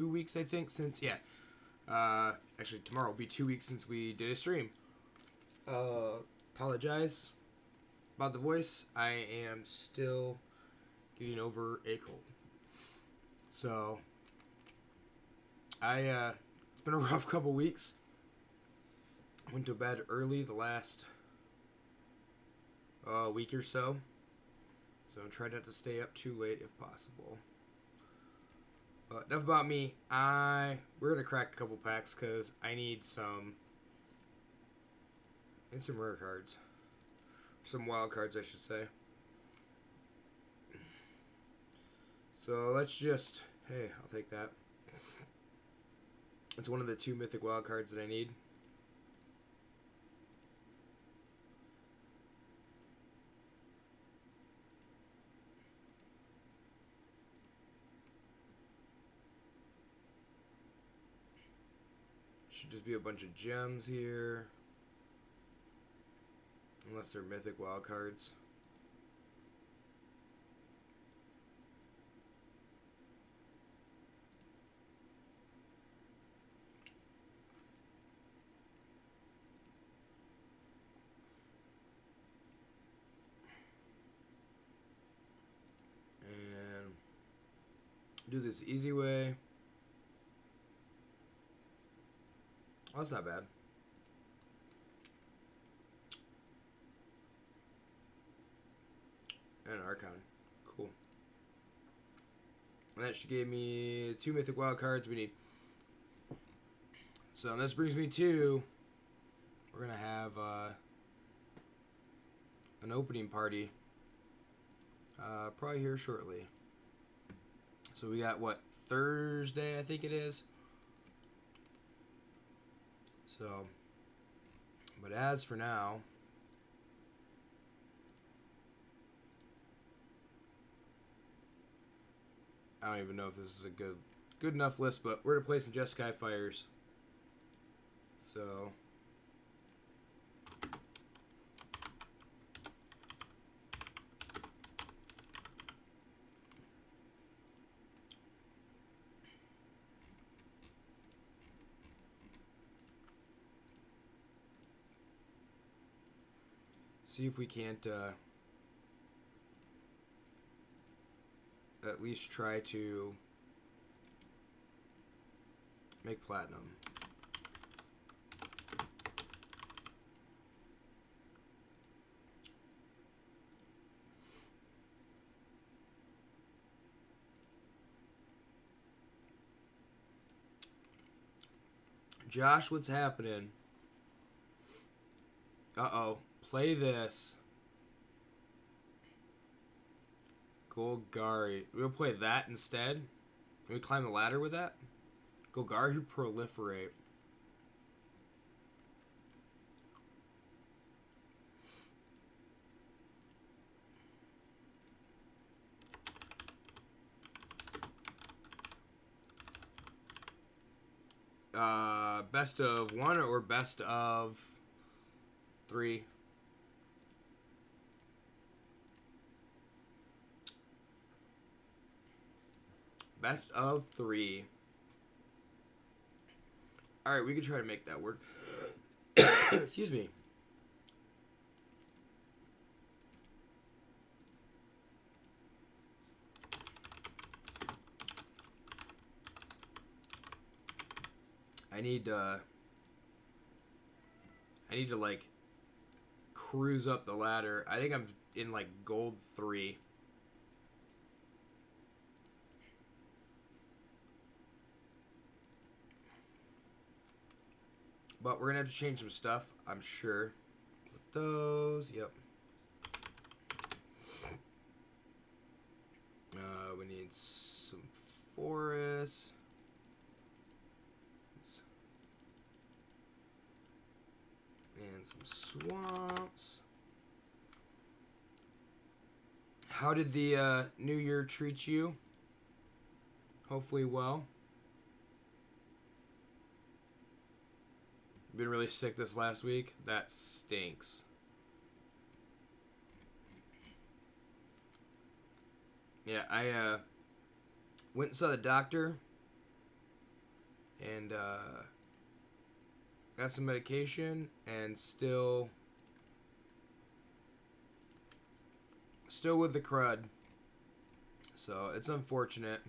weeks, I think, since, yeah. Actually, tomorrow will be 2 weeks since we did a stream. Apologize about the voice. I am still getting over a cold. So, it's been a rough couple weeks. Went to bed early the last week or so. So, try not to stay up too late if possible. Enough about me. We're gonna crack a couple packs because I need some rare cards, some wild cards, I should say. So let's just, hey, I'll take that. It's one of the 2 mythic wild cards that I need. Should just be a bunch of gems here. Unless they're mythic wild cards. And do this easy way. Oh, that's not bad. And Archon. Cool. And that should give me 2 mythic wild cards we need. So this brings me to, we're going to have an opening party probably here shortly. So we got, what, Thursday, I think it is. So, but as for now, I don't even know if this is a good enough list, but we're going to play some Jeskai Fires. So, see if we can't at least try to make platinum. Josh, what's happening? Uh-oh. Play this. Golgari. We'll play that instead. Can we climb the ladder with that? Golgari Proliferate. Best of 1 or best of 3? Best of 3. Alright, we can try to make that work. Excuse me. I need to like cruise up the ladder. I think I'm in like gold 3. But we're gonna have to change some stuff, I'm sure. With those, yep. We need some forests. And some swamps. How did the new year treat you? Hopefully well. Been really sick this last week. That stinks. Yeah, I went and saw the doctor And got some medication and still with the crud. So it's unfortunate.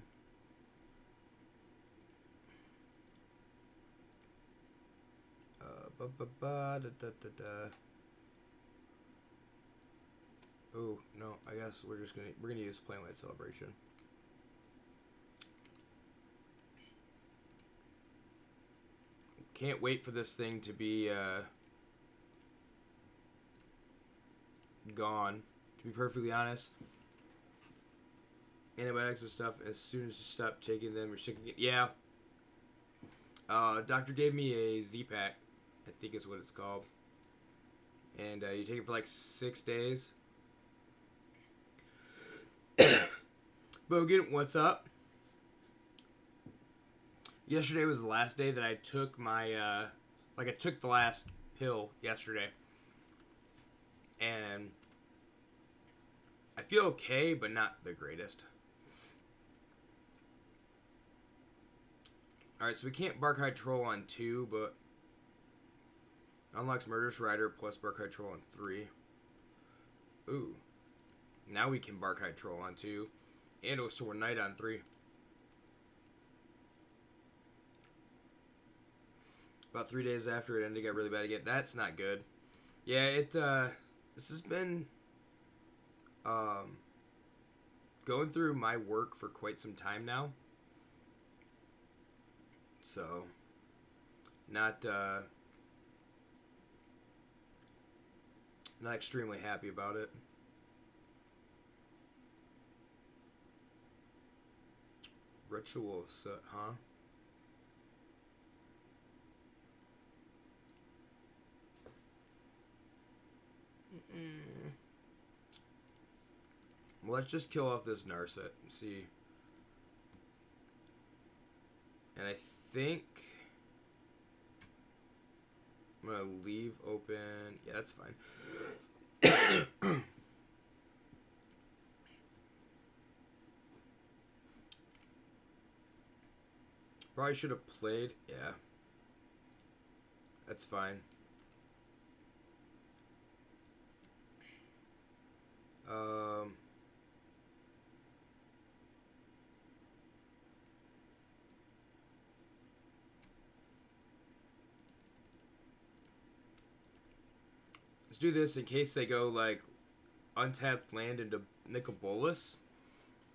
Oh no, I guess we're gonna use Plain White Celebration. Can't wait for this thing to be gone, to be perfectly honest. Antibiotics and stuff, as soon as you stop taking them, you're sick again. Yeah. Doctor gave me a Z-Pack, I think is what it's called. And you take it for like 6 days. Bogan, what's up? Yesterday was the last day that I took my, I took the last pill yesterday. And I feel okay, but not the greatest. Alright, so we can't Bark High Troll on 2, but unlocks Murderous Rider plus Bark High Troll on 3. Ooh. Now we can Bark High Troll on 2. And Oswald Knight on 3. About 3 days after it ended, got really bad again. That's not good. Yeah, this has been going through my work for quite some time now. So, not extremely happy about it. Ritual of Soot, huh? Well, let's just kill off this Narset and see. And I think I'm going to leave open. Yeah, that's fine. Probably should have played. Yeah. That's fine. Let's do this in case they go like untapped land into Nicol Bolas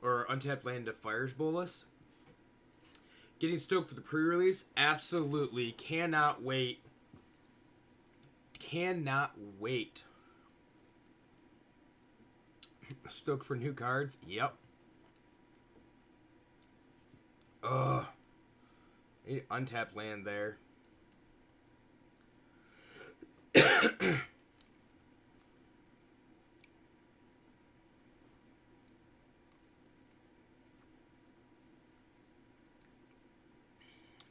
or untapped land into Fires Bolas. Getting stoked for the pre-release? Absolutely. Cannot wait. Cannot wait. Stoked for new cards? Yep. Ugh. Need untapped land there.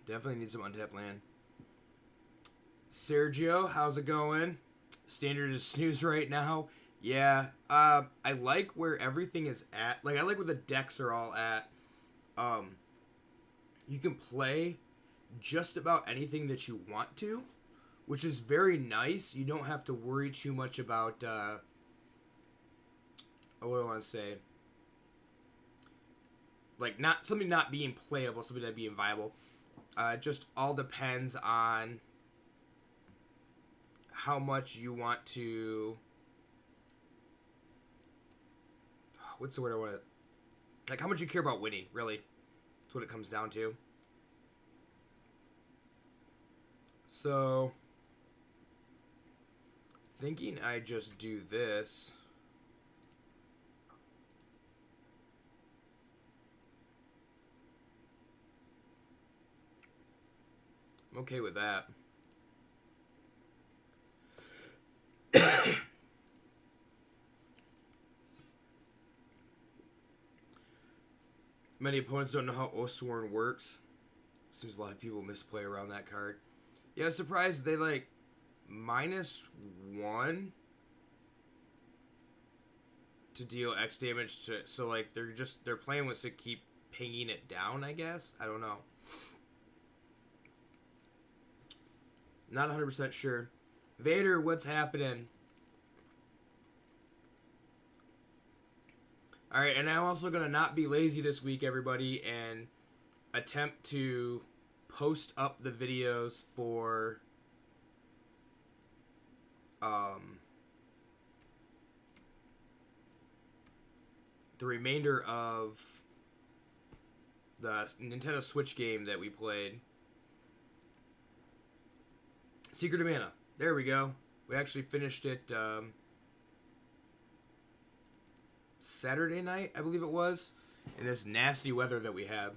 Definitely need some untapped land. Sergio, how's it going? Standard is snooze right now. Yeah, I like where everything is at. Like, I like where the decks are all at. You can play just about anything that you want to, which is very nice. You don't have to worry too much about, what do I want to say? Like, something not being playable, something not being viable. It just all depends on how much you want to... What's the word I want to... Like, how much you care about winning, really. That's what it comes down to. So... Thinking I just do this... I'm okay with that. Many opponents don't know how Oathsworn works. Seems a lot of people misplay around that card. Yeah, I was surprised they like -1 to deal X damage to, so like they're playing with to keep pinging it down, I guess. I don't know. Not 100% sure. Vader, what's happening? Alright, and I'm also going to not be lazy this week, everybody, and attempt to post up the videos for the remainder of the Nintendo Switch game that we played. Secret of Mana. There we go. We actually finished it Saturday night, I believe it was, in this nasty weather that we had.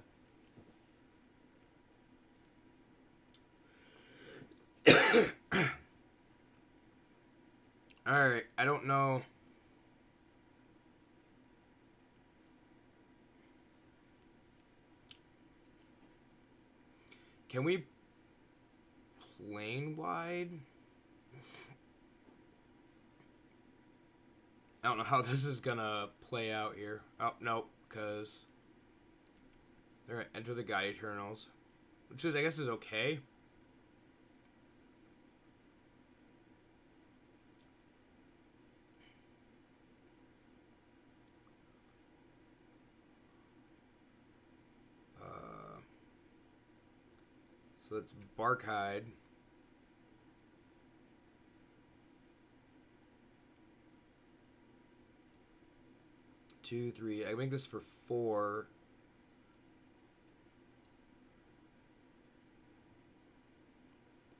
Alright, I don't know. Can we plane wide? I don't know how this is gonna play out here. Oh, no, because they're gonna enter the God Eternals, which is, I guess, is okay. So it's Barkhide. Two, three. I make this for 4.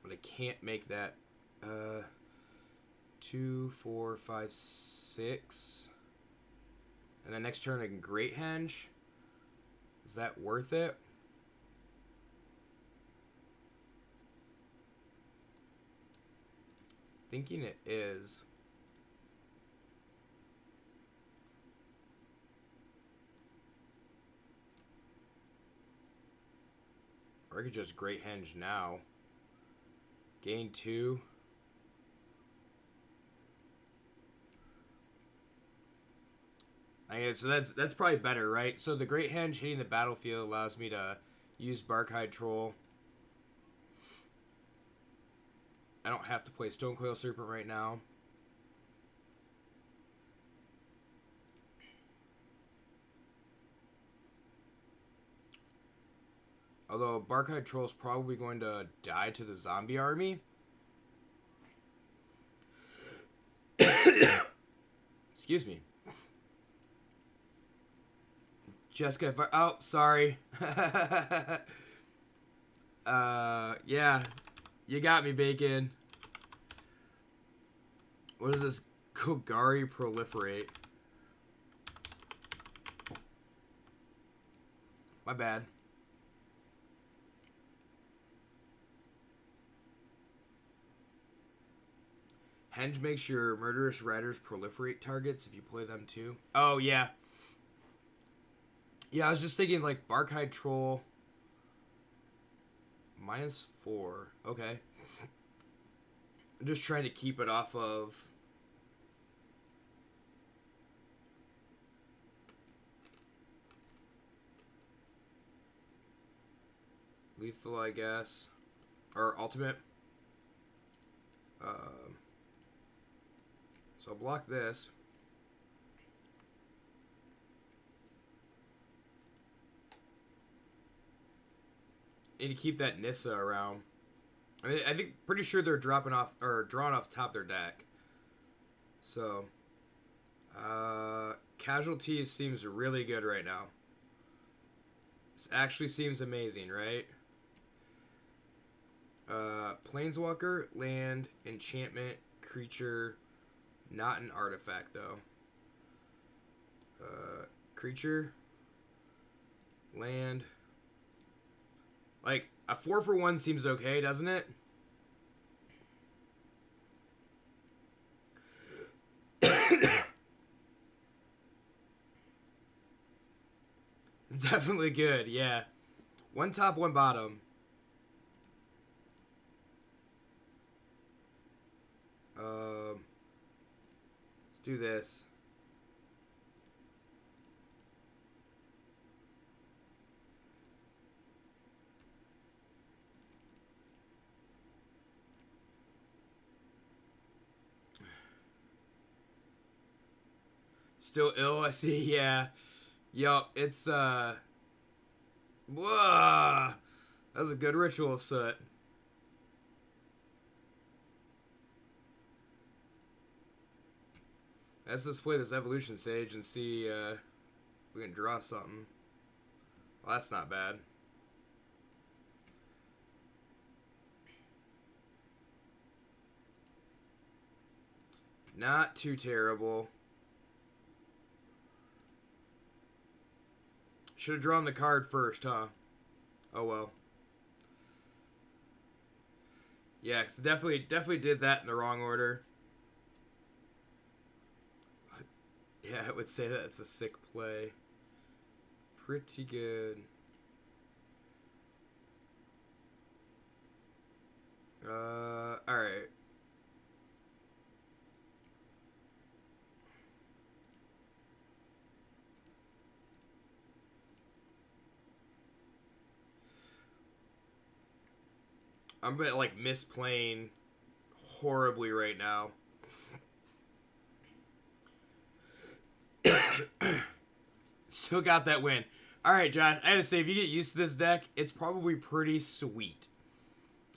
But I can't make that. 2, 4, 5, 6. And then next turn I can Great Henge. Is that worth it? Thinking it is. Or I could just Great Henge now. Gain 2. Okay, so that's probably better, right? So the Great Henge hitting the battlefield allows me to use Barkhide Troll. I don't have to play Stonecoil Serpent right now. Although Barkhide Troll is probably going to die to the zombie army. Excuse me. Jeskai, oh, sorry. Yeah. You got me, Bacon. What is this? Golgari Proliferate. My bad. Henge makes your Murderous Riders proliferate targets if you play them too. Oh, yeah. Yeah, I was just thinking, like, Barkhide Troll. -4. Okay. I'm just trying to keep it off of... lethal, I guess. Or ultimate. So I'll block this. Need to keep that Nissa around. I mean, I think pretty sure they're dropping off or drawing off top of their deck. So Casualties seems really good right now. This actually seems amazing, right? Planeswalker, land, enchantment, creature, not an artifact though. Creature, land. Like, a 4-for-1 seems okay, doesn't it? Definitely good, yeah. 1 top, 1 bottom. Let's do this. Still ill, I see, yeah. Yup, it's, whoa! That was a good ritual of soot. Let's just play this evolution stage and see, if we can draw something. Well, that's not bad. Not too terrible. Should have drawn the card first, huh? Oh well. Yeah, cause definitely did that in the wrong order. Yeah, I would say that it's a sick play. Pretty good. Alright. I'm gonna, like, misplaying horribly right now. Still got that win. Alright, John, I gotta say, if you get used to this deck, it's probably pretty sweet.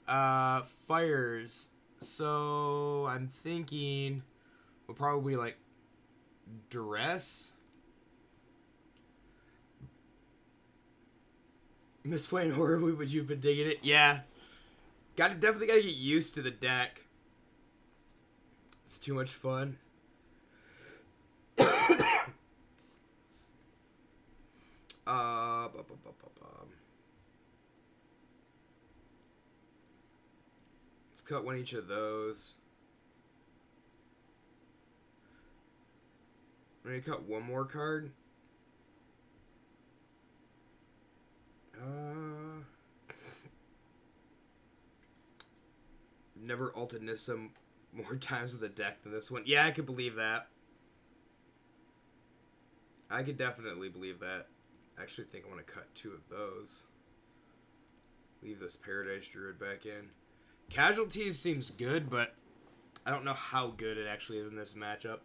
Fires. So, I'm thinking we'll probably, like, Duress. Misplaying horribly, but you've been digging it. Yeah. Definitely gotta get used to the deck. It's too much fun. Let's cut one each of those. I'm gonna cut one more card. Never altered Nissa more times with the deck than this one. Yeah, I could believe that. I could definitely believe that. I actually think I want to cut two of those. Leave this Paradise Druid back in. Casualties seems good, but I don't know how good it actually is in this matchup.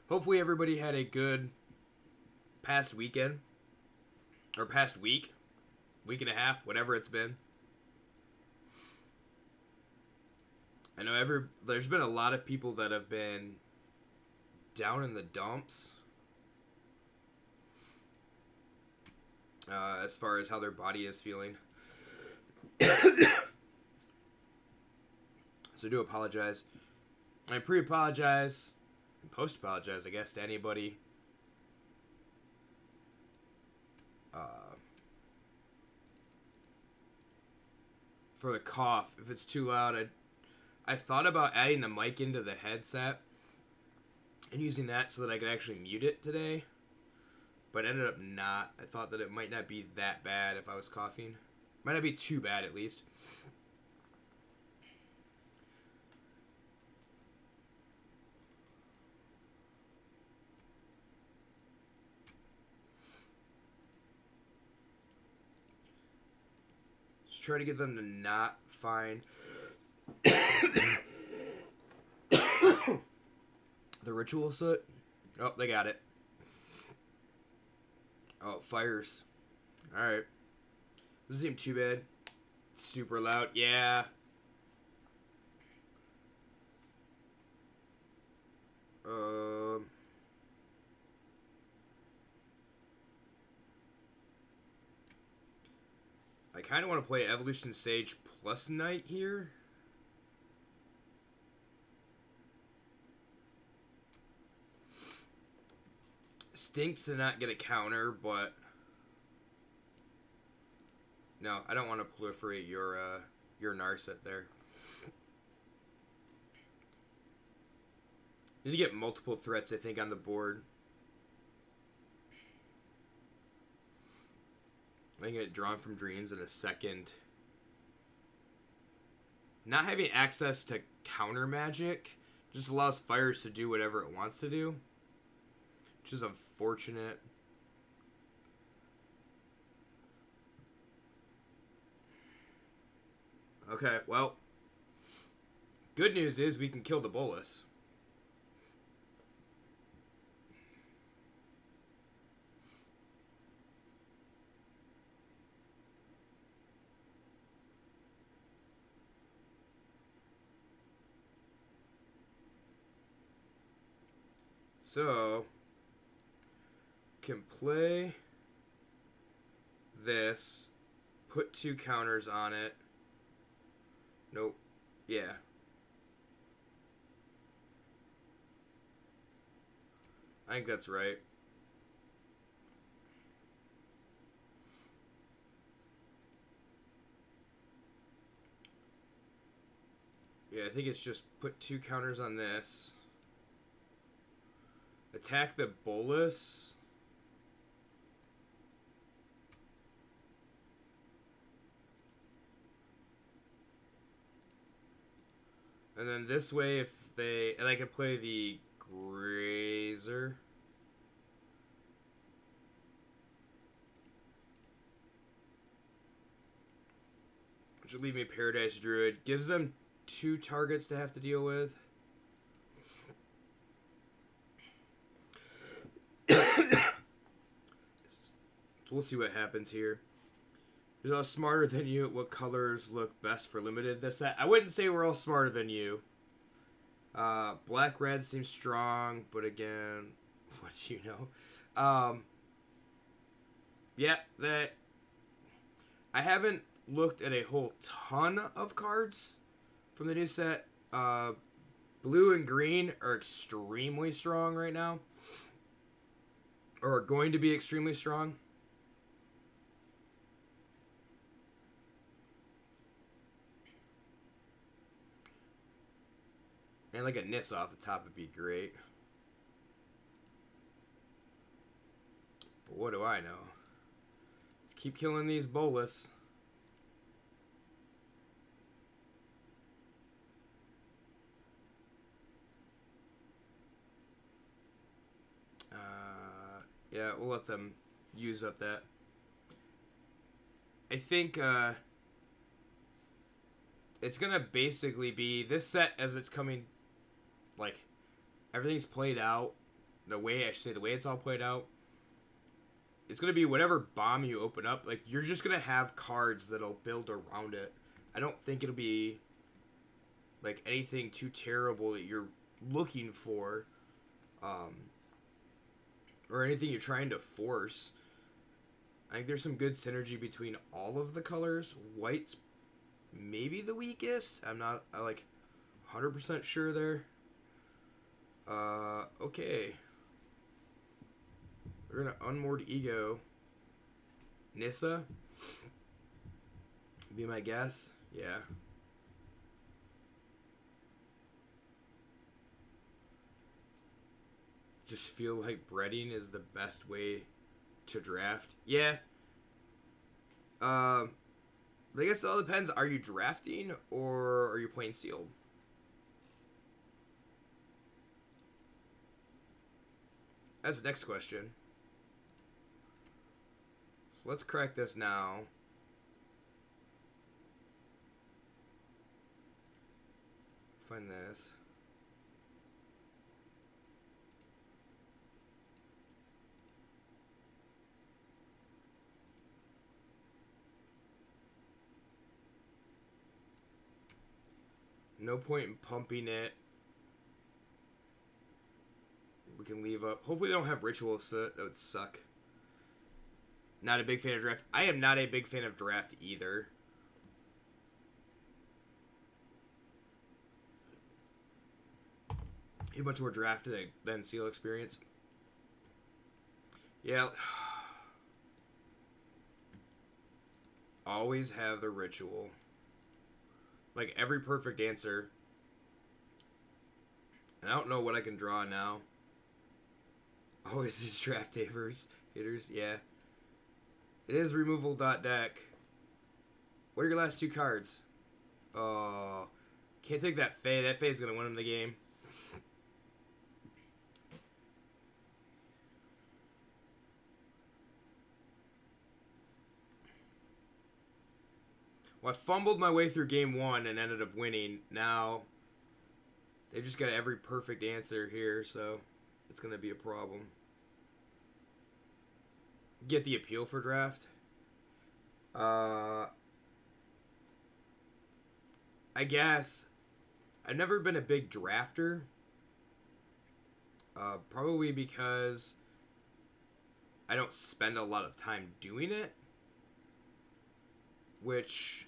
Hopefully everybody had a good past weekend. Or past week. Week and a half, whatever it's been. I know there's been a lot of people that have been down in the dumps. As far as how their body is feeling. So I do apologize. I pre-apologize. And post-apologize, I guess, to anybody. For the cough. If it's too loud, I thought about adding the mic into the headset. And using that so that I could actually mute it today. But ended up not. I thought that it might not be that bad if I was coughing. Might not be too bad, at least. Just try to get them to not find the ritual soot. Oh, they got it. Oh, fires. Alright. Doesn't seem too bad. Super loud. Yeah. I kind of want to play Evolution Sage plus Knight here. Stinks to not get a counter, but no, I don't want to proliferate your Narset there. Need to get multiple threats, I think, on the board. I can get Drawn from Dreams in a second. Not having access to counter magic just allows Fires to do whatever it wants to do, which is unfortunate. Okay, well, Good news is we can kill the Bolus. So, can play this, put 2 counters on it. Nope. Yeah. I think that's right. Yeah, I think it's just put 2 counters on this. Attack the Bolus. And then this way, if they... And I can play the Grazer. Which would leave me a Paradise Druid. Gives them 2 targets to have to deal with. So we'll see what happens here. We're all smarter than you at what colors look best for limited this set. I wouldn't say we're all smarter than you. Black red seems strong, but again, what do you know? Yeah, that I haven't looked at a whole ton of cards from the new set. Blue and green are extremely strong right now. Or are going to be extremely strong. And like a Nissa off the top would be great. But what do I know? Let's keep killing these Bolus. Yeah, we'll let them use up that. I think it's going to basically be this set as it's coming, like, everything's played out, the way it's all played out. It's going to be whatever bomb you open up, like, you're just going to have cards that'll build around it. I don't think it'll be, like, anything too terrible that you're looking for, or anything you're trying to force. I think there's some good synergy between all of the colors. White's maybe the weakest. I'm not like 100% sure there. Okay. We're gonna Unmoored Ego. Nissa? Be my guess. Yeah. Just feel like breading is the best way to draft. Yeah. I guess it all depends. Are you drafting or are you playing sealed? That's the next question. So let's crack this now. Find this. No point in pumping it. We can leave up. Hopefully they don't have Ritual Soot. That would suck. Not a big fan of draft. I am not a big fan of draft either. A much more draft than seal experience. Yeah. Always have the Ritual. Like every perfect answer. And I don't know what I can draw now. Always just draft hitters, yeah. It is removal.deck. What are your last 2 cards? Oh, can't take that Fae. That Fae's gonna win him the game. Well, I fumbled my way through game 1 and ended up winning. Now, They just got every perfect answer here, so it's going to be a problem. Get the appeal for draft. I guess I've never been a big drafter. Probably because I don't spend a lot of time doing it, which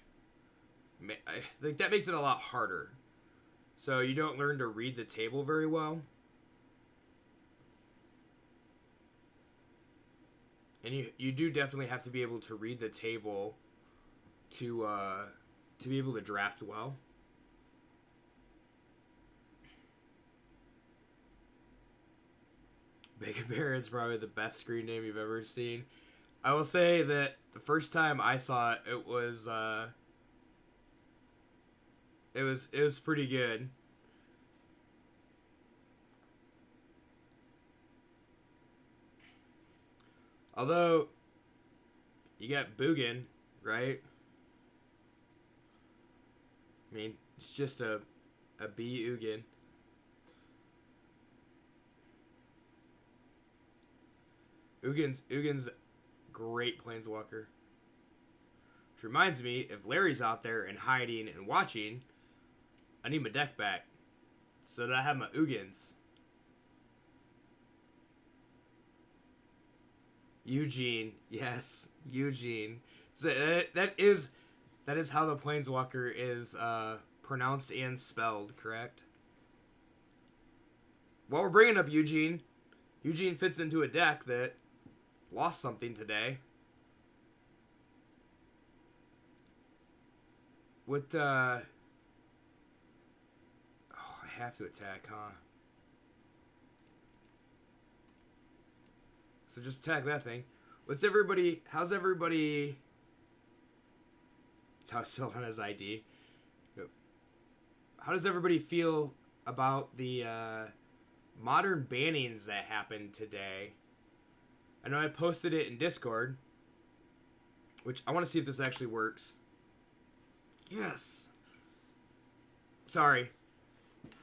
I think that makes it a lot harder. So you don't learn to read the table very well. And you do definitely have to be able to read the table to be able to draft well. Mega Baron's probably the best screen name you've ever seen. I will say that the first time I saw it, it was pretty good. Although you got Bugin, right? I mean, it's just a B Ugin. Ugin's great planeswalker. Which reminds me, if Larry's out there and hiding and watching, I need my deck back so that I have my Ugins. Eugene, yes, Eugene. So that is how the planeswalker is pronounced and spelled, correct? While we're bringing up Eugene fits into a deck that lost something today. What, oh, I have to attack, huh? So just attack that thing. How's everybody... That's how I spelled on his ID. How does everybody feel about the modern bannings that happened today? I know I posted it in Discord, which I want to see if this actually works. Yes. Sorry.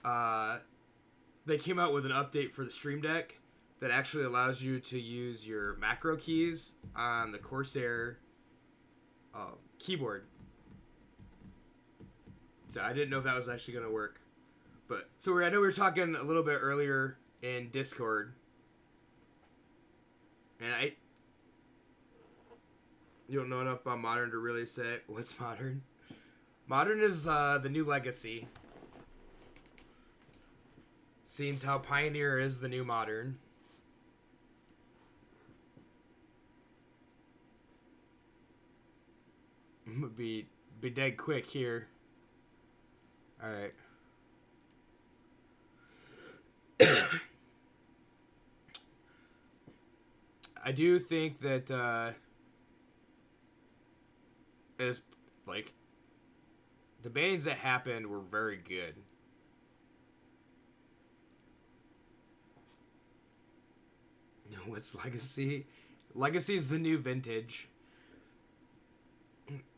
They came out with an update for the Stream Deck that actually allows you to use your macro keys on the Corsair keyboard. So I didn't know if that was actually going to work. But so I know we were talking a little bit earlier in Discord. And you don't know enough about Modern to really say what's Modern. Modern is the new Legacy. Seems how Pioneer is the new Modern. I'm gonna be dead quick here. Alright. I do think that is like the bannings that happened were very good. What's Legacy? Legacy is the new Vintage.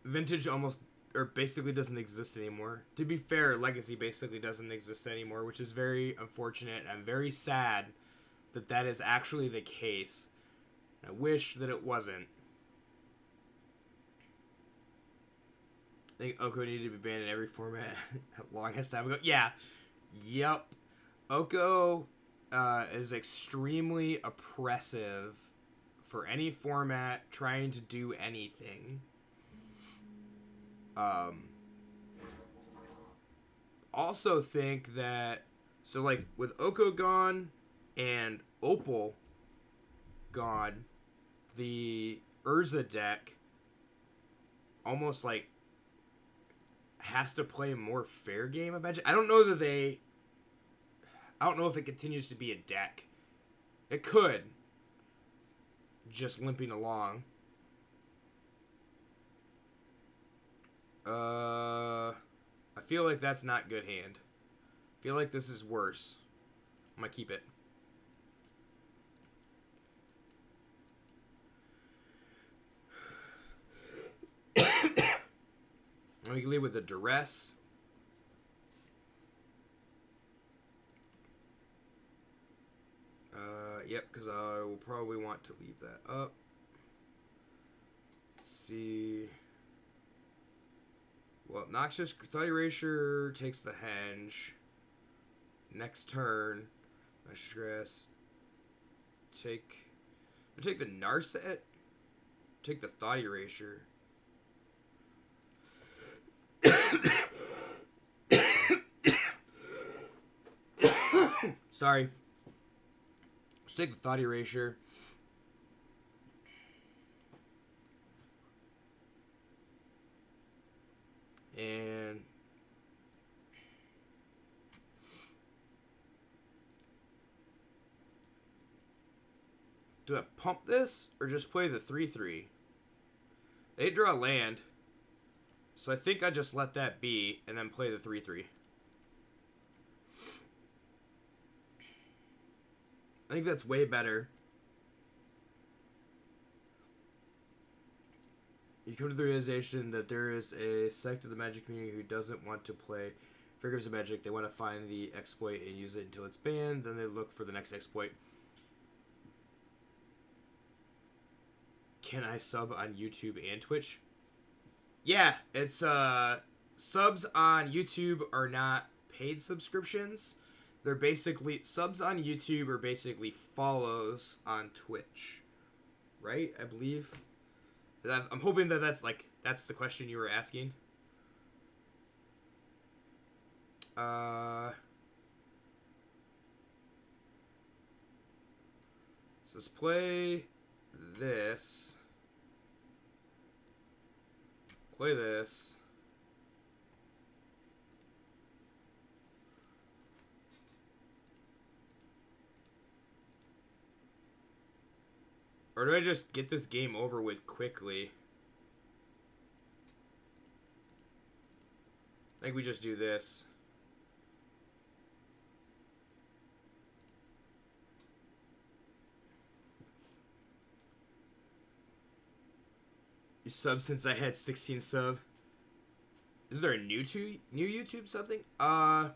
Vintage almost, or basically doesn't exist anymore. To be fair, Legacy basically doesn't exist anymore, which is very unfortunate. I'm very sad that that is actually the case. I wish that it wasn't. I think Oko needed to be banned in every format a longest time ago. Yeah. Yep. Oko is extremely oppressive for any format trying to do anything. Also think that, so like with Oko gone and Opal gone, the Urza deck almost like has to play a more fair game of Magic. I don't know if it continues to be a deck. It could. Just limping along. I feel like that's not good hand. I feel like this is worse. I'm gonna keep it. We can lead with the Duress. because I will probably want to leave that up. Let's see. Well, Noxious Thought Erasure takes the Henge. Next turn, Noxious Grass. Take the Narset. Take the Thought Erasure. Sorry. Let's take the Thought Erasure. And do I pump this or just play the 3/3? They draw land. So I think I just let that be and then play the 3/3. I think that's way better. You come to the realization that there is a sect of the Magic community who doesn't want to play Figures of Magic. They want to find the exploit and use it until it's banned. Then they look for the next exploit. Can I sub on YouTube and Twitch? Yeah, it's subs on YouTube are not paid subscriptions. They're basically subs on YouTube are basically follows on Twitch, right? I believe. I'm hoping that that's the question you were asking. So let's play this. Play this. Or do I just get this game over with quickly? I think we just do this. You sub since I had 16 sub. Is there a new YouTube something? I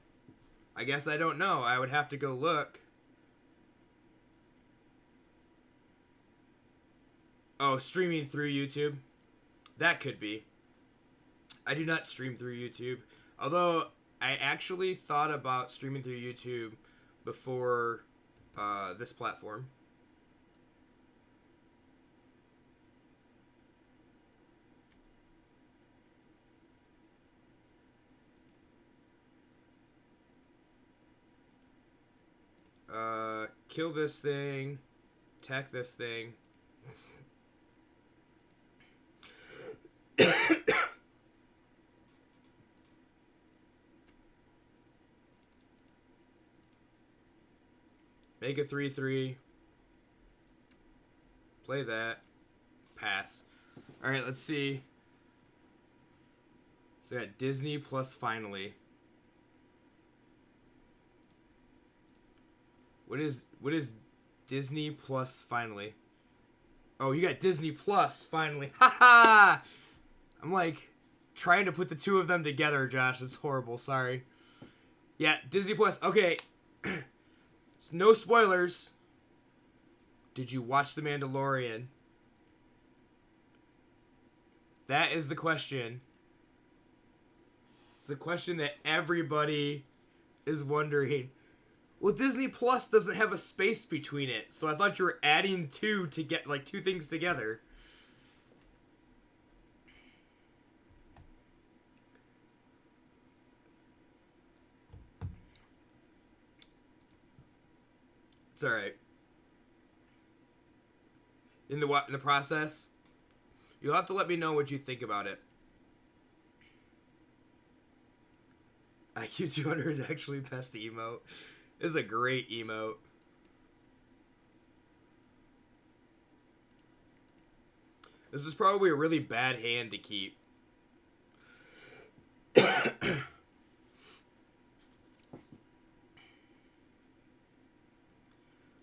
guess I don't know. I would have to go look. Oh, streaming through YouTube? That could be. I do not stream through YouTube. Although, I actually thought about streaming through YouTube before this platform. Kill this thing. Attack this thing. Make a 3/3. Play that. Pass. Alright, let's see. So we got Disney plus finally. What is Disney plus finally? Oh, you got Disney plus finally. Haha! I'm like trying to put the two of them together, Josh. It's horrible. Sorry. Yeah, Disney plus. Okay. So no spoilers. Did you watch The Mandalorian? That is the question. It's the question that everybody is wondering. Well, Disney Plus doesn't have a space between it, so I thought you were adding two to get like two things together. It's all right. In the process, you'll have to let me know what you think about it. IQ 200 is actually best emote. This is a great emote. This is probably a really bad hand to keep. I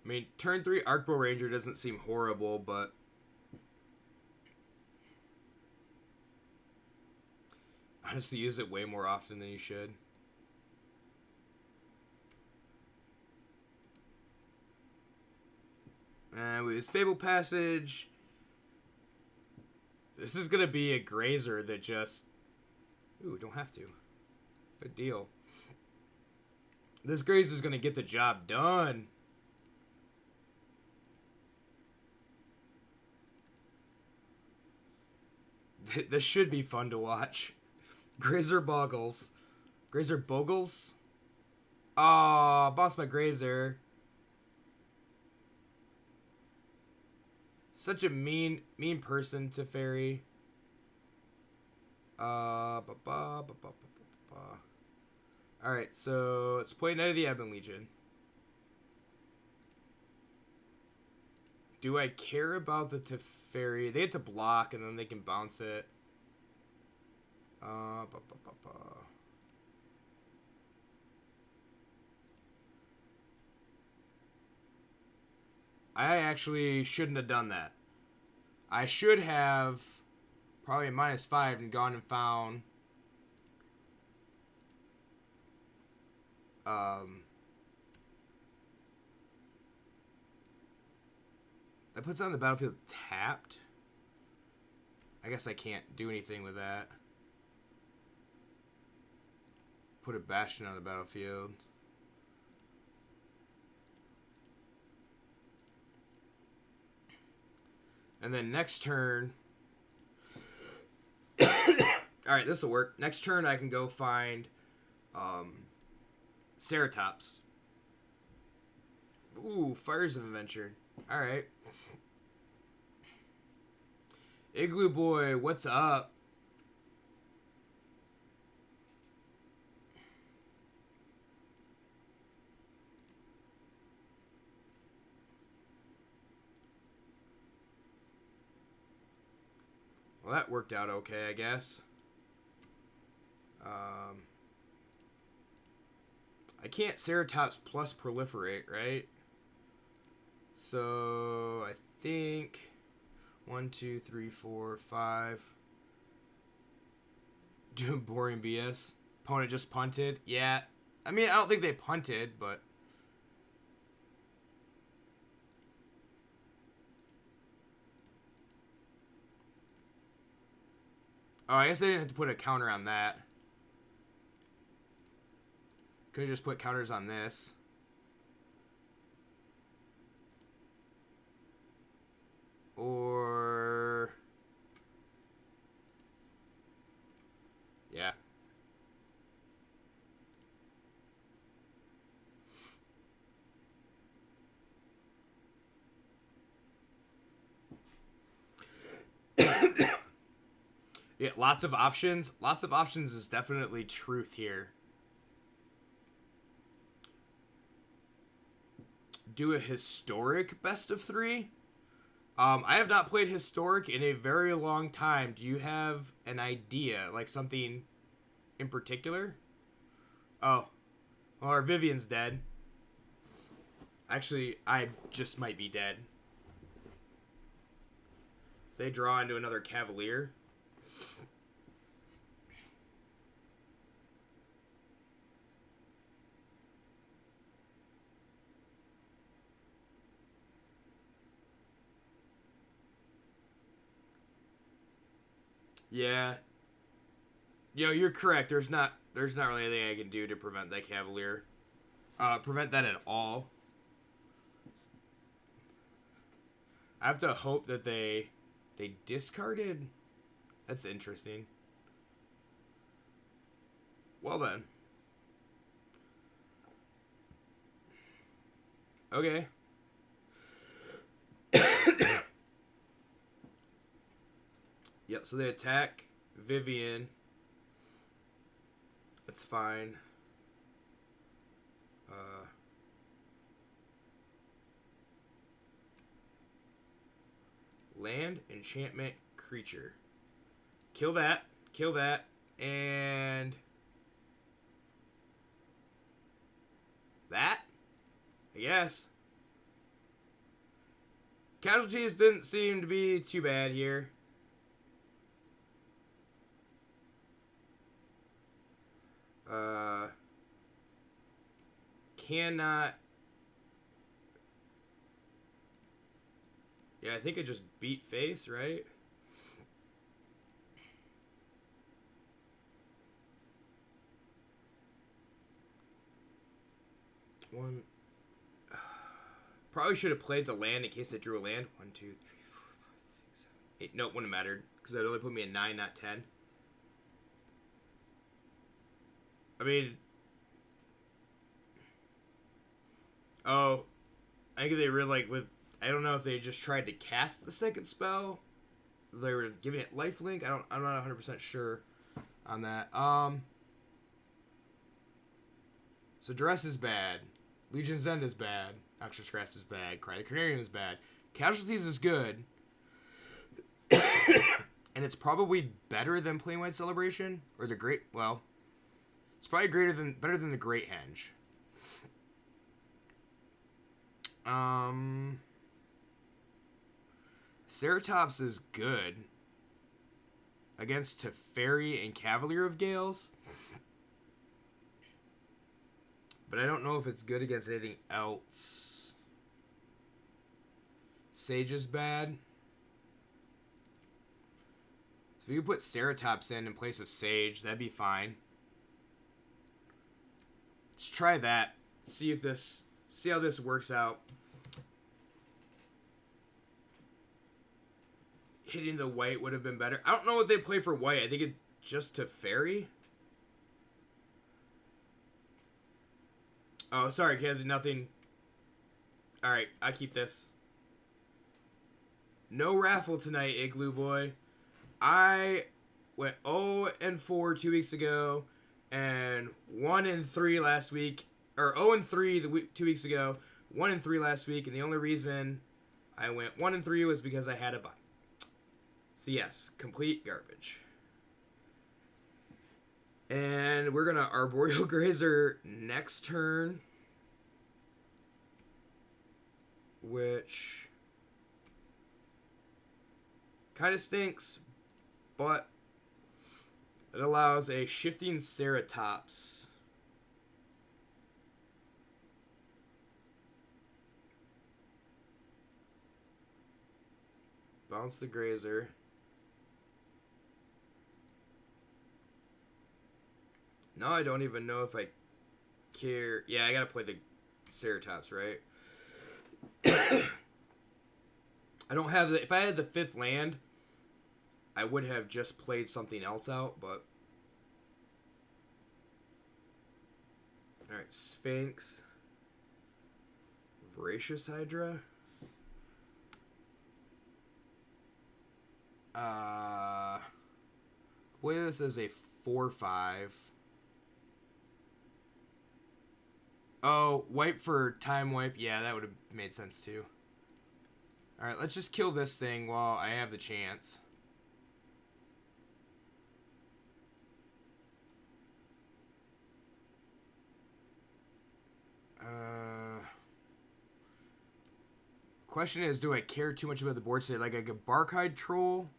mean, turn 3 Arcbow Ranger doesn't seem horrible, but honestly use it way more often than you should. And with Fable Passage, this is going to be a grazer that just... Ooh, don't have to. Good deal. This grazer is going to get the job done. This should be fun to watch. Grazer Boggles. Grazer Bogles? Aw, bounce my Grazer. Such a mean person to Fairy. Alright, so let's play Knight of the Ebon Legion. Do I care about the Teferi? They have to block and then they can bounce it. I actually shouldn't have done that. I should have probably -5 and gone and found that puts it on the battlefield tapped. I guess I can't do anything with that. Put a Bastion on the battlefield. And then next turn... Alright, this will work. Next turn I can go find Ceratops. Ooh, Fires of Adventure. Alright. Igloo Boy, what's up? Well, that worked out okay, I guess. I can't Ceratops plus Proliferate, right? So, I think 1, 2, 3, 4, 5. Doing boring BS. Opponent just punted. Yeah. I mean, I don't think they punted, but... Oh, I guess I didn't have to put a counter on that. Could have just put counters on this. Or... Yeah. Yeah, lots of options. Lots of options is definitely truth here. Do a historic best of 3. I have not played historic in a very long time. Do you have an idea, like something in particular? Oh, well, our Vivian's dead. Actually, I just might be dead. If they draw into another Cavalier. Yeah. Yo, you're correct. There's not really anything I can do to prevent that Cavalier. Prevent that at all. I have to hope that they discarded. That's interesting. Well then. Okay. Yep, so they attack Vivian. That's fine. Land, enchantment, creature. Kill that, and... that? I guess. Casualties didn't seem to be too bad here. Cannot... Yeah, I think it just beat face, right? One. Probably should have played the land in case I drew a land. 1, 2, 3, 4, 5, 6, 7, 8. Nope, wouldn't have mattered because that only put me at 9, not 10. I mean, oh, I think they really like with. I don't know if they just tried to cast the second spell. They were giving it lifelink. I'm not 100% sure on that. So Duress is bad. Legion's End is bad. Noxious Grasp is bad. Cry the Canarian is bad. Casualties is good. And it's probably better than Plain White Celebration. Or the Great... Well, it's probably better than the Great Henge. Ceratops is good. Against Teferi and Cavalier of Gales. But I don't know if it's good against anything else. Sage is bad. So if you put Ceratops in place of Sage, that'd be fine. Let's try that. See how this works out. Hitting the white would have been better. I don't know what they play for white. I think it's just Teferi. Oh, sorry, Kaz, nothing. Alright, I keep this. No raffle tonight, Igloo Boy. I went 0-4 2 weeks ago, and 1-3 last week. Or 0-3 2 weeks ago, 1-3 last week, and the only reason I went 1-3 was because I had a bye. So yes, complete garbage. And we're going to Arboreal Grazer next turn. Which kind of stinks, but it allows a Shifting Ceratops. Bounce the Grazer. No, I don't even know if I care. Yeah, I gotta play the Ceratops, right? I don't have the... If I had the 5th land, I would have just played something else out, but... Alright, Sphinx. Voracious Hydra. Boy, this is a 4/5. Oh, wipe for time wipe. Yeah, that would have made sense too. Alright, let's just kill this thing while I have the chance. Question is, do I care too much about the board state? Like, I could Barkhide Troll.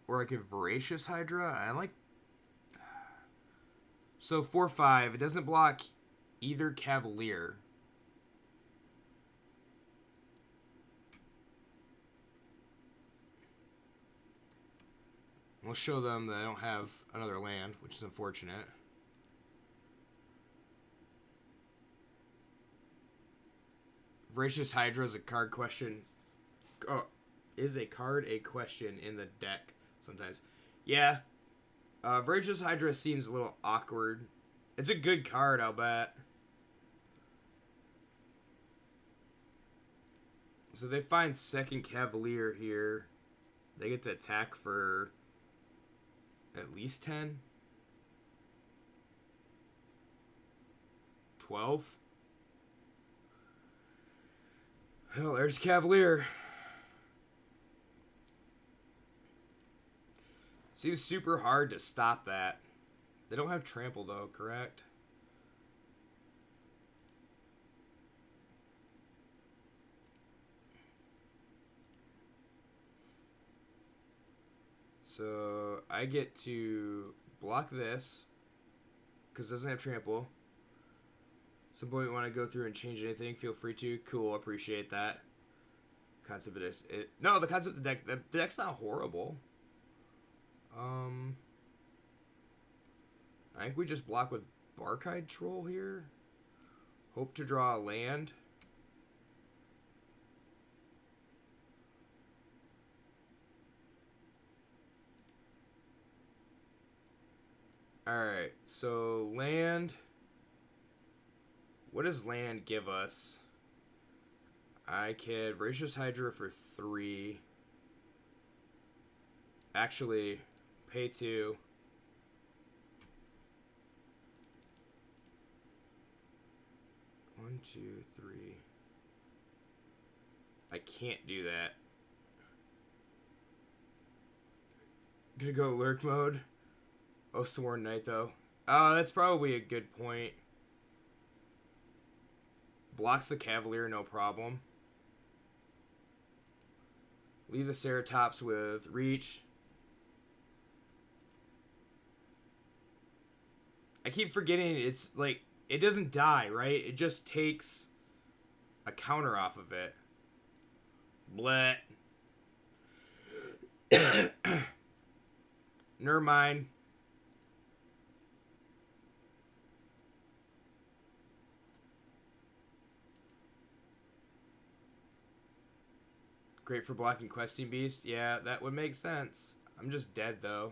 Or I could Voracious Hydra. I like... So 4/5. It doesn't block either Cavalier. We'll show them that I don't have another land, which is unfortunate. Voracious Hydra is a card question. Oh, is a card a question in the deck sometimes? Yeah. Voracious Hydra seems a little awkward. It's a good card, I'll bet. So they find second Cavalier here. They get to attack for at least 10. 12. Well, there's Cavalier. Seems super hard to stop that. They don't have trample though, correct? So I get to block this because it doesn't have trample. Some point you want to go through and change anything, feel free to. Cool, appreciate that. Concept of this. No, the concept of the deck. The deck's not horrible. I think we just block with Barkhide Troll here. Hope to draw a land. Alright, so land. What does land give us? I could Voracious Hydra for 3. Actually, pay 2. One, two, 3. I can't do that. Gonna go lurk mode. Oh, Sworn Knight though. Oh, that's probably a good point. Blocks the Cavalier, no problem. Leave the Ceratops with reach. I keep forgetting it's like, it doesn't die, right? It just takes a counter off of it. Bleh. Never mind. Great for blocking Questing Beast. Yeah, that would make sense. I'm just dead, though.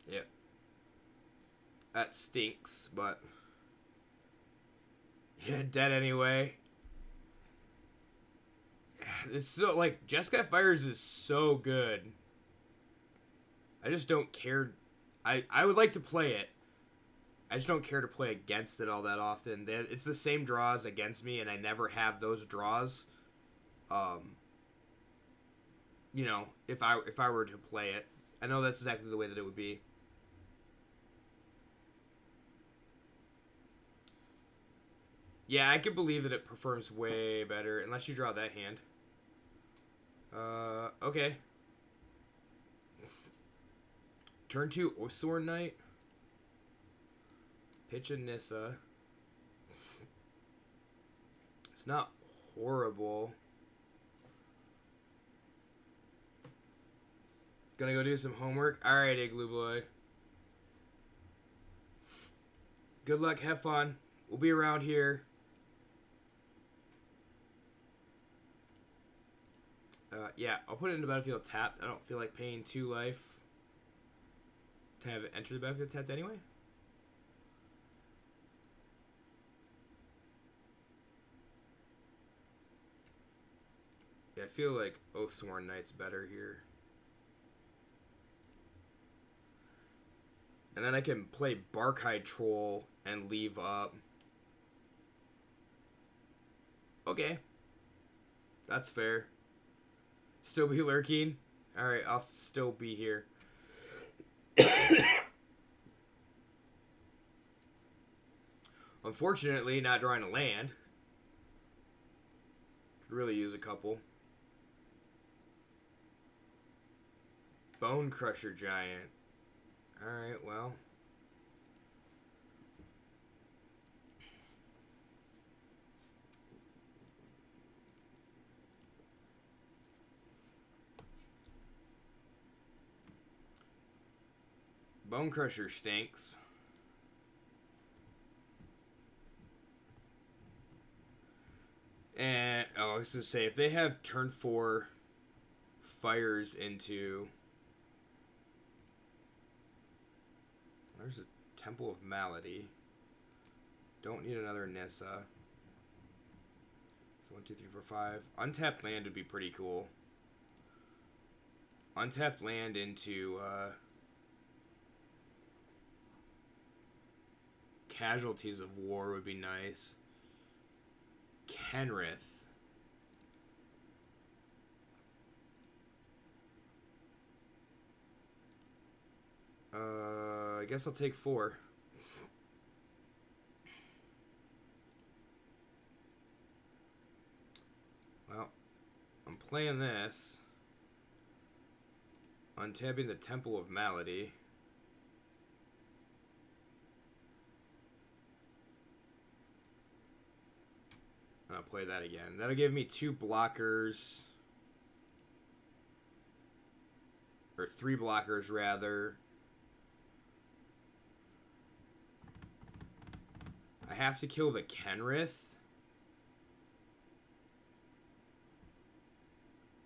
Yep. That stinks, but... yeah, dead anyway. It's so, like, Jeskai Fires is so good. I just don't care. I would like to play it. I just don't care to play against it all that often. It's the same draws against me, and I never have those draws. You know, if I were to play it. I know that's exactly the way that it would be. Yeah, I could believe that it performs way better, unless you draw that hand. Okay. Turn 2, Osor Knight. Pitch a Nissa. It's not horrible. Gonna go do some homework. Alright, Igloo Boy. Good luck, have fun. We'll be around here. Yeah, I'll put it into battlefield tapped. I don't feel like paying 2 life to have it enter the battlefield tapped anyway. Yeah, I feel like Oathsworn Knight's better here. And then I can play Barkhide Troll and leave up. Okay. That's fair. Still be lurking? Alright, I'll still be here. Unfortunately, not drawing a land. Could really use a couple. Bone Crusher Giant. Alright, well. Bone Crusher stinks. And, oh, I was going to say, if they have turn 4 fires into... There's a Temple of Malady. Don't need another Nissa. So 1, 2, 3, 4, 5. Untapped land would be pretty cool. Untapped land into Casualties of War would be nice. Kenrith. I guess I'll take 4. playing this. Untapping the Temple of Malady. I'll play that again. That'll give me 2 blockers. Or 3 blockers, rather. I have to kill the Kenrith.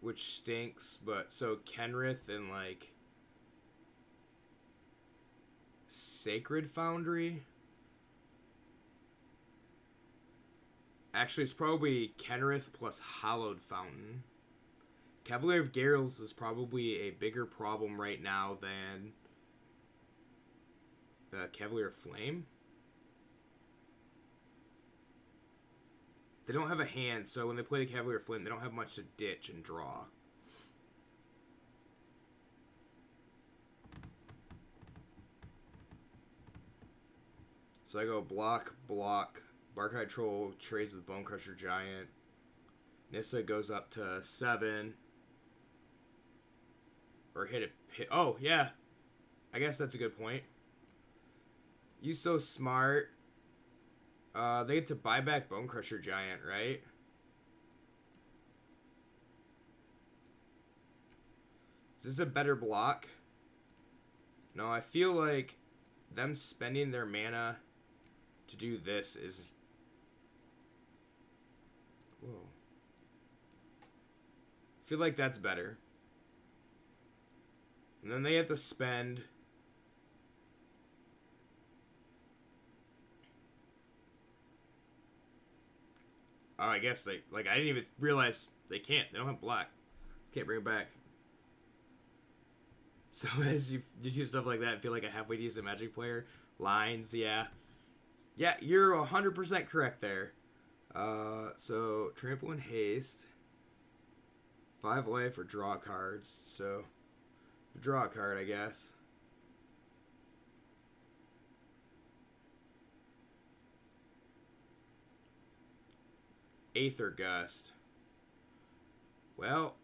Which stinks, but so Kenrith and like Sacred Foundry. Actually, it's probably Kenrith plus Hallowed Fountain. Cavalier of Gales is probably a bigger problem right now than Cavalier of Flame. They don't have a hand, so when they play the Cavalier of Flame, they don't have much to ditch and draw. So I go block, block. Barkeye Troll trades with Bonecrusher Giant. Nissa goes up to 7. Or hit it. Oh, yeah. I guess that's a good point. You so smart. They get to buy back Bonecrusher Giant, right? Is this a better block? No, I feel like them spending their mana to do this is... Whoa. I feel like that's better. And then they have to spend... Oh, I guess they... Like, I didn't even realize they can't. They don't have black. Can't bring it back. So as you do stuff like that and feel like a halfway decent Magic player, lines, yeah. Yeah, you're 100% correct there. So, Trample and Haste. 5 life or draw cards. So, draw a card, I guess. Aether Gust. Well.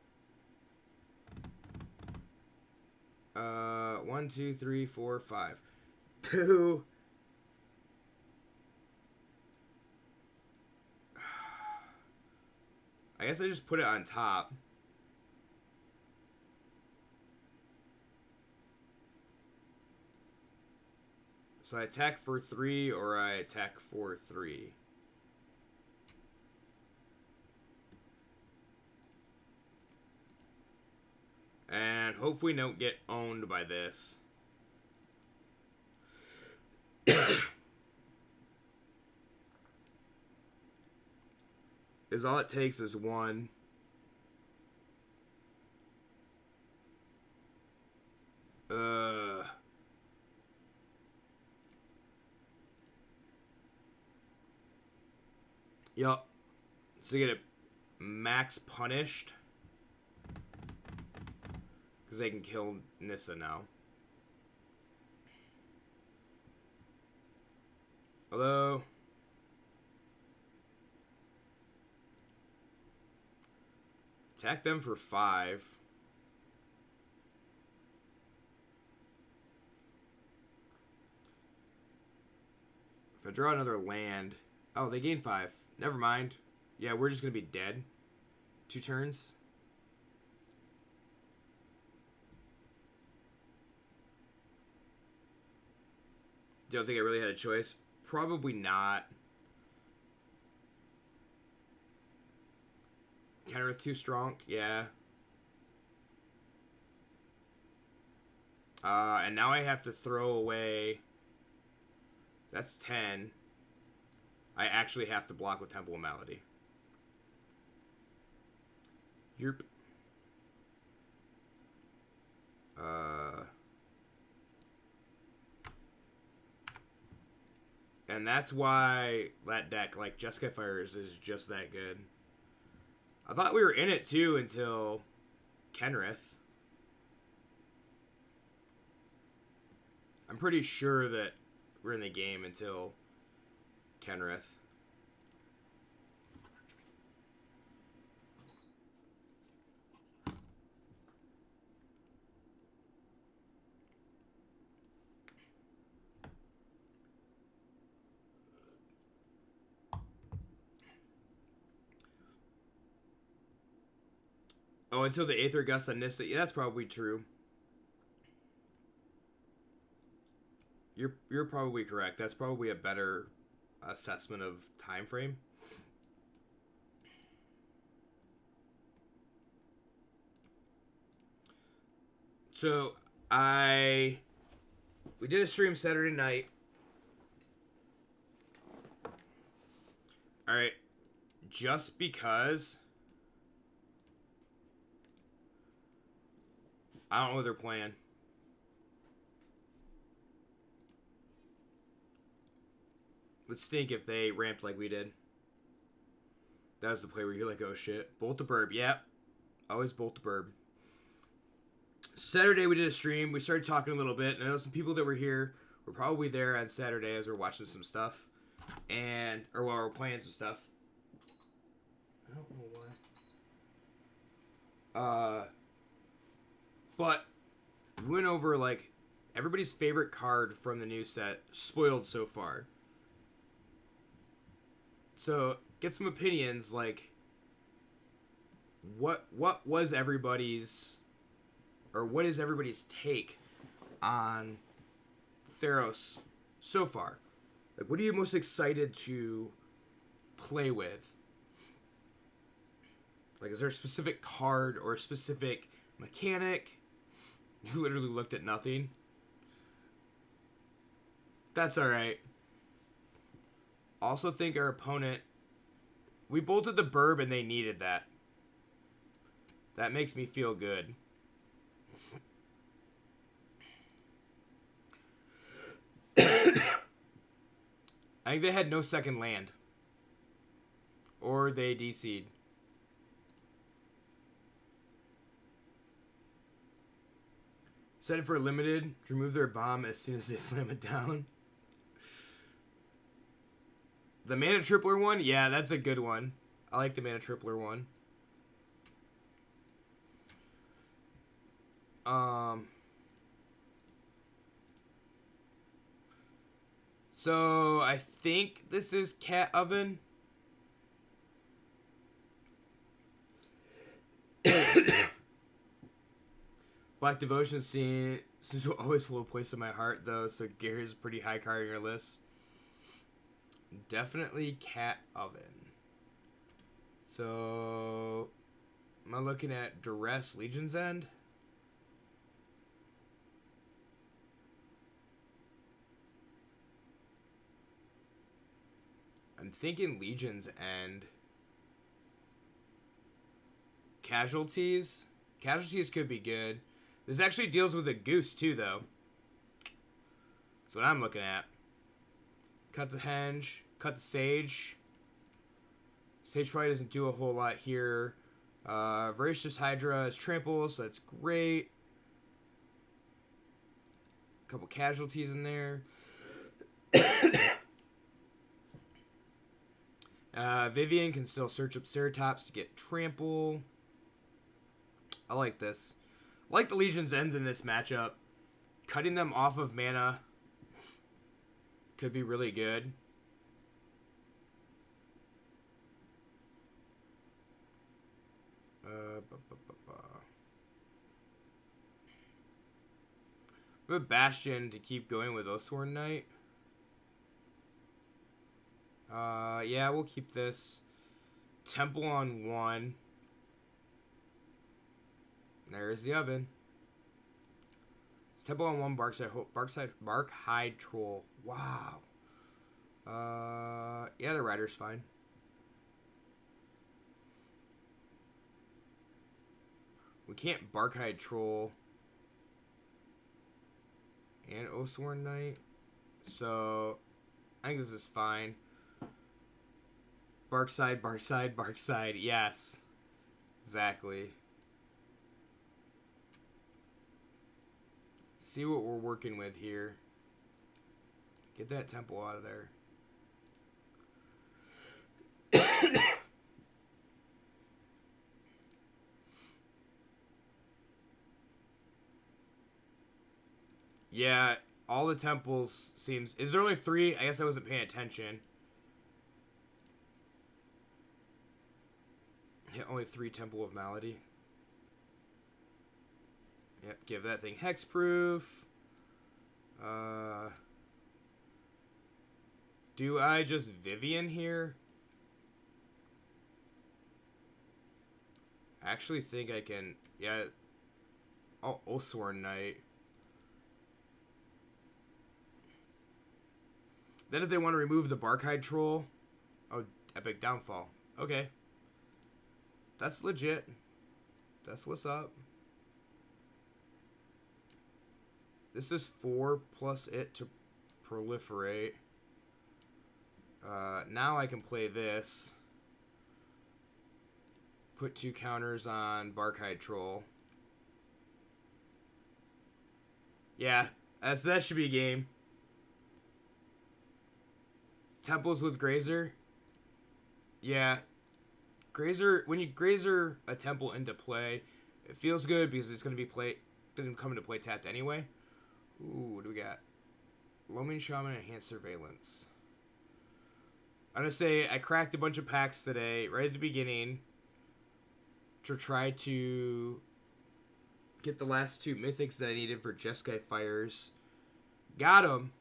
1, 2, 3, 4, 5. 2. I guess I just put it on top. So I attack for 3 or I attack for 3. And hopefully don't get owned by this. Is all it takes is 1. Yup. So you get it max punished. Because they can kill Nissa now. Hello? Attack them for 5. If I draw another land... Oh, they gain 5. Never mind. Yeah, we're just going to be dead. 2 turns. Don't think I really had a choice. Probably not. Kenrith too strong? Yeah. And now I have to throw away... So that's 10. I actually have to block with Temple of Malady. Yerp. And that's why that deck, like Jeskai Fires, is just that good. I thought we were in it too until Kenrith. I'm pretty sure that we're in the game until Kenrith. Oh, until the Aether Gust on Nissa. Yeah, that's probably true. You're probably correct. That's probably a better assessment of time frame. So we did a stream Saturday night. All right, just because I don't know what they're playing. Would stink if they ramped like we did. That was the play where you're like, oh shit. Bolt the burb. Yep. Always bolt the burb. Saturday we did a stream. We started talking a little bit. And I know some people that were here were probably there on Saturday as we're watching some stuff. Or while we're playing some stuff. I don't know why. But we went over like everybody's favorite card from the new set, spoiled so far. So get some opinions, like what was everybody's, or what is everybody's take on Theros so far? Like, what are you most excited to play with? Like, is there a specific card or a specific mechanic? You literally looked at nothing. That's alright. Also think our opponent... We bolted the burb and they needed that. That makes me feel good. I think they had no second land. Or they DC'd. Set it for a limited. Remove their bomb as soon as they slam it down. The mana tripler one? Yeah, that's a good one. I like the mana tripler one. So I think this is Cat Oven. Black Devotion seems to always hold a place in my heart, though, so Gary's a pretty high card in your list. Definitely Cat Oven. So, am I looking at Duress Legion's End? I'm thinking Legion's End. Casualties? Casualties could be good. This actually deals with a goose, too, though. That's what I'm looking at. Cut the henge. Cut the sage. Sage probably doesn't do a whole lot here. Voracious Hydra is trample, so that's great. A couple casualties in there. Vivian can still search up Ceratops to get trample. I like this. I like the Legion's Ends in this matchup. Cutting them off of mana could be really good. We have Bastion to keep going with Oathsworn Knight. Yeah, we'll keep this. Temple on 1. There's the oven. It's Temple on 1, Barkhide Troll. Wow. Yeah, the Rider's fine. We can't Barkhide Troll and Oathsworn Knight. So, I think this is fine. Barkside. Yes. Exactly. See what we're working with here. Get that temple out of there. Yeah, all the temples seems... Is there only 3? I guess I wasn't paying attention. Yeah, only 3 Temple of Malady. Yep, give that thing hexproof. Do I just Vivian here? I actually think I can... Yeah. Oh, Oathsworn Knight. Then if they want to remove the Barkhide Troll... Oh, Epic Downfall. Okay. That's legit. That's what's up. This is 4 plus it to proliferate. Now I can play this. Put 2 counters on Barkhide Troll. Yeah, that should be a game. Temples with Grazer. Yeah. Grazer, when you Grazer a temple into play, it feels good because it's going to be come into play tapped anyway. Ooh, what do we got? Loaming Shaman, Enhanced Surveillance. I'm going to say I cracked a bunch of packs today, right at the beginning, to try to get the last 2 mythics that I needed for Jeskai Fires. Got them.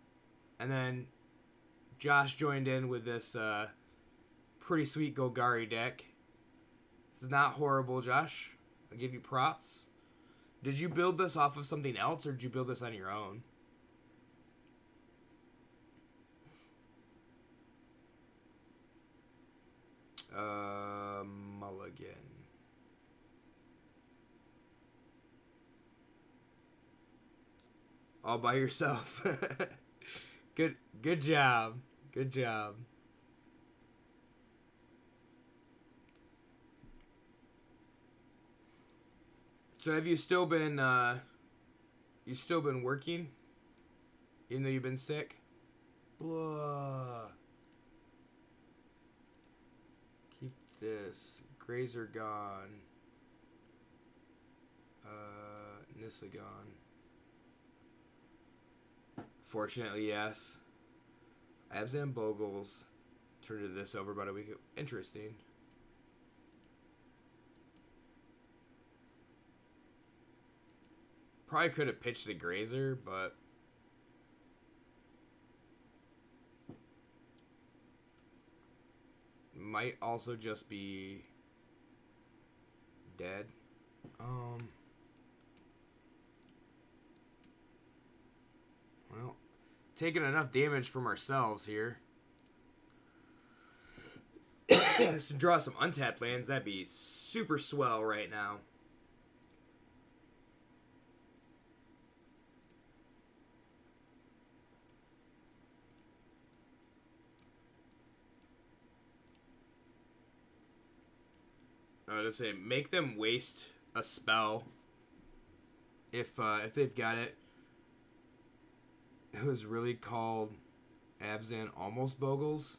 And then Josh joined in with this pretty sweet Golgari deck. This is not horrible, Josh. I'll give you props. Did you build this off of something else, or did you build this on your own? Mulligan. All by yourself. Good job. Good job. So have you still been working? Even though you've been sick? Blah. Keep this. Grazer gone. Nissa gone. Fortunately, yes. Abzan Bogles turned this over about a week ago. Interesting. Probably could have pitched the Grazer, but might also just be dead. Well, taking enough damage from ourselves here. To draw some untapped lands, that'd be super swell right now. I would say make them waste a spell if they've got it. It was really called Abzan Almost Bogles.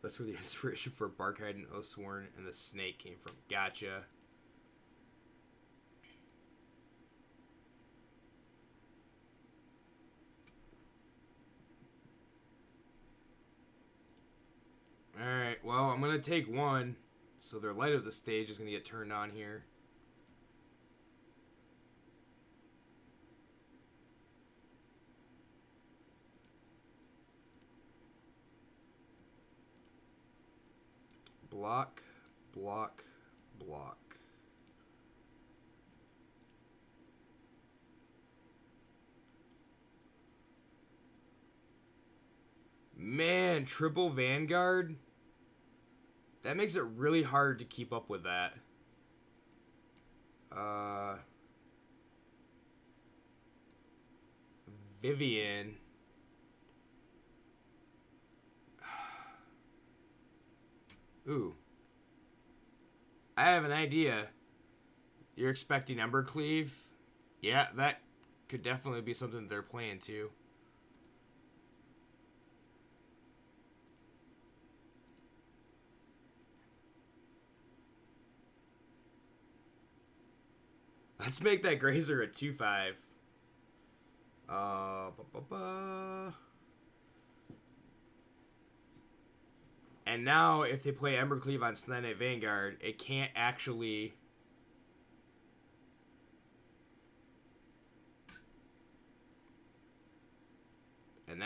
That's where the inspiration for Barkhide and Oathsworn and the Snake came from. Gotcha. Alright, well, I'm going to take one. So their Light of the Stage is going to get turned on here. Block, block, block. Man, triple Vanguard? That makes it really hard to keep up with that. Vivian. Ooh. I have an idea. You're expecting Embercleave? Yeah, that could definitely be something they're playing too. Let's make that Grazer a 2/5. And now, if they play Embercleave on Slay Knight Vanguard, it can't actually...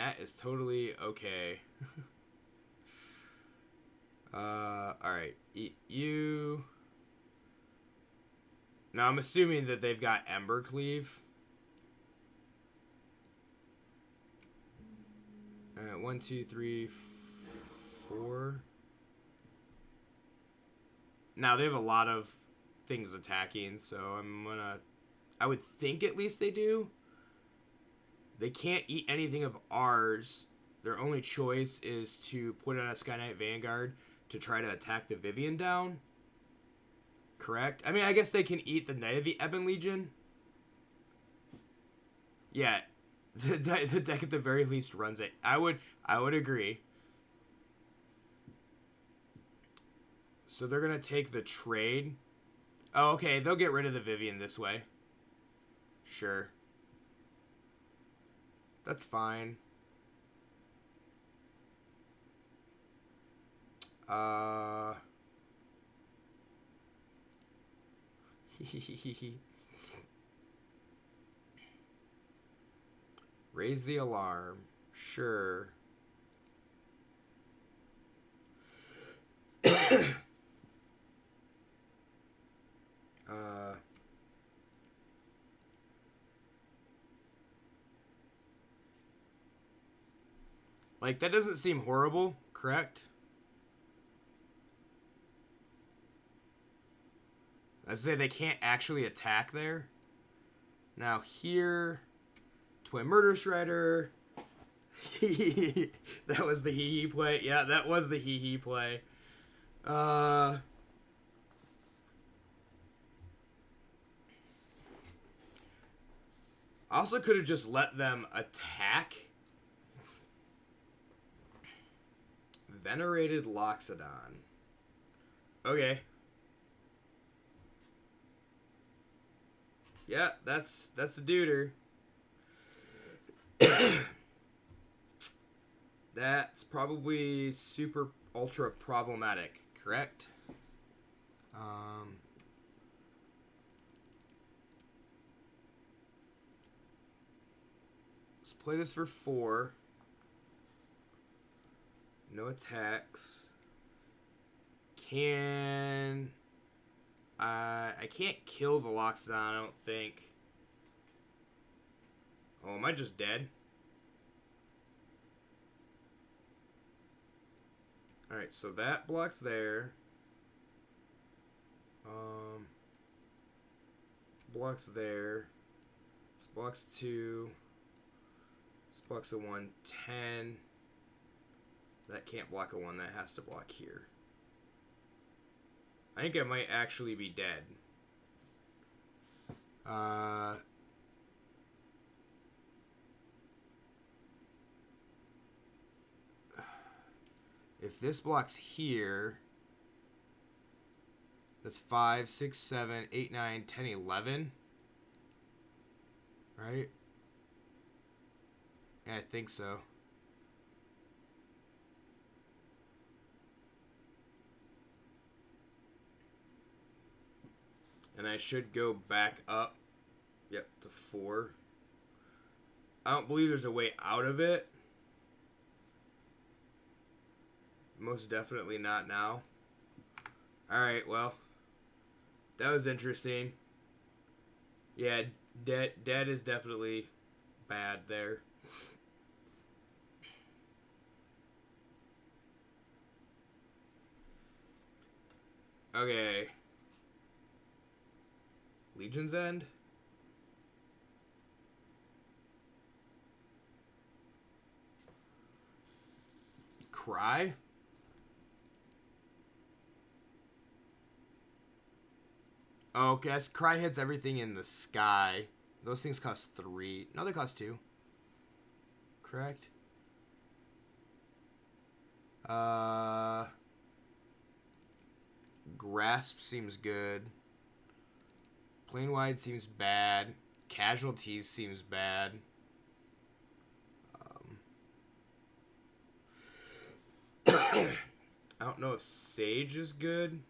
that is totally okay. Alright. You... Now, I'm assuming that they've got Ember Cleave. Alright, 1, 2, 3, 4. Now, they have a lot of things attacking, so I'm gonna... I would think at least they do. They can't eat anything of ours. Their only choice is to put on a Sky Knight Vanguard to try to attack the Vivian down. Correct? I mean, I guess they can eat the Knight of the Ebon Legion. Yeah. The deck at the very least runs it. I would agree. So they're going to take the trade. Oh, okay. They'll get rid of the Vivian this way. Sure. That's fine. Raise the alarm. Sure. Like, that doesn't seem horrible, correct? I say they can't actually attack there. Now here, Twin Murder Shredder. That was the hee-hee play. Yeah, that was the hee-hee play. I also could have just let them attack. Venerated Loxodon. Okay. Yeah, that's a duder. That's probably super ultra problematic, correct? Let's play this for 4. No attacks. I can't kill the Loxodon, I don't think. Oh, am I just dead? Alright, so that blocks there. Blocks there. This blocks 2. This blocks a 1, 10. That can't block a 1, that has to block here. I think I might actually be dead. If this blocks here, that's 5, 6, 7, 8, 9, 10, 11. Right? Yeah, I think so. And I should go back up. Yep, to 4. I don't believe there's a way out of it. Most definitely not now. Alright, well. That was interesting. Yeah, dead is definitely bad there. Okay. Legion's End? Cry? Oh, okay, Cry hits everything in the sky. Those things cost 3. No, they cost 2. Correct? Grasp seems good. Plane Wide seems bad. Casualties seems bad. I don't know if Sage is good.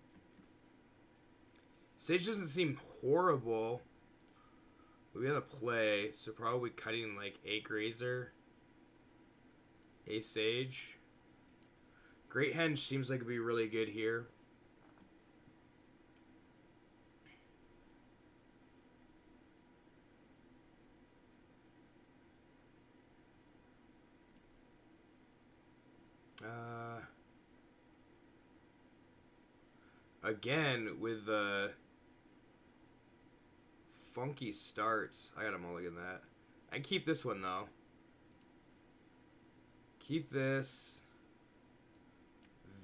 Sage doesn't seem horrible. We gotta play, so probably cutting like a Grazer. Hey Sage. Great Henge seems like it'd be really good here. Again, with the funky starts, I gotta mulligan that. I keep this one though. Keep this.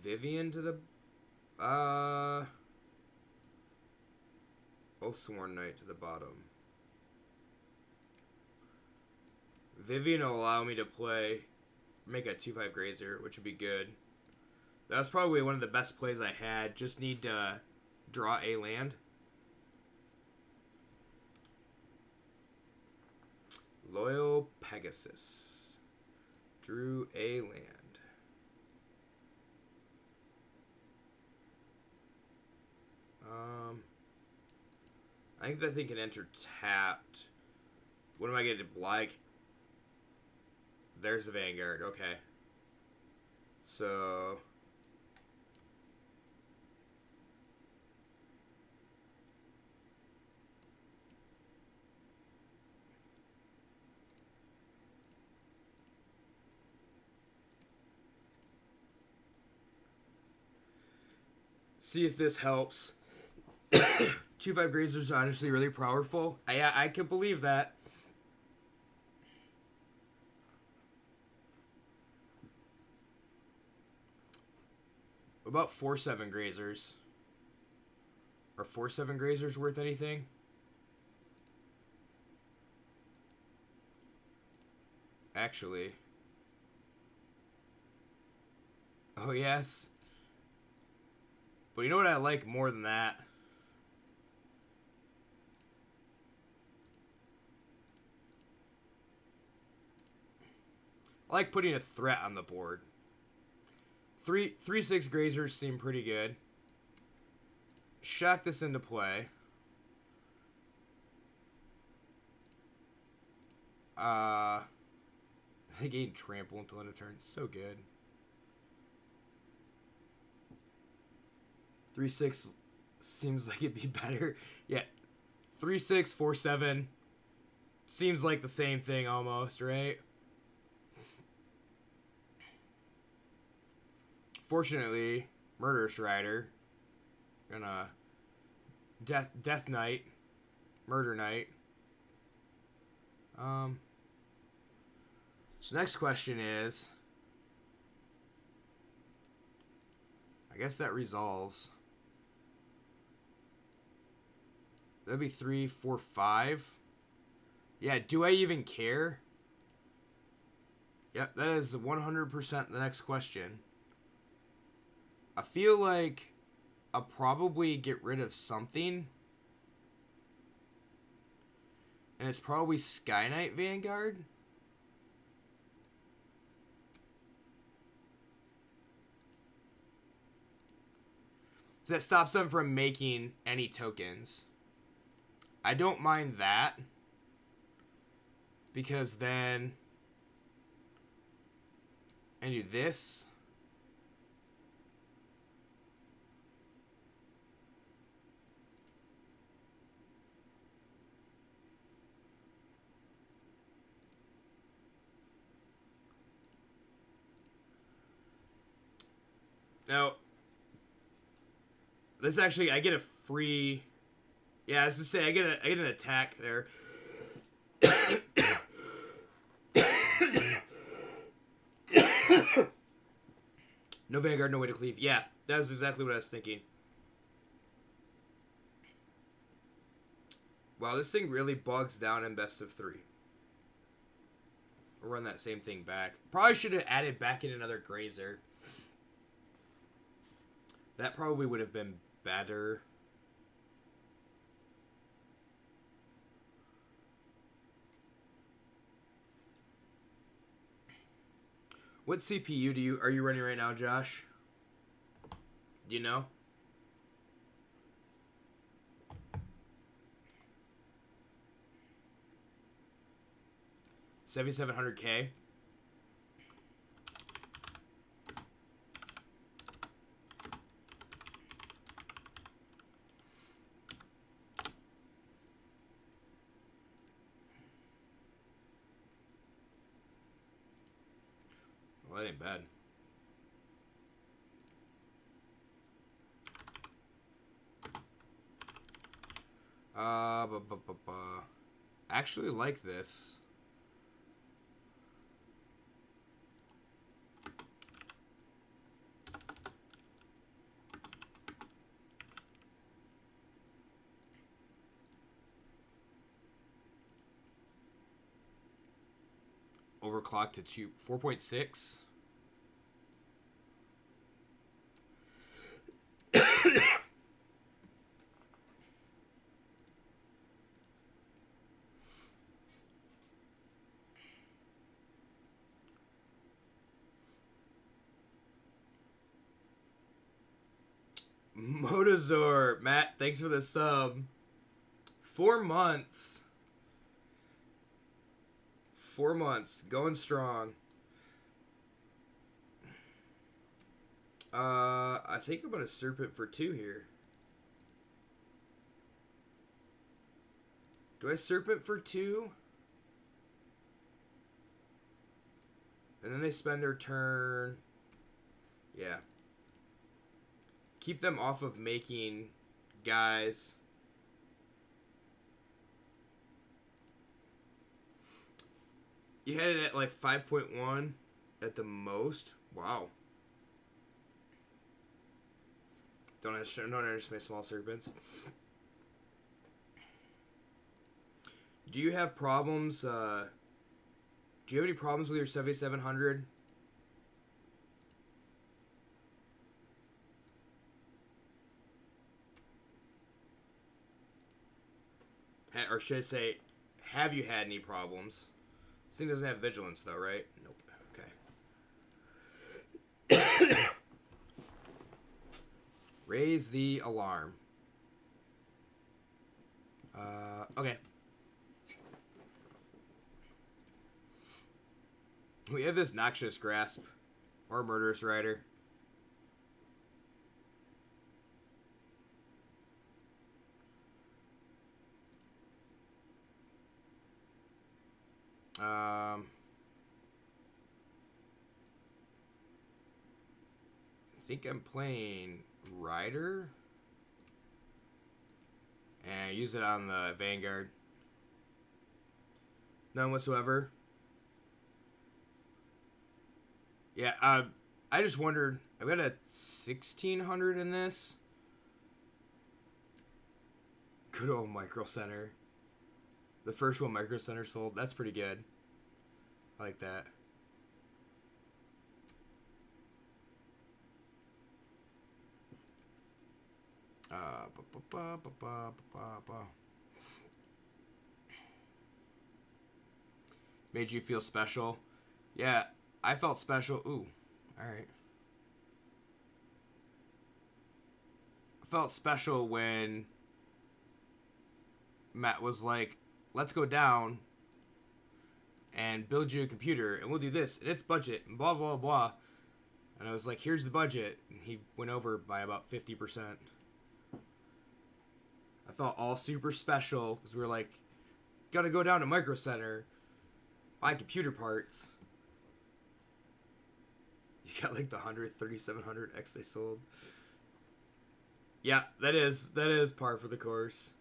Vivian to the Oathsworn Knight to the bottom. Vivian will allow me to make a 2/5 Grazer, which would be good. That was probably one of the best plays I had. Just need to draw a land. Loyal Pegasus. Drew a land. I think that thing can enter tapped. What am I getting like? There's the Vanguard. Okay. So see if this helps. 2/5 Grazers are honestly really powerful. I can believe that. What about 4/7 Grazers? Are 4/7 Grazers worth anything? Actually. Oh, yes. But you know what I like more than that? I like putting a threat on the board. 3/6 Grazers seem pretty good. Shot this into play. They gain trample until end of turn. So good. 3/6 seems like it'd be better. Yeah. 3/6, 4/7 seems like the same thing almost, right? Fortunately, Murderous Rider, gonna Death Knight, Murder Knight. So next question is, I guess that resolves. That'd be 3, 4, 5. Yeah, do I even care? Yep, that is 100% the next question. I feel like I'll probably get rid of something. And it's probably Sky Knight Vanguard. So that stops them from making any tokens. I don't mind that. Because then I do this. Now, this actually, I get a free. Yeah, as to say, I get an attack there. No Vanguard, no way to cleave. Yeah, that was exactly what I was thinking. Wow, this thing really bogs down in best of 3. We'll run that same thing back. Probably should have added back in another Grazer. That probably would have been better. What CPU are you running right now, Josh? Do you know? $7,700K. Well, that ain't bad. Actually like this. Overclocked to 4.6. Motozor, Matt, thanks for the sub. 4 months. 4 months. Going strong. I think I'm going to Serpent for 2 here. Do I Serpent for 2? And then they spend their turn. Yeah. Keep them off of making guys. You had it at like 5.1 at the most. Wow. Don't underestimate small serpents. Do you have problems? Do you have any problems with your 7700? Or should I say, have you had any problems? This thing doesn't have vigilance, though, right? Nope. Okay. Raise the alarm. Okay. We have this Noxious Grasp or Murderous Rider. I think I'm playing Rider. And use it on the Vanguard. None whatsoever. Yeah, I just wondered. I've got a 1600 in this. Good old Micro Center. The first one Micro Center sold. That's pretty good. I like that. Made you feel special. Yeah, I felt special. Ooh, alright. I felt special when Matt was like, let's go down and build you a computer and we'll do this and it's budget and blah blah blah. And I was like, here's the budget. And he went over by about 50%. I felt all super special because we were like, gotta go down to Micro Center, buy computer parts. You got like the 3700X they sold. Yeah, that is par for the course.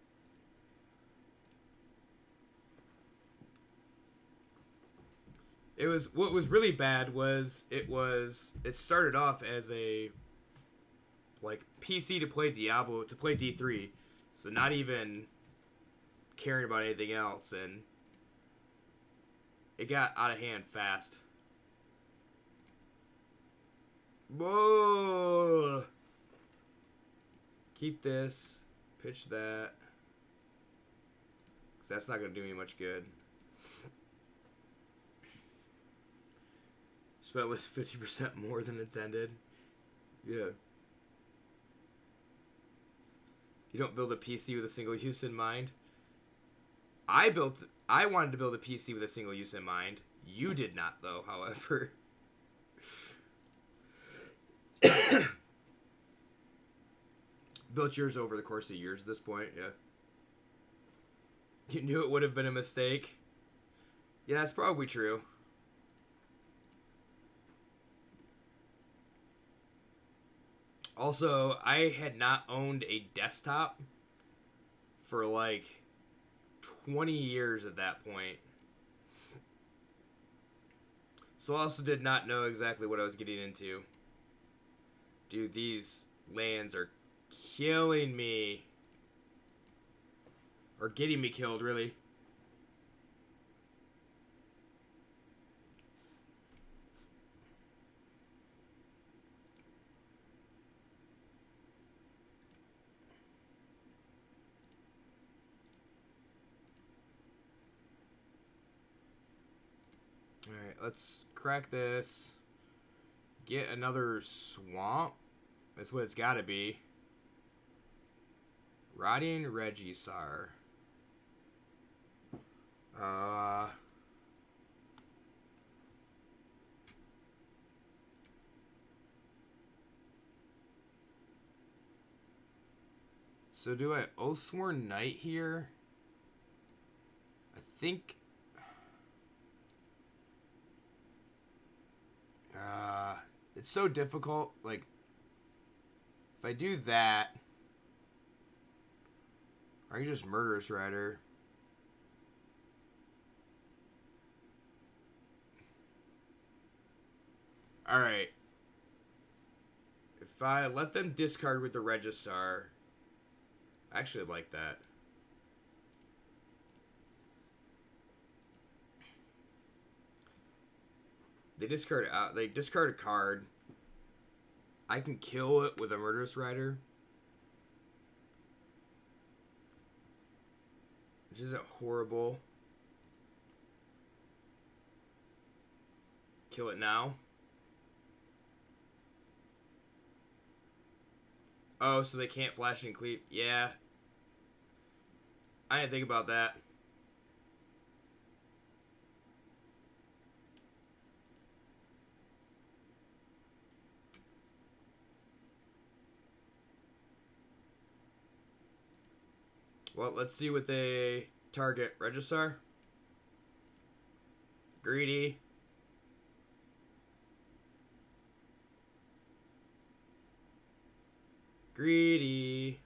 It was, what was really bad was it started off as a like PC to play Diablo, to play D3. So not even caring about anything else, and it got out of hand fast. Whoa! Keep this. Pitch that. Because that's not going to do me much good. Spent at least 50% more than intended. Yeah. You don't build a PC with a single use in mind. I wanted to build a PC with a single use in mind. You did not, though, however. Built yours over the course of years at this point, yeah. You knew it would have been a mistake. Yeah, that's probably true. Also, I had not owned a desktop for like 20 years at that point. So I also did not know exactly what I was getting into. Dude, these lands are killing me. Or getting me killed, really. Alright, let's crack this. Get another swamp. That's what it's gotta be. Rotting Regisar. So do I Oathsworn Knight here? I think... it's so difficult. Like, if I do that... Or you just Murderous Rider? Alright. If I let them discard with the Regisar... I actually like that. They discard a card. I can kill it with a Murderous Rider. Which isn't horrible. Kill it now. Oh, so they can't flash and cleave. Yeah. I didn't think about that. Well, let's see what they target. Regisar. Greedy. Greedy.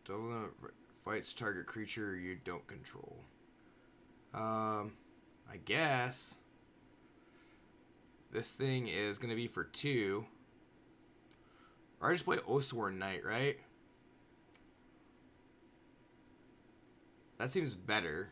Double fights target creature you don't control. I guess this thing is gonna be for 2. Or I just play Oathsworn Knight, right? That seems better.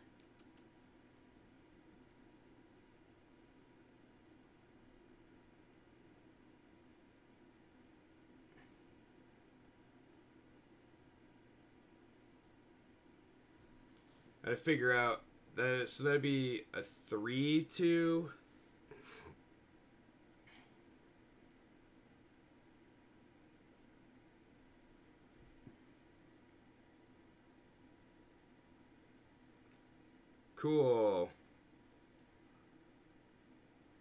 I gotta figure out that. So that'd be a 3/2. Cool.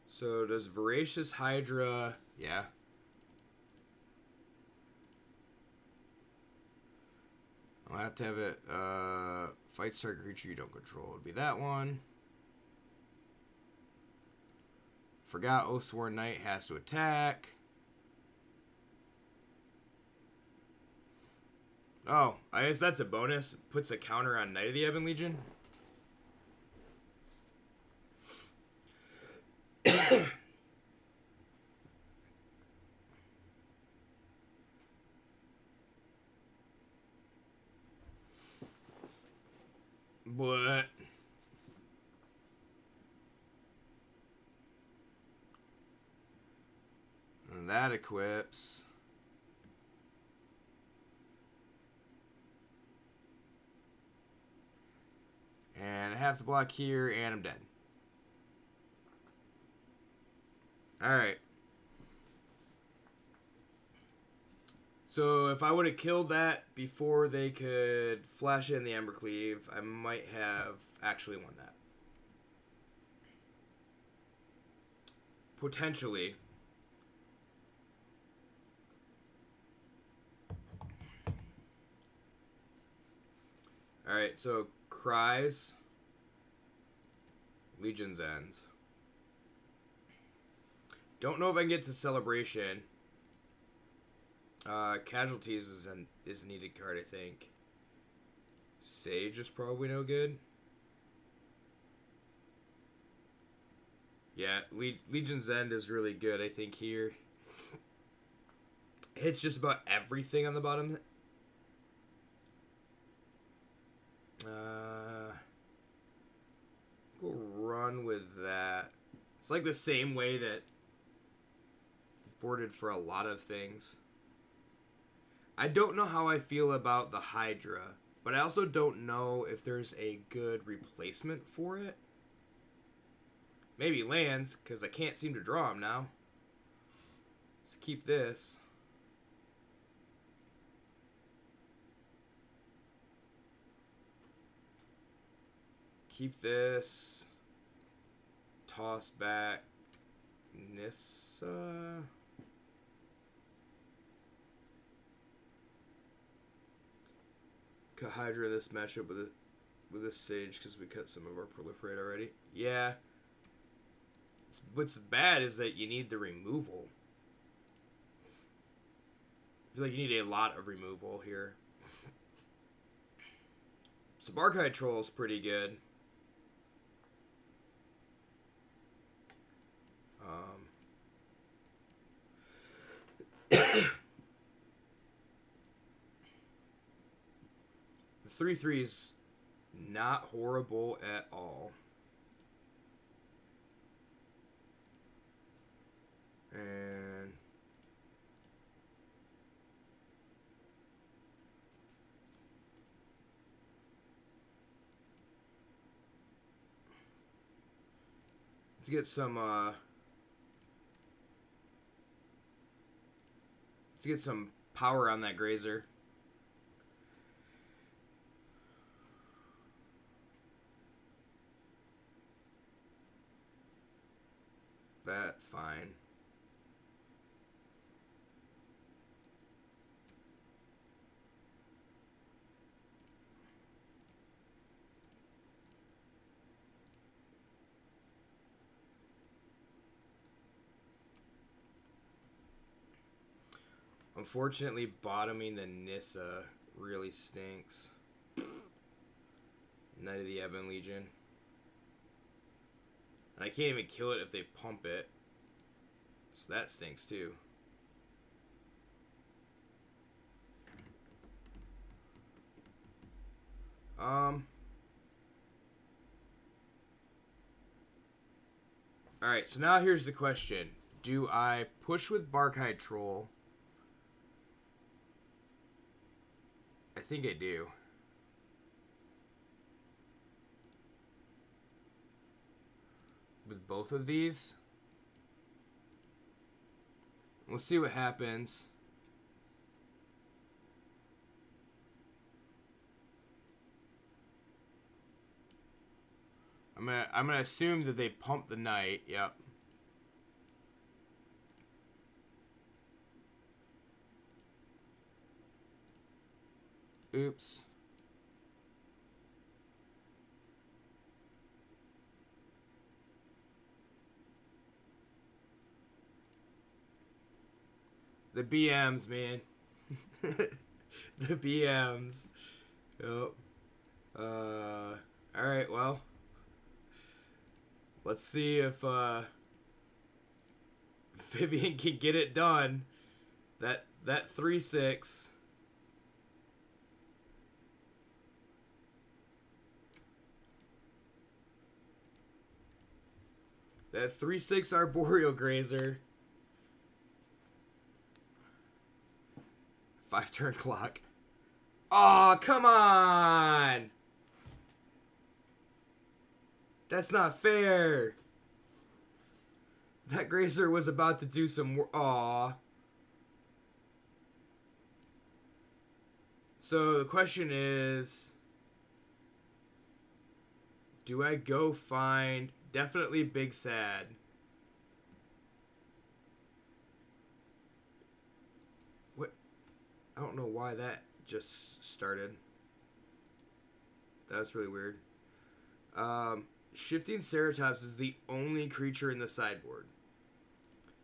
So does Voracious Hydra... Yeah. I'll have to have it... fight target creature you don't control. It'd be that one. Forgot Oathsworn Knight has to attack. Oh, I guess that's a bonus. Puts a counter on Knight of the Ebon Legion. But and that equips. And I have to block here, and I'm dead. Alright. So if I would have killed that before they could flash in the Embercleave, I might have actually won that. Potentially. Alright, so Cries. Legion's Ends. Don't know if I can get to Celebration. Casualties is a needed card, I think. Sage is probably no good. Yeah, Legion's End is really good, I think, here. Hits just about everything on the bottom. We'll run with that. It's like the same way that boarded for a lot of things. I don't know how I feel about the Hydra, but I also don't know if there's a good replacement for it. Maybe lands, because I can't seem to draw them now. Let's keep this. Keep this. Toss back. Nissa. Cut Hydra this matchup with a Sage because we cut some of our Proliferate already. Yeah. What's bad is that you need the removal. I feel like you need a lot of removal here. Subarkai Troll is pretty good. The 3/3's not horrible at all. And let's get some power on that Grazer. That's fine. Unfortunately, bottoming the Nissa really stinks. Knight of the Ebon Legion. And I can't even kill it if they pump it. So that stinks too. Alright, so now here's the question. Do I push with Barkhide Troll? I think I do. With both of these. We'll see what happens. I'm gonna assume that they pump the knight. Yep. Oops. The BMs, man. The BMs. Yep. Alright, well. Let's see if Vivian can get it done. That 3/6. That 3/6 Arboreal Grazer. 5-turn clock. Aw, come on! That's not fair. That Grazer was about to do some work. Aw. So the question is, do I go find definitely Big Sad? What? I don't know why that just started. That's really weird. Shifting Ceratops is the only creature in the sideboard.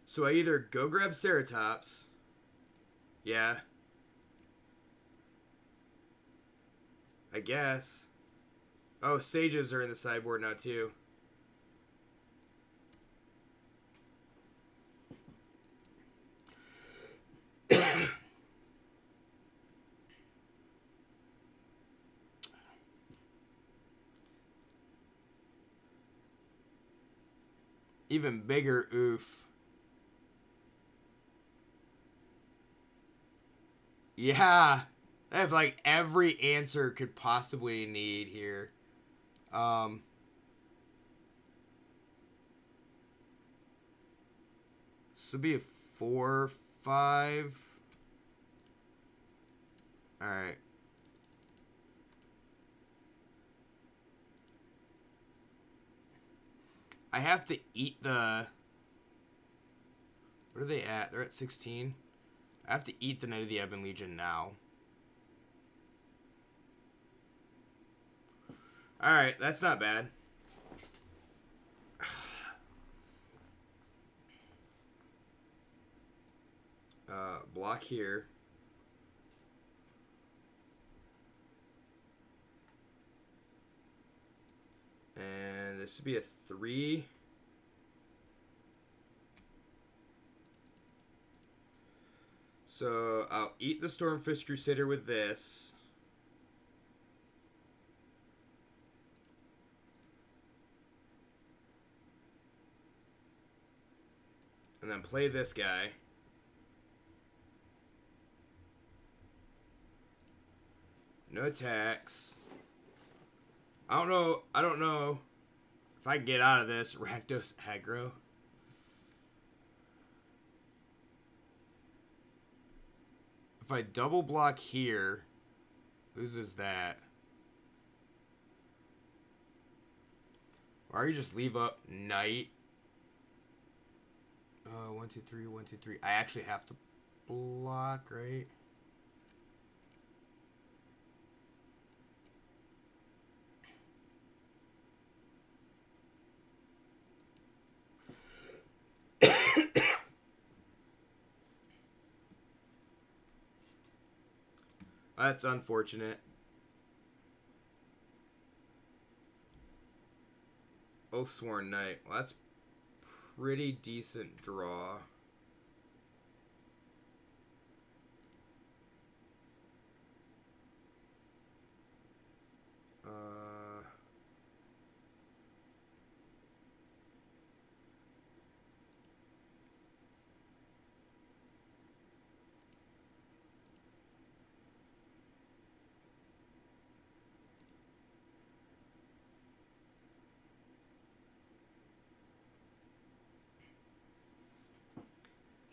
So I either go grab Ceratops. Yeah. I guess. Oh, Sages are in the sideboard now, too. Even bigger oof. Yeah. I have like every answer could possibly need here. This would be a 4-5. Alright. I have to eat the... What are they at? They're at 16. I have to eat the Knight of the Ebon Legion now. Alright, that's not bad. Block here. And this would be a 3. So I'll eat the Stormfist Crusader with this. And then play this guy. No attacks. I don't know if I can get out of this. Rakdos aggro. If I double block here, loses that. Or you just leave up Knight. 1, 2, 3, 1, 2, 3. I actually have to block, right? That's unfortunate. Oathsworn Knight. Well, that's pretty decent draw.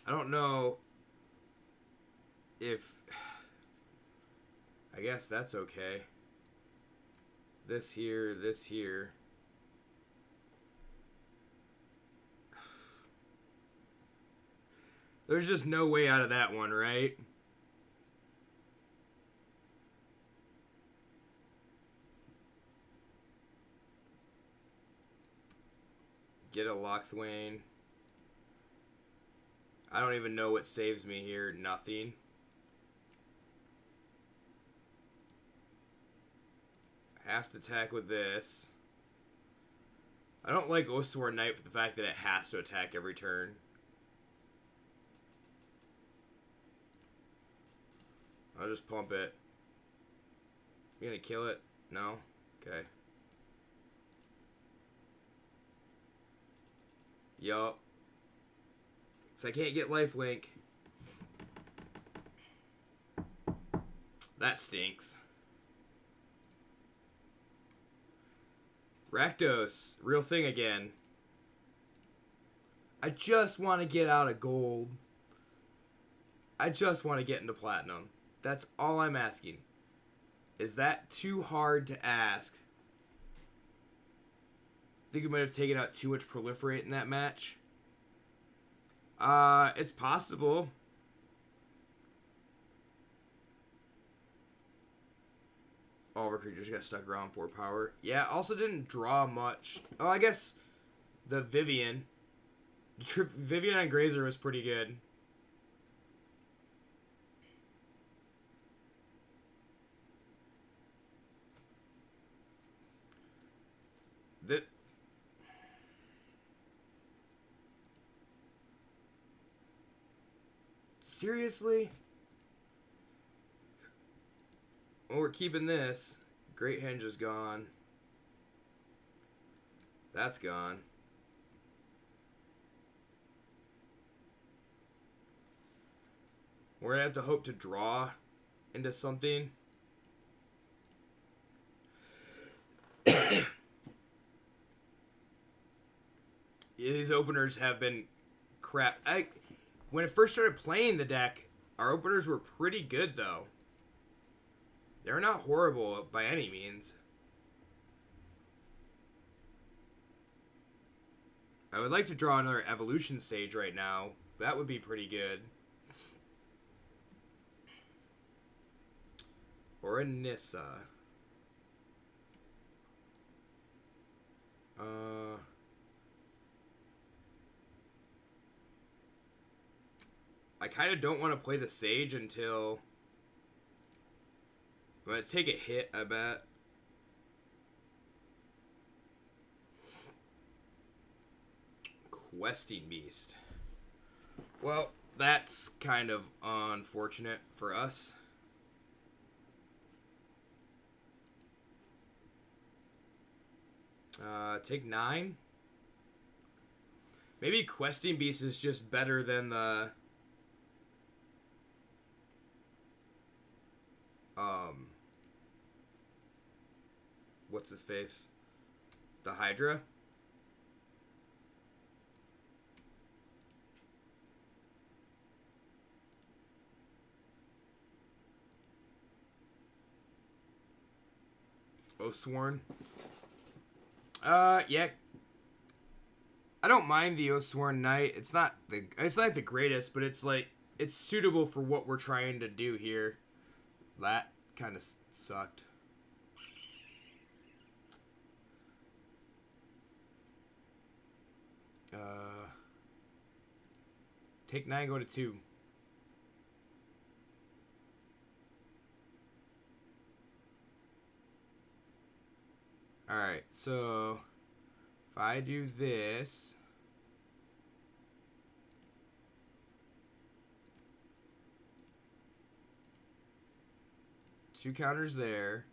I don't know if... I guess that's okay. This here, this here. There's just no way out of that one, right? Get a Lochthwain. I don't even know what saves me here. Nothing. Have to attack with this. I don't like Oathsworn Knight for the fact that it has to attack every turn. I'll just pump it. You gonna kill it? No? Okay. Yup. So I can't get lifelink. That stinks. Rakdos, real thing again. I just want to get out of gold. I just want to get into platinum. That's all I'm asking. Is that too hard to ask? I think we might have taken out too much Proliferate in that match. It's possible. Oh, All of our creatures got stuck around 4 power. Yeah, also didn't draw much. Oh, I guess the Vivian. Vivian on Grazer was pretty good. Seriously? Well, we're keeping this. Great Henge is gone. That's gone. We're gonna have to hope to draw into something. These openers have been crap. When I first started playing the deck, our openers were pretty good, though. They're not horrible by any means. I would like to draw another Evolution Sage right now. That would be pretty good. Or a Nissa. I kind of don't want to play the Sage until... I'm going to take a hit, I bet. Questing Beast. Well, that's kind of unfortunate for us. Take 9. Maybe Questing Beast is just better than the... What's his face? The Hydra? Oathsworn. Yeah. I don't mind the Oathsworn Knight. It's not the greatest, but it's like it's suitable for what we're trying to do here. That kind of sucked. Take 9, go to 2. Alright, so if I do this, two counters there,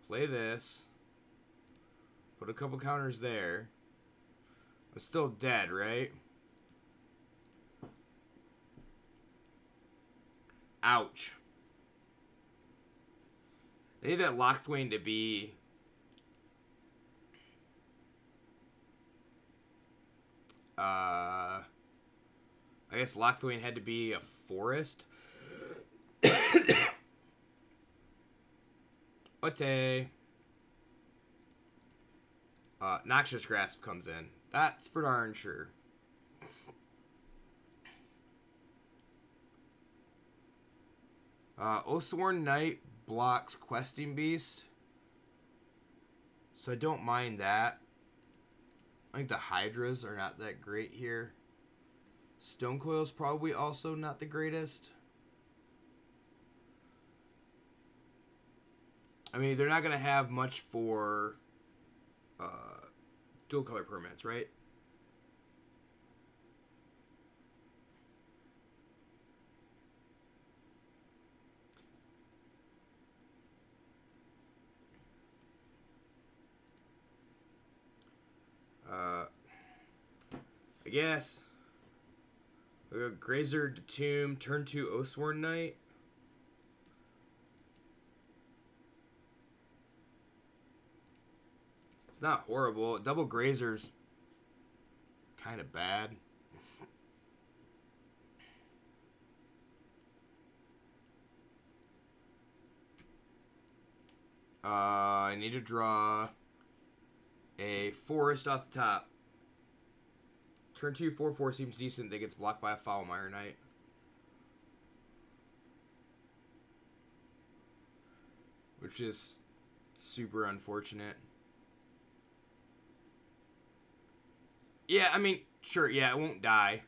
play this, put a couple counters there. I'm still dead, right? Ouch. I need that Lochthwain to be... I guess Lochthwain had to be a forest. Ote. Noxious Grasp comes in. That's for darn sure. Oathsworn Knight blocks Questing Beast, so I don't mind that. I think the Hydras are not that great here. Stonecoil's probably also not the greatest. I mean, they're not going to have much for dual color permanents, right? I guess. We got Grazer to Tomb, turn 2 Oathsworn Knight. It's not horrible. Double Grazer's kind of bad. I need to draw a forest off the top. Turn 2, 4/4 seems decent. That gets blocked by a Foulmire Knight. which is super unfortunate. Yeah, I mean, sure, yeah, it won't die.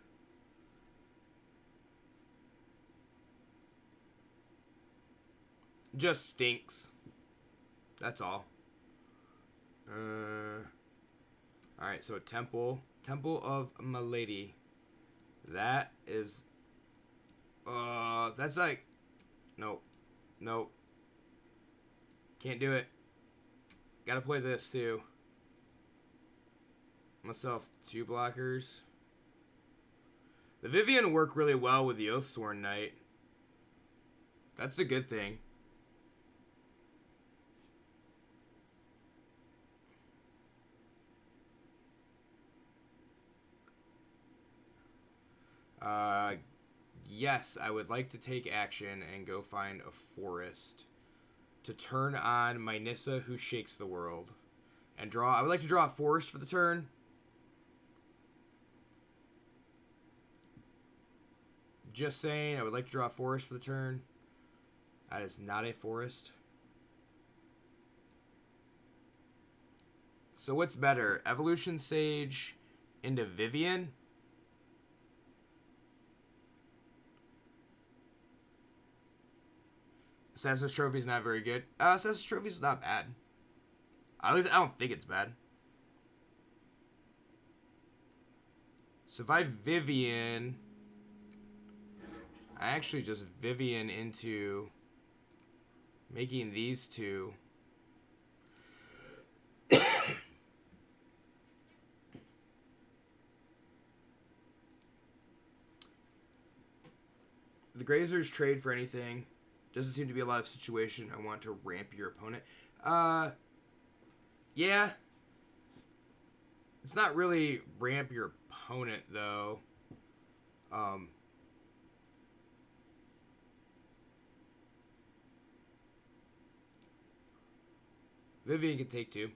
Just stinks. That's all. Alright, so a temple. Temple of Milady. That is... that's like... Nope. Nope. Can't do it. Gotta play this, too. Myself 2 blockers. The Vivian work really well with the Oathsworn Knight. That's a good thing. Yes, I would like to take action and go find a forest to turn on my Nissa who shakes the world. And draw... I would like to draw a forest for the turn. Just saying, I would like to draw a forest for the turn. That is not a forest. So what's better? Evolution Sage into Vivian? Assassin's Trophy is not very good. Assassin's Trophy is not bad. At least I don't think it's bad. So if I Vivian... I actually just Vivian into making these two. The Grazers trade for anything. Doesn't seem to be a lot of situation. I want to ramp your opponent. Yeah. It's not really ramp your opponent, though. Vivian can take 2.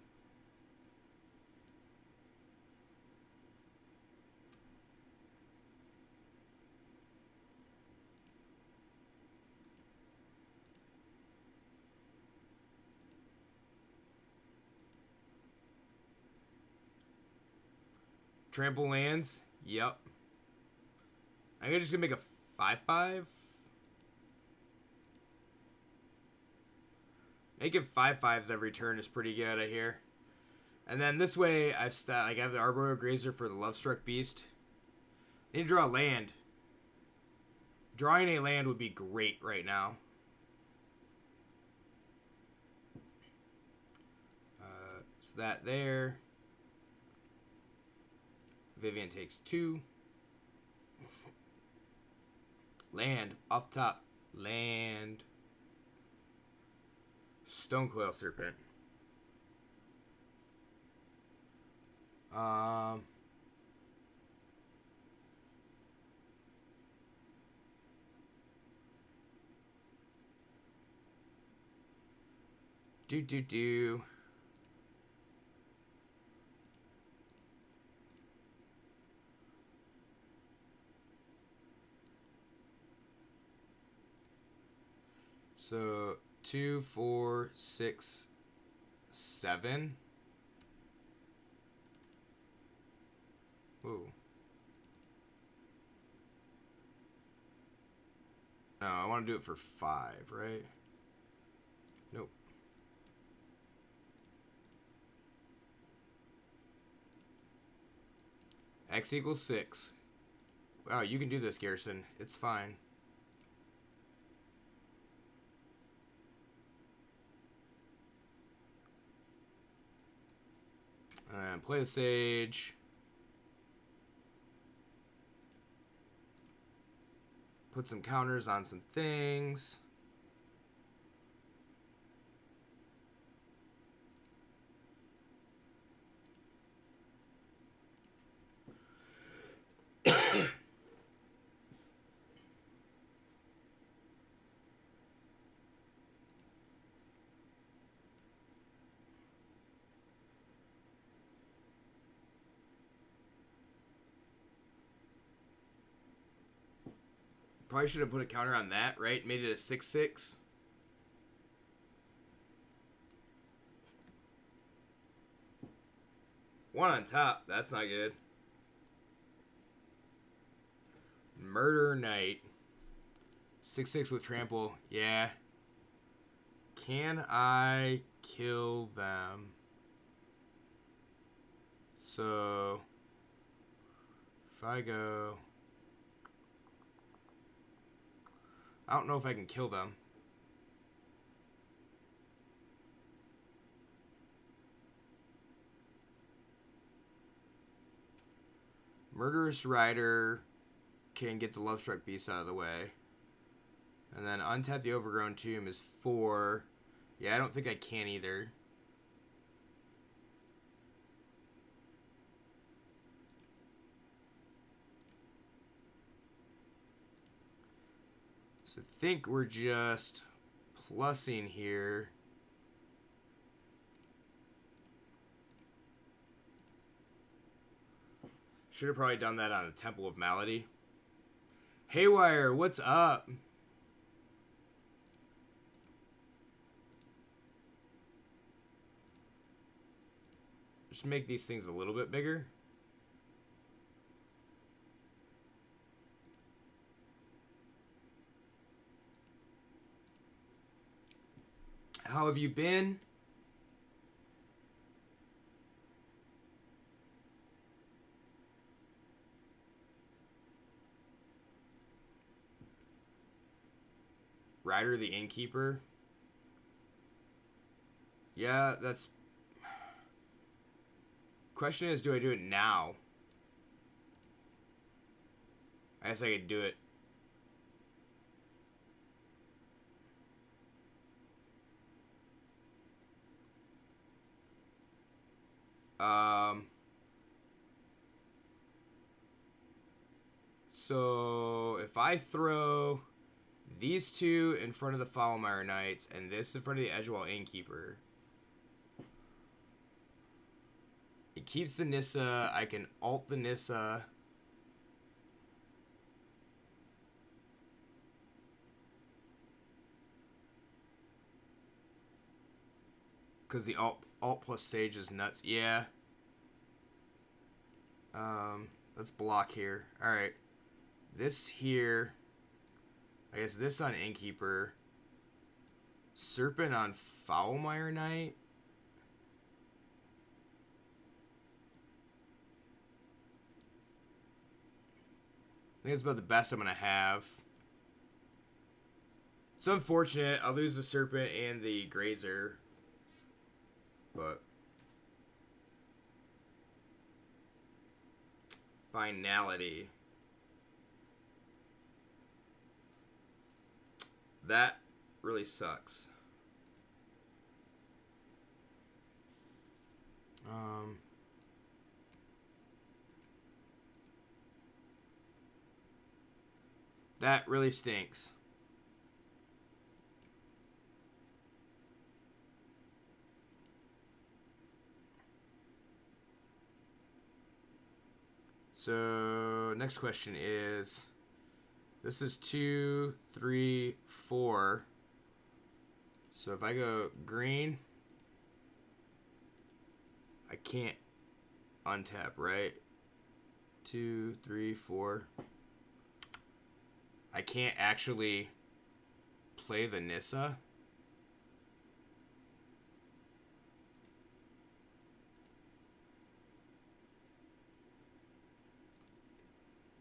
Trample lands? Yep. I'm just gonna make a 5/5. Making 5/5s every turn is pretty good, I hear. And then this way, I have the Arboreal Grazer for the Lovestruck Beast. I need to draw a land. Drawing a land would be great right now. So that there. Vivian takes 2. Land. Off the top. Land. Stonecoil Serpent. Do. So 2, 4, 6, 7. Ooh. No, I want to do it for 5, right? Nope. X equals 6. Wow, you can do this, Garrison. It's fine. And play the Sage. Put some counters on some things. Probably should have put a counter on that, right? Made it a 6/6. One on top. That's not good. Murder Knight. 6/6 with trample. Yeah. Can I kill them? So if I go, I don't know if I can kill them. Murderous Rider can get the Lovestruck Beast out of the way. And then untap the Overgrown Tomb is 4. Yeah, I don't think I can either. So I think we're just plussing here. Should have probably done that on the Temple of Malady. Haywire, what's up? Just make these things a little bit bigger. How have you been? Ryder the Innkeeper. Yeah, that's... Question is, do I do it now? I guess I could do it. So if I throw these two in front of the Foulmire Knights and this in front of the Edgewall Innkeeper, it keeps the Nissa. I can alt the Nissa. Because the alt plus Sage is nuts. Yeah. Let's block here. Alright. This here. I guess this on Innkeeper. Serpent on Foulmire Knight. I think it's about the best I'm going to have. It's unfortunate. I'll lose the Serpent and the Grazer. But finality. That really sucks. That really stinks. So, next question is, this is 2, 3, 4. So if I go green, I can't untap, right? 2, 3, 4. I can't actually play the Nissa.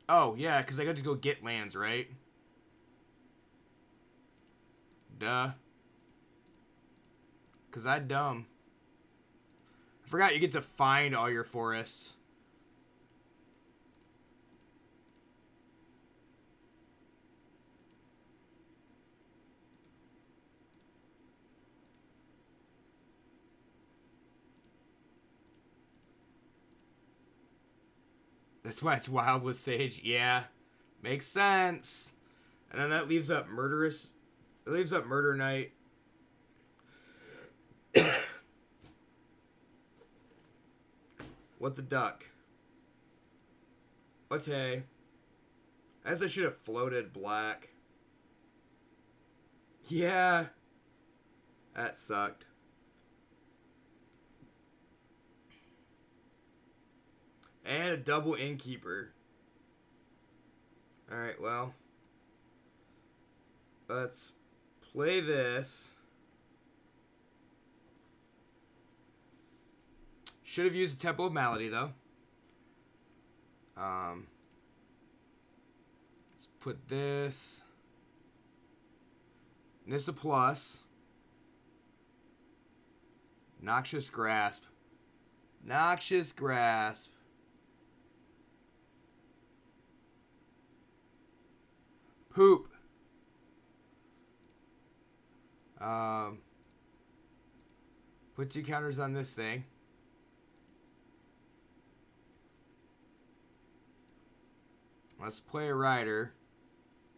Oh, yeah, because I got to go get lands, right? Duh. Because I'm dumb. I forgot you get to find all your forests. That's why it's wild with Sage. Yeah. Makes sense. And then that leaves up Murderous. It leaves up Murder Knight. What the duck? Okay. As I should have floated black. Yeah. That sucked. And a double innkeeper. Alright, well. Let's play this. Should have used the Temple of Malady, though. Let's put this. Nissa Plus. Noxious Grasp. Noxious Grasp. Poop. Put 2 counters on this thing. Let's play a rider.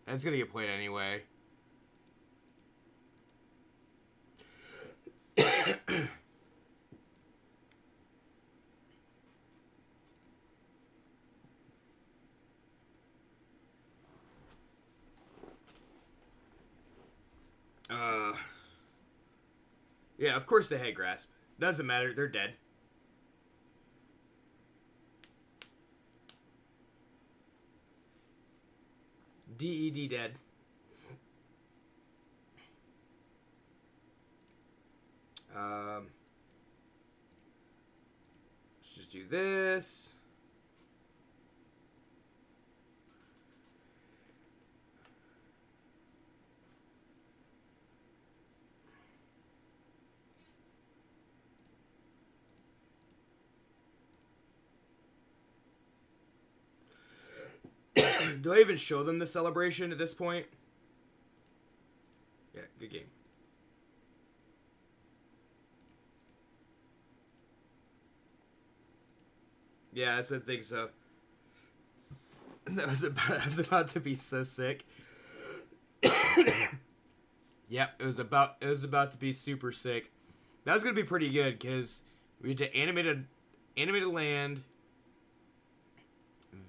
That's gonna get played anyway. Yeah, of course they had grasp. Doesn't matter, they're dead. DED dead. Let's just do this. Do I even show them the celebration at this point? Yeah, good game. Yeah, I think so. That was about to be so sick. Yep, it was about to be super sick. That was gonna be pretty good because we had to animate a land.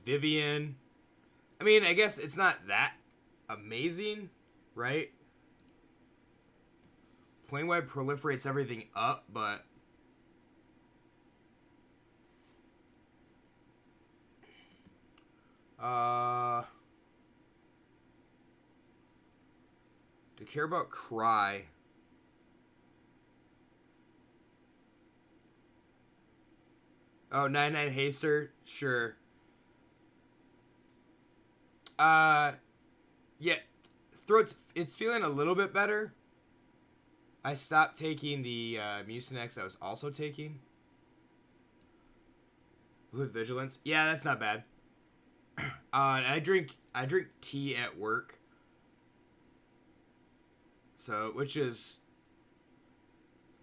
Vivian. I mean, I guess it's not that amazing, right? Plane wide proliferates everything up, but to care about Cry. Oh, 9/9 Haster? Sure. Yeah. It's feeling a little bit better. I stopped taking the Mucinex I was also taking. With Vigilance. Yeah, that's not bad. I drink tea at work. So, which is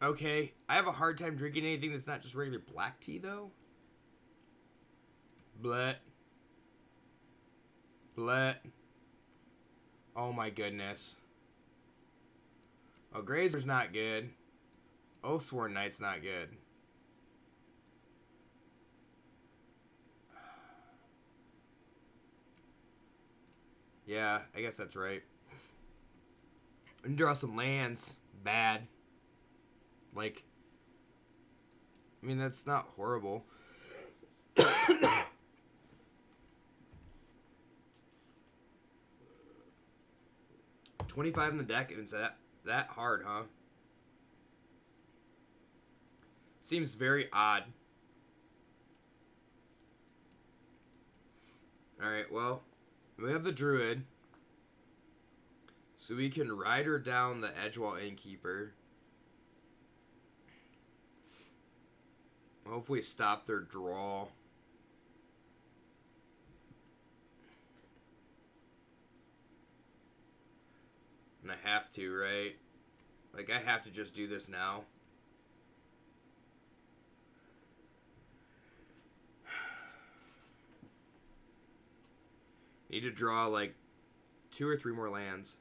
okay. I have a hard time drinking anything that's not just regular black tea, though. Blet. Oh my goodness. Oh, Grazer's not good. Oathsworn Knight's not good. Yeah, I guess that's right. And draw some lands. Bad. Like, I mean, that's not horrible. 25 in the deck, and it's that hard, huh? Seems very odd. Alright, well, we have the Druid. So we can ride her down the Edgewall Innkeeper. Hopefully stop their draw. And I have to, right? Like, I have to just do this now. Need to draw, like, 2 or 3 more lands.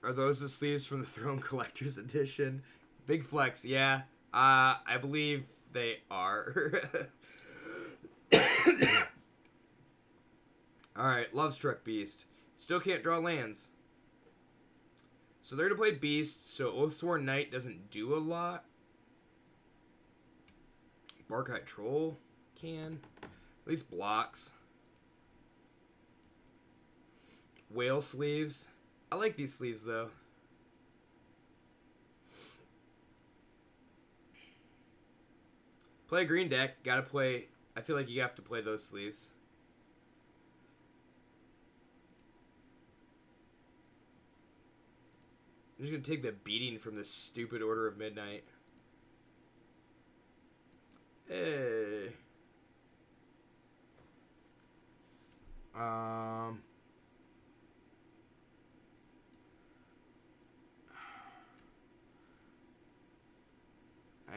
Are those the sleeves from the Throne Collector's Edition? Big flex, yeah. I believe they are. Alright, Lovestruck Beast. Still can't draw lands. So they're going to play Beast, so Oathsworn Knight doesn't do a lot. Barkite Troll can. At least blocks. Whale sleeves. I like these sleeves, though. Play a green deck. Gotta play... I feel like you have to play those sleeves. I'm just gonna take the beating from this stupid Order of Midnight. Hey. I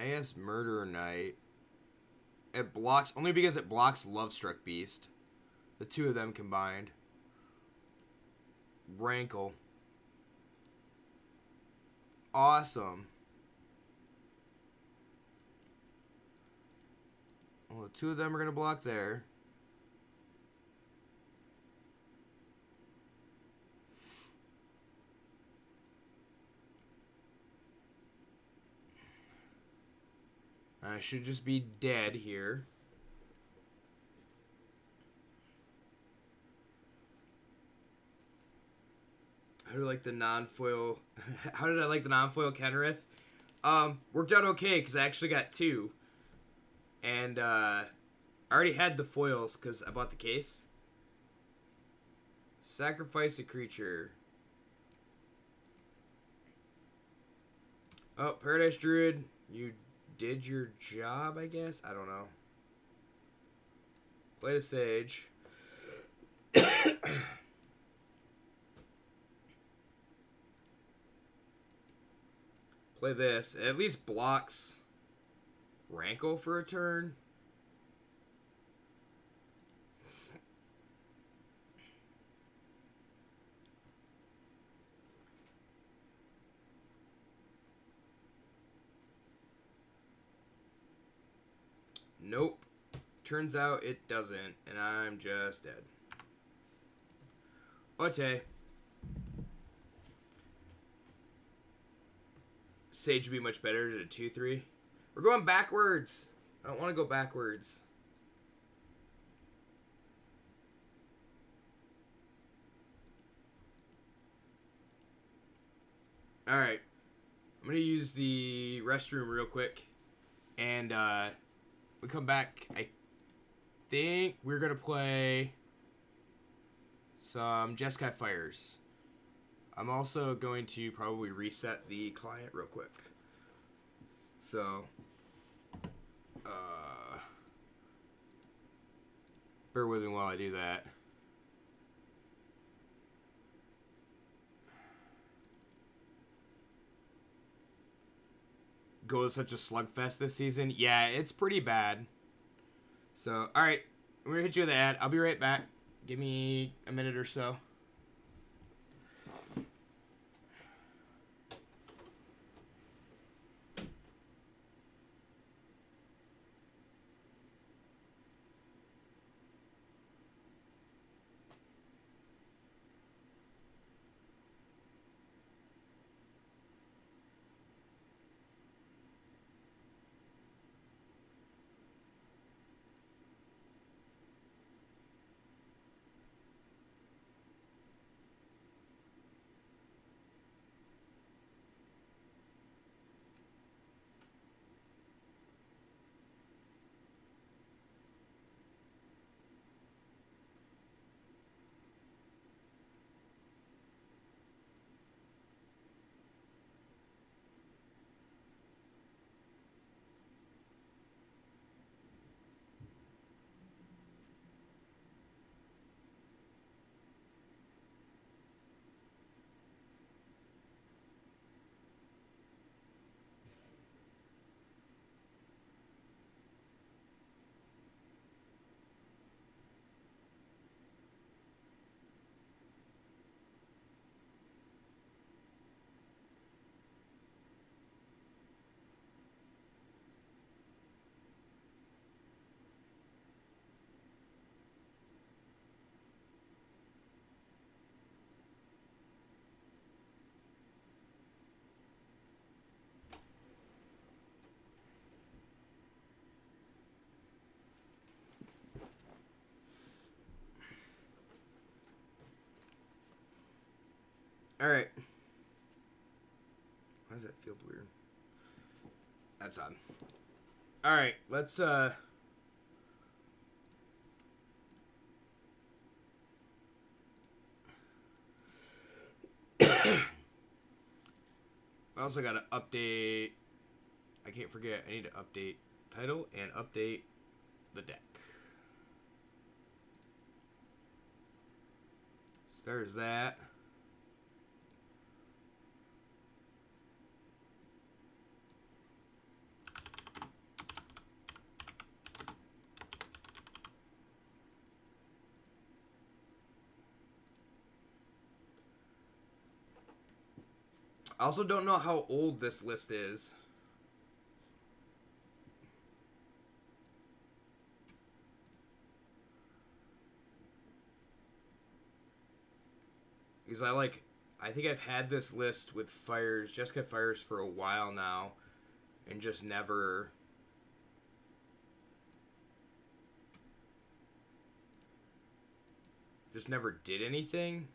guess Murder Knight. It blocks, only because it blocks Lovestruck Beast. The two of them combined. Rankle. Awesome. Well, the two of them are going to block there. I should just be dead here. How did I like the non-foil? How did I like the non-foil Kenrith? Worked out okay because I actually got two. And I already had the foils because I bought the case. Sacrifice a creature. Oh, Paradise Druid, you did your job, I guess? I don't know. Play the Sage. Play this. It at least blocks Rankle for a turn. Nope. Turns out it doesn't, and I'm just dead. Ote. Sage would be much better to 2-3. We're going backwards. I don't want to go backwards. Alright. I'm going to use the restroom real quick. And we come back. I think we're going to play some Jeskai Fires. I'm also going to probably reset the client real quick. So, bear with me while I do that. Go to such a slugfest this season? Yeah, it's pretty bad. So, alright. I'm going to hit you with the ad. I'll be right back. Give me a minute or so. Alright. Why does that feel weird? That's odd. Alright, let's I also gotta update. I can't forget, I need to update title and update the deck. So there's that. I also don't know how old this list is. Because I think I've had this list with Fires, Jeskai Fires for a while now, and just never did anything.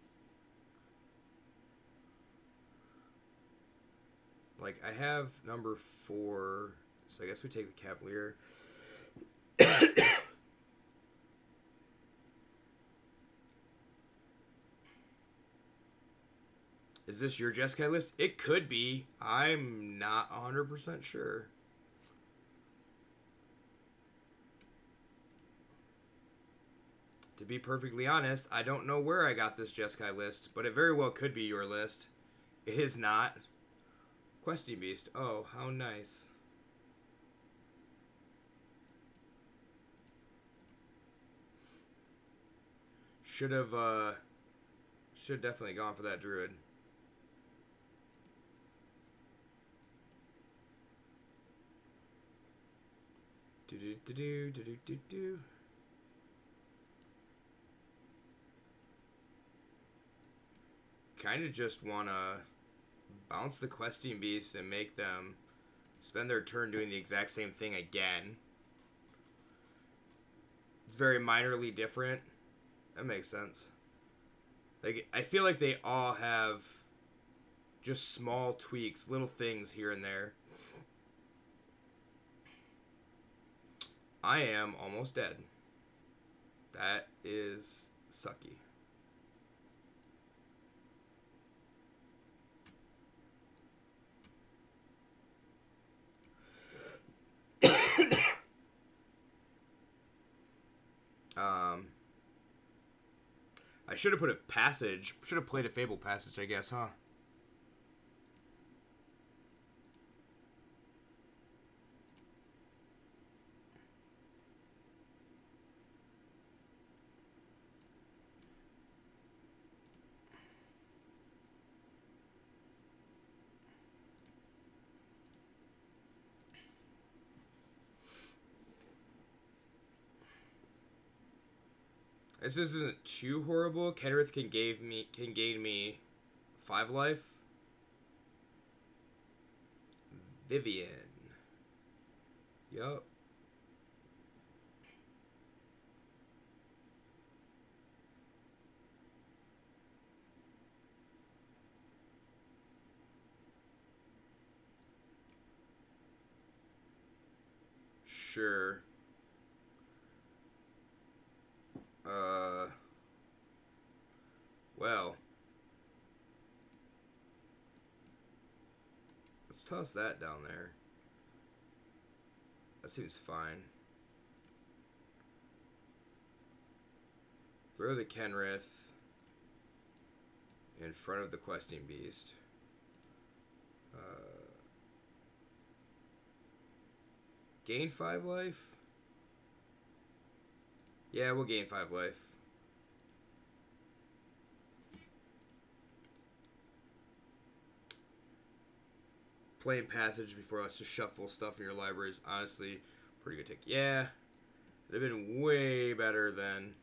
Like, I have number 4, so I guess we take the Cavalier. Is this your Jeskai list? It could be. I'm not 100% sure. To be perfectly honest, I don't know where I got this Jeskai list, but it very well could be your list. It is not. Questing Beast. Oh, how nice. Should definitely gone for that Druid. Do. Kind of just want to bounce the Questing Beast and make them spend their turn doing the exact same thing again. It's very minorly different. That makes sense. Like, I feel like they all have just small tweaks, little things here and there. I am almost dead. That is sucky. I should have put a passage. Should have played a Fable Passage, I guess, huh? This isn't too horrible. Kenrith can gain me 5 life. Vivian. Yup. Sure. Well. Let's toss that down there. That seems fine. Throw the Kenrith in front of the Questing Beast. Gain 5 life? Yeah, we'll gain 5 life. Playing Passage before let's just shuffle stuff in your library is honestly pretty good take. Yeah, it'd have been way better than.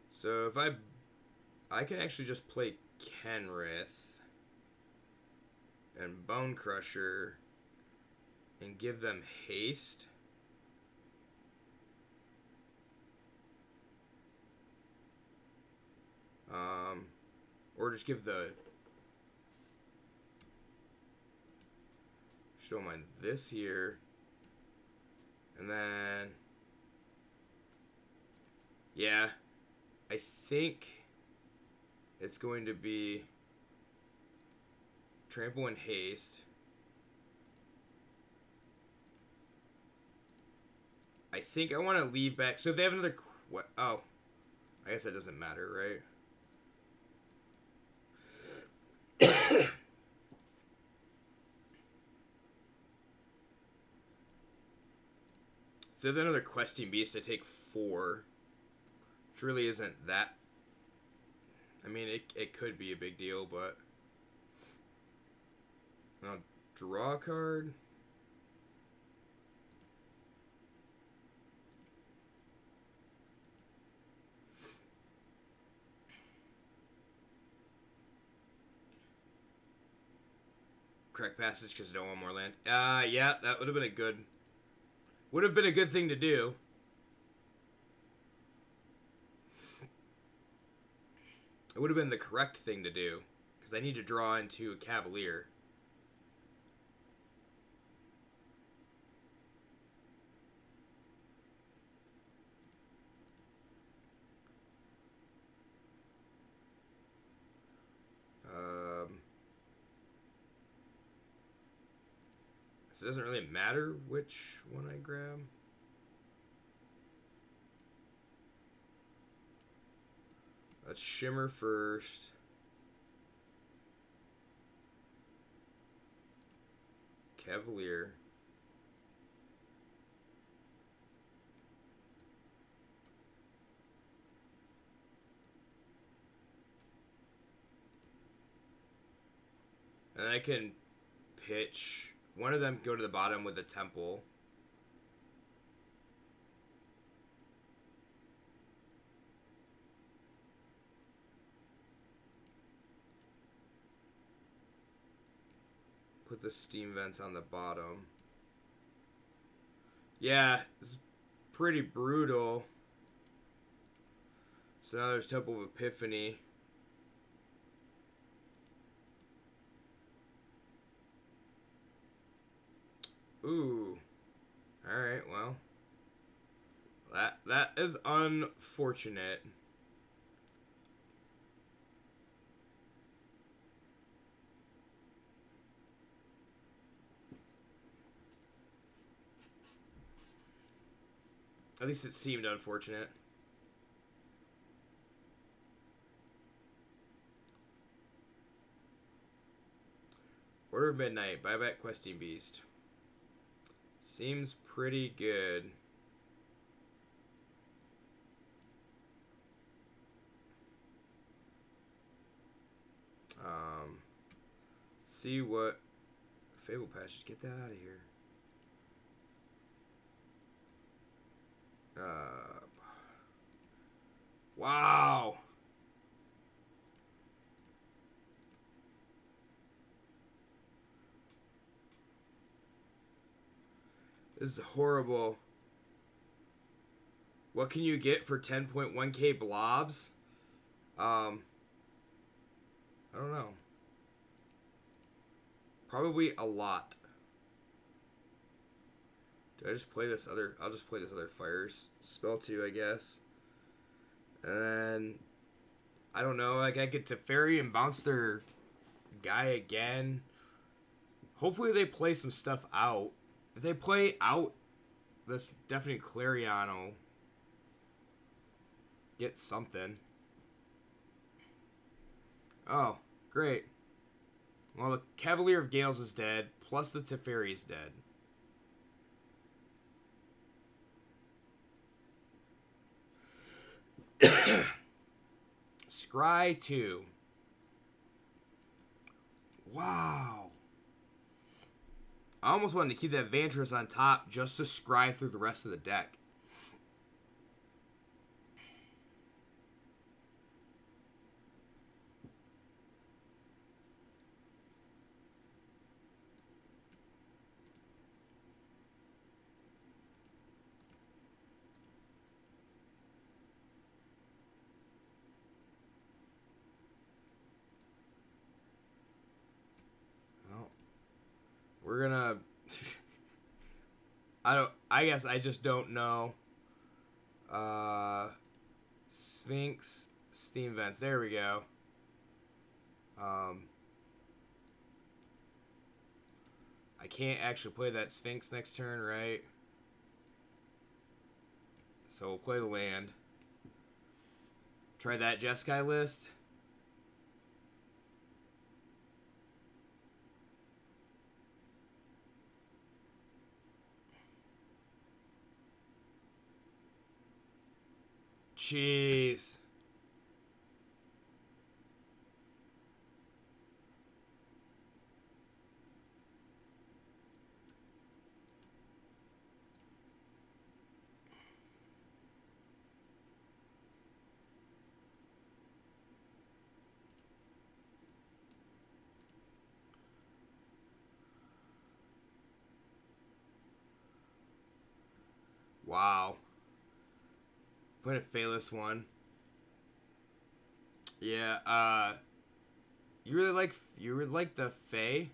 So if I can actually just play Kenrith and Bone Crusher and give them haste. Or just give the... Just don't mind this here. And then... Yeah. I think it's going to be Trample and Haste. I think I want to leave back. So if they have another... Oh. I guess that doesn't matter, right? So if they have another Questing Beast, I take 4. Which really isn't that... I mean, it could be a big deal, but... I'll draw a card. Correct Passage because I don't want more land. Yeah, that would have been a good... Would have been a good thing to do. It would have been the correct thing to do. Because I need to draw into a Cavalier. So it doesn't really matter which one I grab. Let's Shimmer first. Cavalier. And I can pitch. One of them go to the bottom with a Temple. Put the Steam Vents on the bottom. Yeah, it's pretty brutal. So now there's Temple of Epiphany. Ooh. Alright, well. That is unfortunate. At least it seemed unfortunate. Order of Midnight, buyback Questing Beast. Seems pretty good. Let's see what Fable Patches. Get that out of here. Wow. This is horrible. What can you get for 10.1k blobs? I don't know. Probably a lot. Do I just play this other... I'll just play this other Fires spell too, I guess. And then... I don't know. Like, I get Teferi and bounce their guy again. Hopefully they play some stuff out. If they play out, this definitely Clarion will get something. Oh, great. Well, the Cavalier of Gales is dead, plus the Teferi is dead. Scry 2. Wow. I almost wanted to keep that Vantress on top just to scry through the rest of the deck. We're gonna... I guess I just don't know. Sphinx, Steam Vents. There we go. I can't actually play that Sphinx next turn, right? So we'll play the land. Try that Jeskai list. Jeez. Wow. Put a Phalus one. Yeah, you really like the Fae?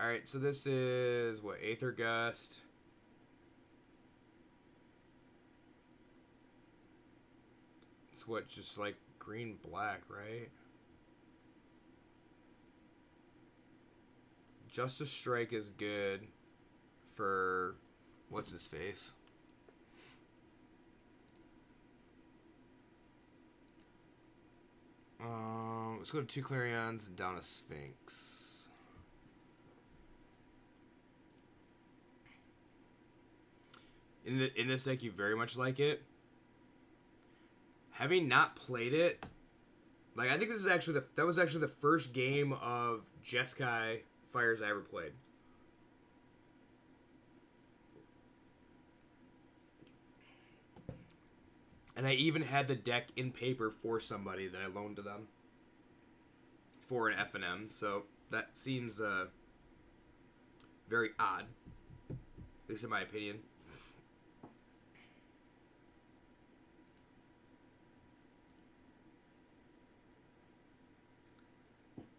Alright, so this is what, Aether Gust. It's what, just like green black, right? Justice Strike is good for what's his face? Let's go to 2 Clarions and down a Sphinx. In this deck, you very much like it. Having not played it, like I think this is actually that was actually the first game of Jeskai Fires I ever played. And I even had the deck in paper for somebody that I loaned to them for an F&M, so that seems very odd, at least in my opinion.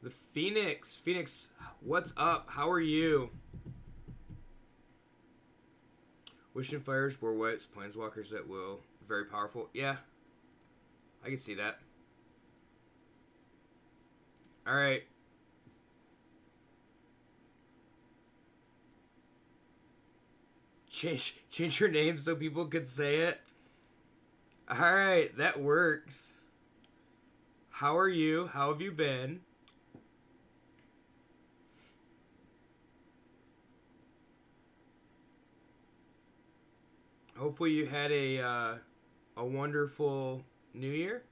The Phoenix, what's up? How are you? Wishing Fires, War Whites, Planeswalkers that will. Very powerful. Yeah. I can see that. Alright. Change your name so people could say it. Alright, that works. How are you? How have you been? Hopefully you had a wonderful New Year.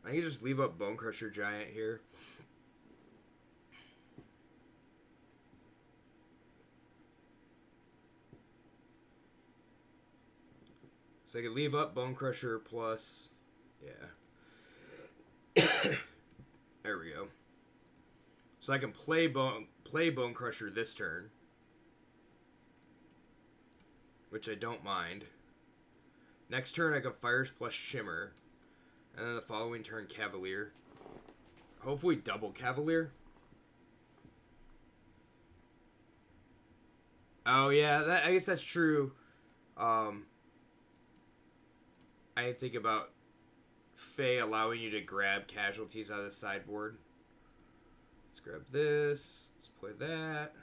I can just leave up Bone Crusher Giant here. So I can leave up Bone Crusher plus, yeah. There we go. So I can play Bone Crusher this turn, which I don't mind. Next turn I can Fires plus Shimmer, and then the following turn Cavalier. Hopefully double Cavalier. Oh yeah, I guess that's true. I didn't think about Fae allowing you to grab casualties out of the sideboard. Let's grab this. Let's play that.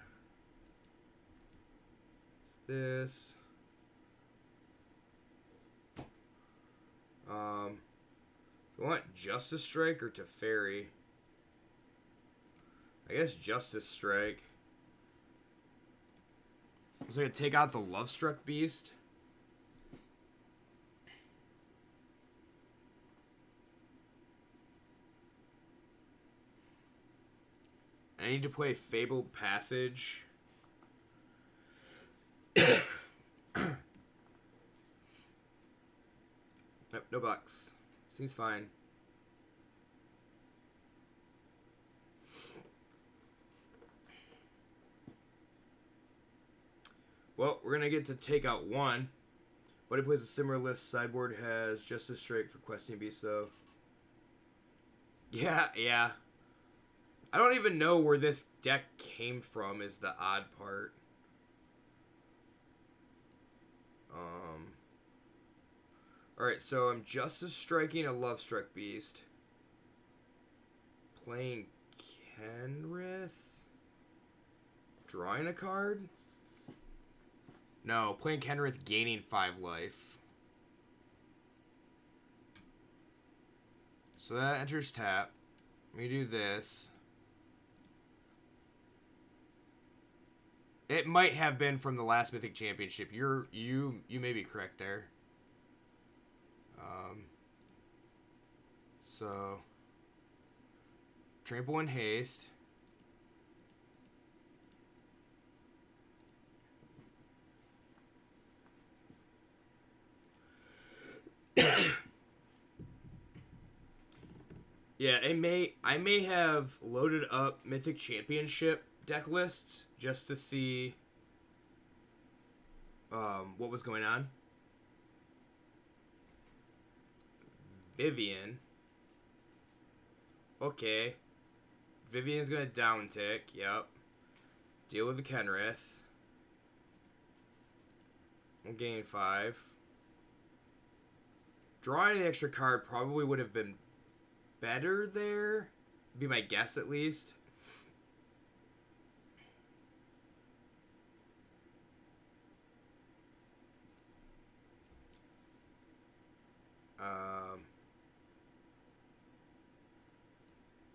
It's this. Do I want Justice Strike or Teferi? I guess Justice Strike. So I can take out the Lovestruck Beast. I need to play Fabled Passage. Nope, no bucks. Seems fine. Well, we're gonna get to take out one. But he plays a similar list. Sideboard has Justice Strike for Questing Beast, though. Yeah. I don't even know where this deck came from, is the odd part. Alright, so I'm Justice Striking a Love Struck Beast. Playing Kenrith. Drawing a card? No, playing Kenrith, gaining 5 life. So that enters tap. Let me do this. It might have been from the last Mythic Championship. You may be correct there. So trample and haste. Yeah, I may have loaded up Mythic Championship deck lists just to see what was going on. Vivian. Okay. Vivian's gonna down tick, yep. Deal with the Kenrith. We'll gain 5. Drawing an extra card probably would have been better there. Be my guess, at least.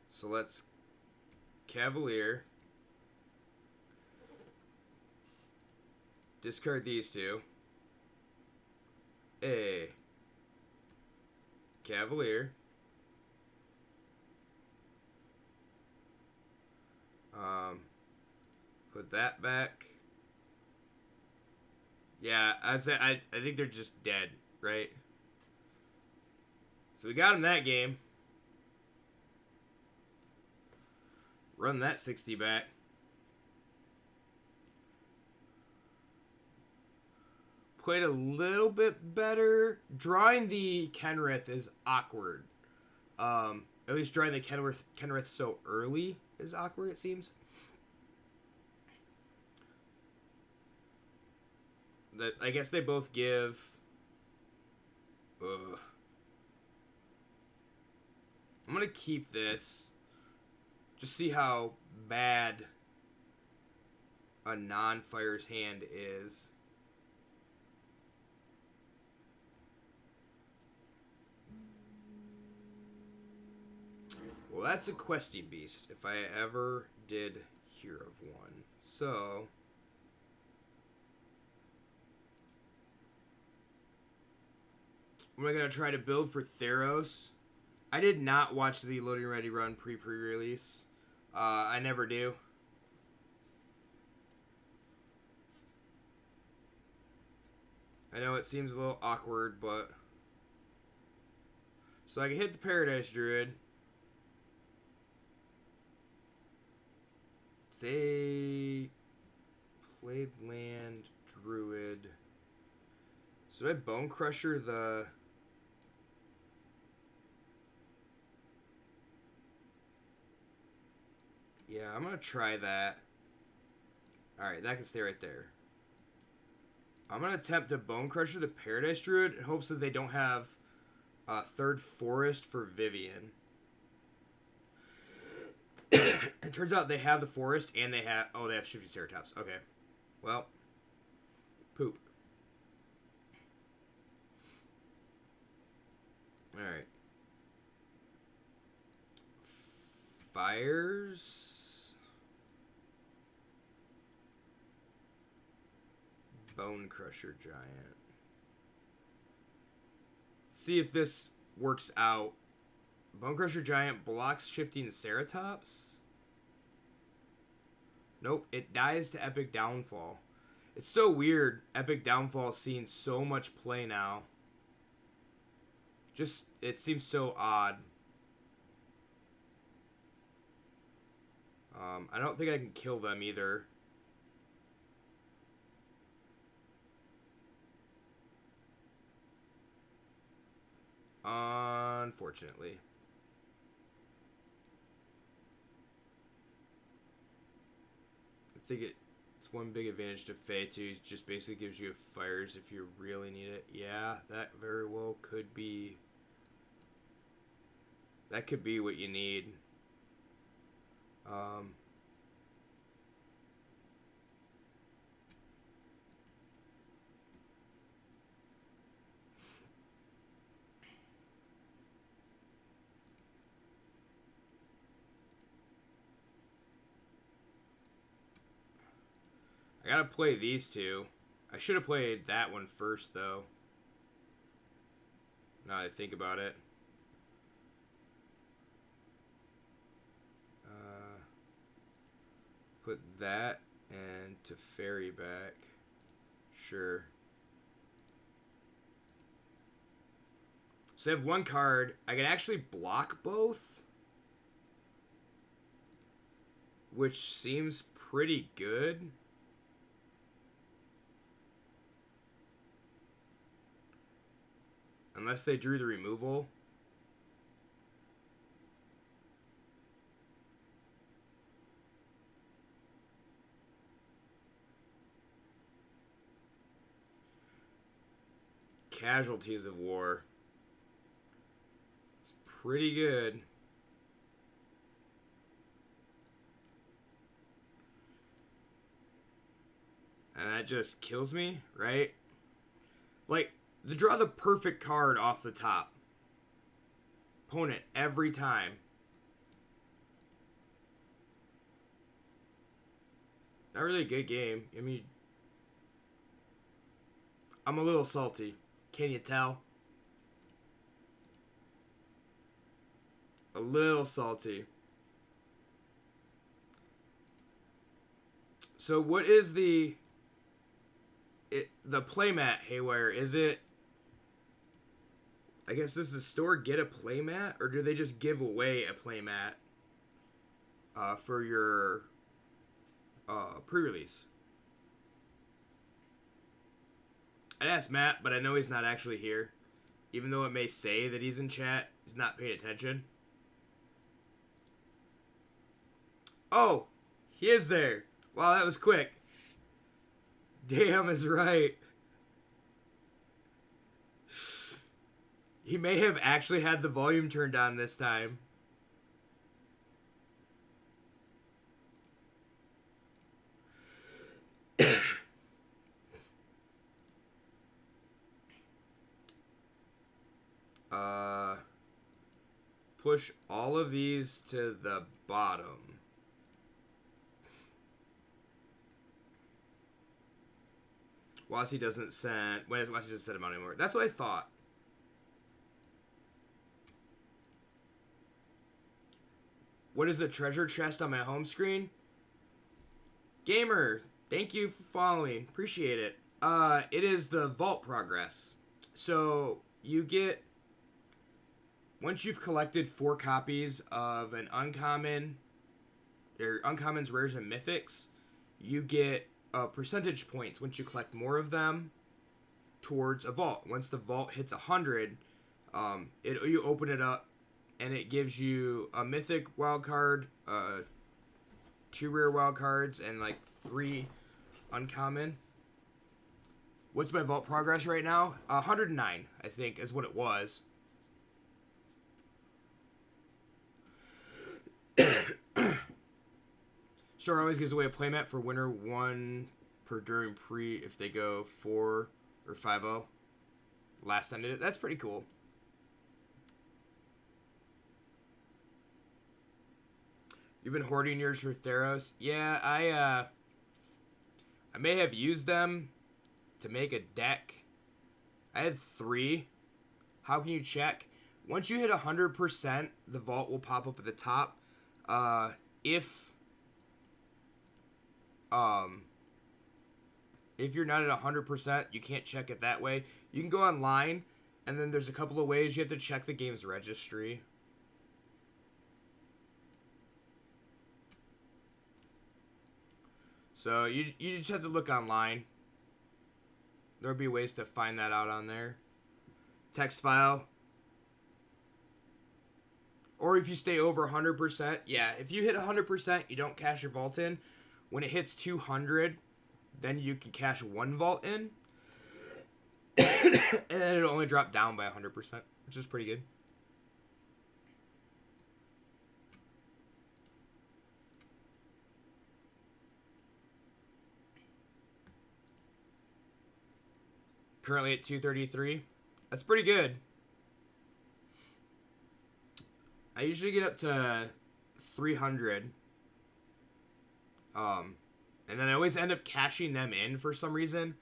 So let's Cavalier. Discard these two. Cavalier. Put that back. Yeah, I think they're just dead, right? So we got him that game. Run that 60 back. Played a little bit better. Drawing the Kenrith is awkward. At least drawing the Kenrith so early is awkward, it seems. I guess they both give... Ugh. I'm going to keep this. Just see how bad a non-fire's hand is. Well, that's a questing beast, if I ever did hear of one. So... we're going to try to build for Theros. I did not watch the Loading Ready run pre-release. I never do. I know it seems a little awkward, but... so I can hit the Paradise Druid. Say... played land, Druid. So I Bone Crusher the... yeah, I'm going to try that. Alright, that can stay right there. I'm going to attempt to Bone Crusher the Paradise Druid in hopes that they don't have a third forest for Vivian. It turns out they have the forest and they have... oh, they have Shifty Ceratops. Okay. Well. Poop. Alright. Fires... Bone Crusher Giant. See if this works out. Bone Crusher Giant blocks Shifting Ceratops. Nope, it dies to Epic Downfall. It's so weird, Epic Downfall seeing so much play now. Just, it seems so odd. I don't think I can kill them either. Unfortunately. I think it's one big advantage to Fae too. It just basically gives you fires if you really need it. Yeah, that very well could be. That could be what you need. I gotta play these two. I should have played that one first, though. Now that I think about it. Put that and to ferry back. Sure. So I have one card. I can actually block both. Which seems pretty good. Unless they drew the removal. Casualties of War. It's pretty good. And that just kills me, right? Like, to draw the perfect card off the top. Opponent every time. Not really a good game. I mean, I'm a little salty. Can you tell? A little salty. So what is the playmat haywire? Is it, I guess, does the store get a playmat, or do they just give away a playmat for your pre-release? I'd ask Matt, but I know he's not actually here. Even though it may say that he's in chat, he's not paying attention. Oh, he is there. Wow, that was quick. Damn is right. He may have actually had the volume turned on this time. Push all of these to the bottom. Wasi doesn't send... Wasi doesn't send him out anymore. That's what I thought. What is the treasure chest on my home screen? Gamer, thank you for following. Appreciate it. It is the vault progress. So, you get... Once you've collected 4 copies of an uncommon, or uncommons, rares, and mythics, you get percentage points once you collect more of them towards a vault. Once the vault hits 100, you open it up, and it gives you a mythic wild card, 2 rare wild cards, and like 3 uncommon. What's my vault progress right now? 109, I think, is what it was. Store always gives away a playmat for winner 1 per during pre if they go 4 or 5-0. Last time they did it. That's pretty cool. You've been hoarding yours for Theros? Yeah, I may have used them to make a deck. I had 3. How can you check? Once you hit 100%, the vault will pop up at the top. If you're not at 100%, you can't check it that way. You can go online, and then there's a couple of ways you have to check the game's registry. So you just have to look online. There'll be ways to find that out on there. Text file. Or if you stay over 100%, yeah, if you hit 100%, you don't cash your vault in. When it hits 200, then you can cash one vault in. And then it'll only drop down by 100%, which is pretty good. Currently at 233. That's pretty good. I usually get up to 300. And then I always end up cashing them in for some reason.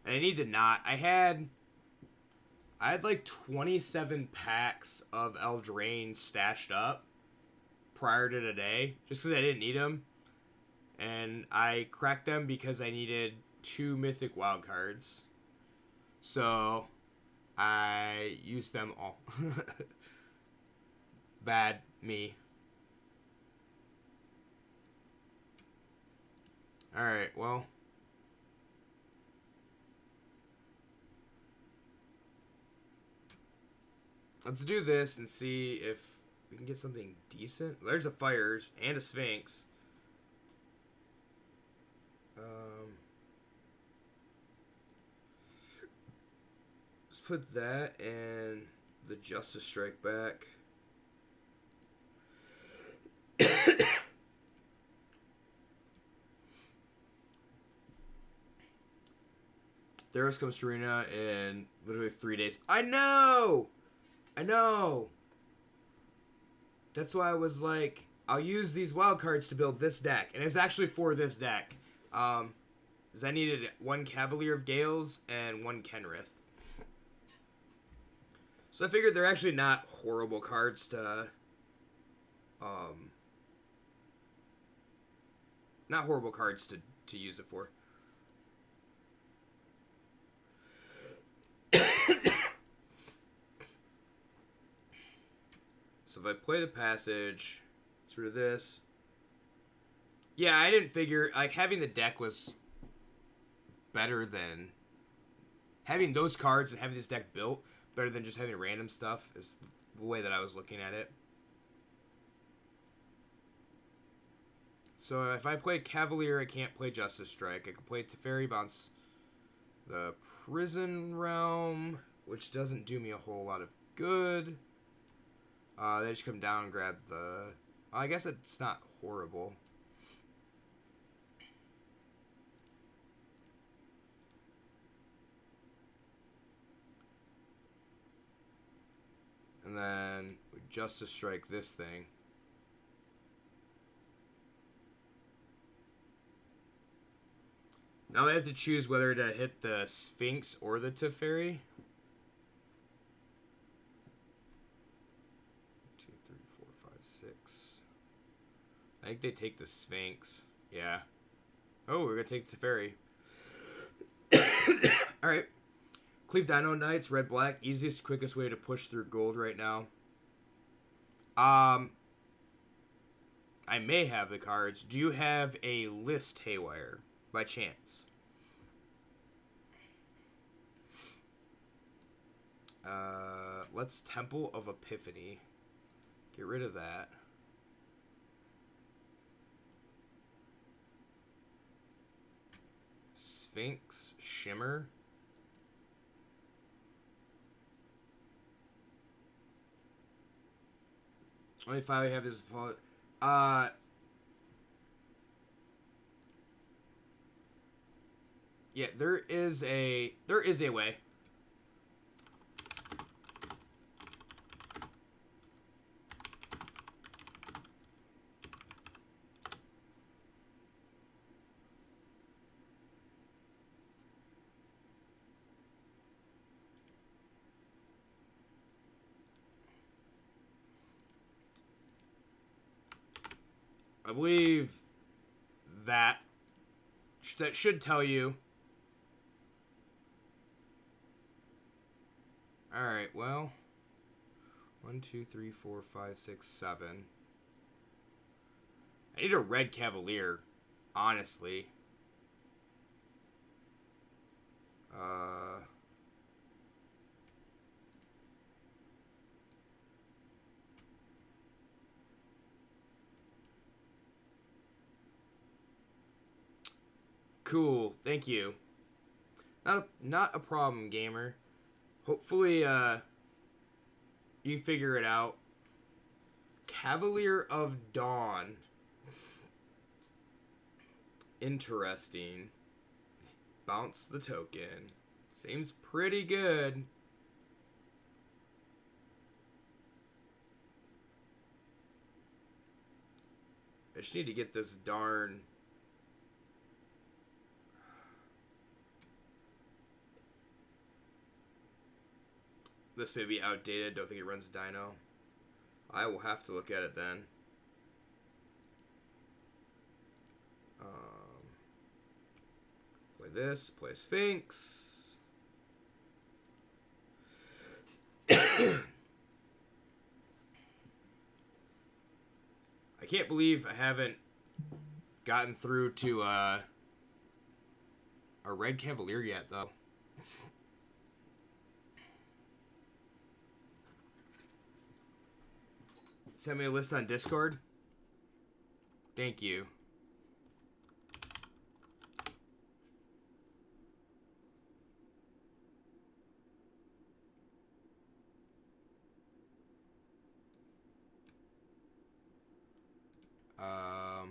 And I need to not. I had like 27 packs of Eldraine stashed up prior to today, just because I didn't need them. And I cracked them because I needed 2 mythic wild cards. So I used them all. Bad me. Alright, well. Let's do this and see if we can get something decent. There's a Fires and a Sphinx. Let's put that and the Justice Strike back. Theros comes to Arena in literally 3 days. I know! That's why I was like, I'll use these wild cards to build this deck. And it's actually for this deck. Because I needed 1 Cavalier of Gales and 1 Kenrith. So I figured they're actually not horrible cards to... not horrible cards to use it for. So if I play the Passage, through this. Yeah, I didn't figure, like, having the deck was better than... Having those cards and having this deck built, better than just having random stuff, is the way that I was looking at it. So if I play Cavalier, I can't play Justice Strike. I can play Teferi, bounce the Prison Realm, which doesn't do me a whole lot of good. They just come down and grab the... I guess it's not horrible. And then we Justice Strike this thing. Now I have to choose whether to hit the Sphinx or the Teferi. 2, 3, 4, 5, 6. I think they take the Sphinx. Yeah. Oh, we're gonna take the Teferi. Alright. Cleave Dino Knights, red black. Easiest, quickest way to push through gold right now. I may have the cards. Do you have a list, Haywire? By chance. Let's Temple of Epiphany. Get rid of that. Sphinx Shimmer. Only 5 I have is yeah, there is a way. I believe that should tell you. Alright, well. 1, 2, 3, 4, 5, 6, 7. I need a red Cavalier, honestly. Cool. Thank you. Not a problem, gamer. Hopefully, you figure it out. Cavalier of Dawn. Interesting. Bounce the token. Seems pretty good. I just need to get this darn... This may be outdated. Don't think it runs Dino. I will have to look at it then. Play this. Play Sphinx. I can't believe I haven't gotten through to a Red Cavalier yet, though. Send me a list on Discord. Thank you. I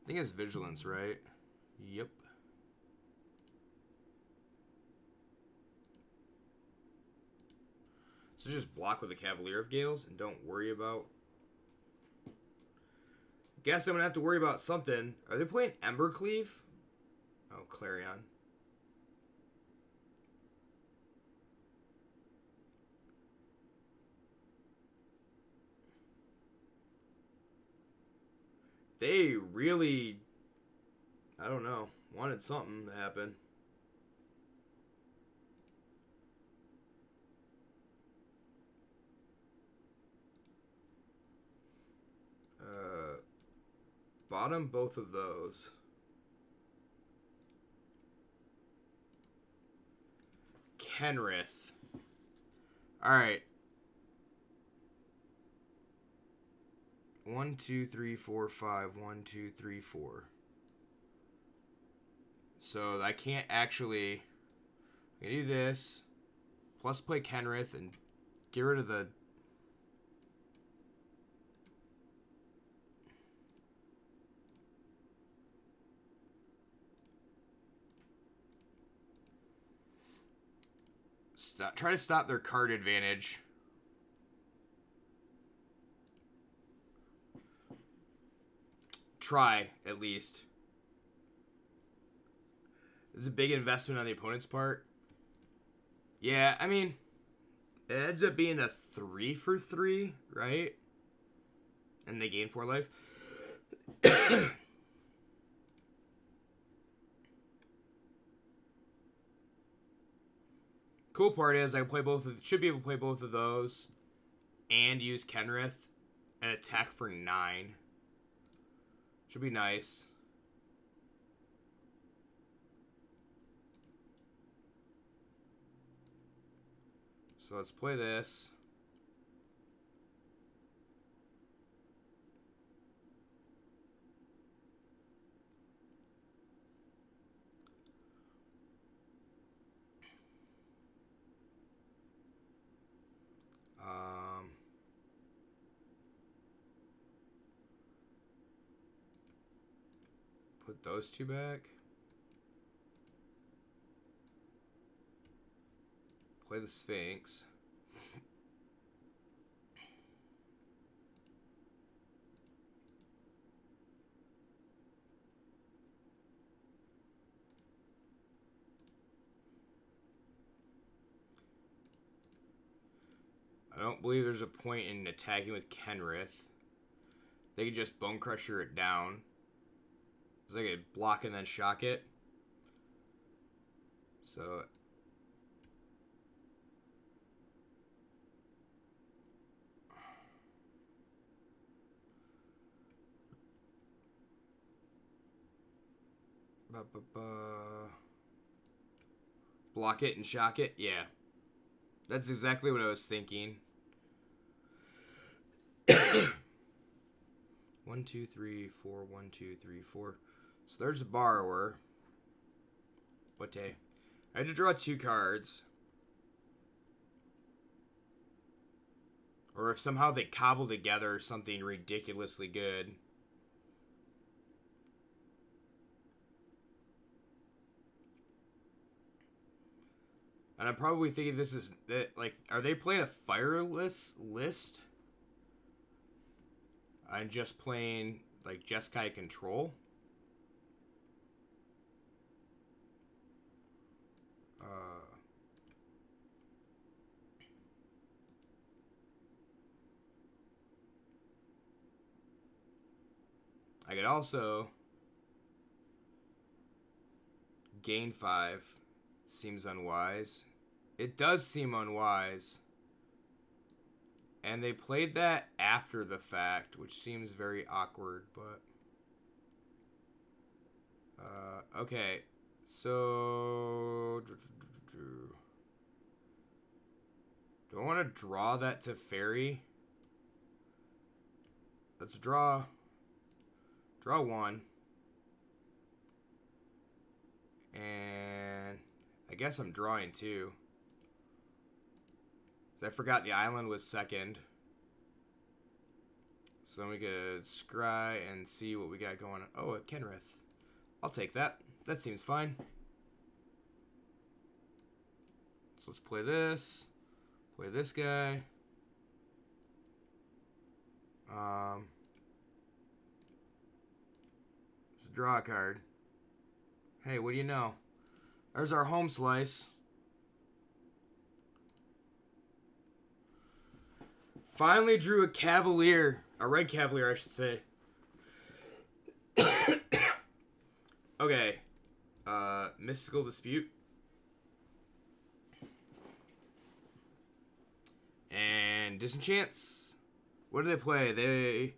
think it's Vigilance, right? Yep. So just block with the Cavalier of Gales and don't worry about... Guess I'm going to have to worry about something. Are they playing Embercleave? Oh, Clarion. They really, I don't know, wanted something to happen. Bottom both of those. Kenrith. Alright. 1, 2, 3, 4, 5. 1, 2, 3, 4. So I can't actually... I can do this. Plus play Kenrith and get rid of the... Try to stop their card advantage. Try, at least. It's a big investment on the opponent's part. Yeah, I mean, it ends up being a 3 for 3, right? And they gain 4 life. Cool part is I can play both of, should be able to play both of those and use Kenrith and attack for 9. Should be nice. So let's play this. Put those two back. Play the Sphinx. I don't believe there's a point in attacking with Kenrith. They could just Bone Crusher it down. So they could block and then shock it. So... Block it and shock it? Yeah. That's exactly what I was thinking. 1, 2, 3, 4. 1, 2, 3, 4. So there's a borrower. What day? I had to draw 2 cards. Or if somehow they cobble together something ridiculously good. And I'm probably thinking this is that, like, are they playing a fireless list? I'm just playing like Jeskai control. I could also gain 5. Seems unwise. It does seem unwise. And they played that after the fact, which seems very awkward, but... okay. So... Do I want to draw that to fairy? Let's draw... Draw 1. And... I guess I'm drawing 2. I forgot the island was second. So then we could scry and see what we got going on. Oh, a Kenrith. I'll take that. That seems fine. So let's play this. Play this guy. Let's draw a card. Hey, what do you know? There's our home slice. Finally drew a Cavalier. A red Cavalier, I should say. Okay. Mystical Dispute. And Disenchants. What do they play?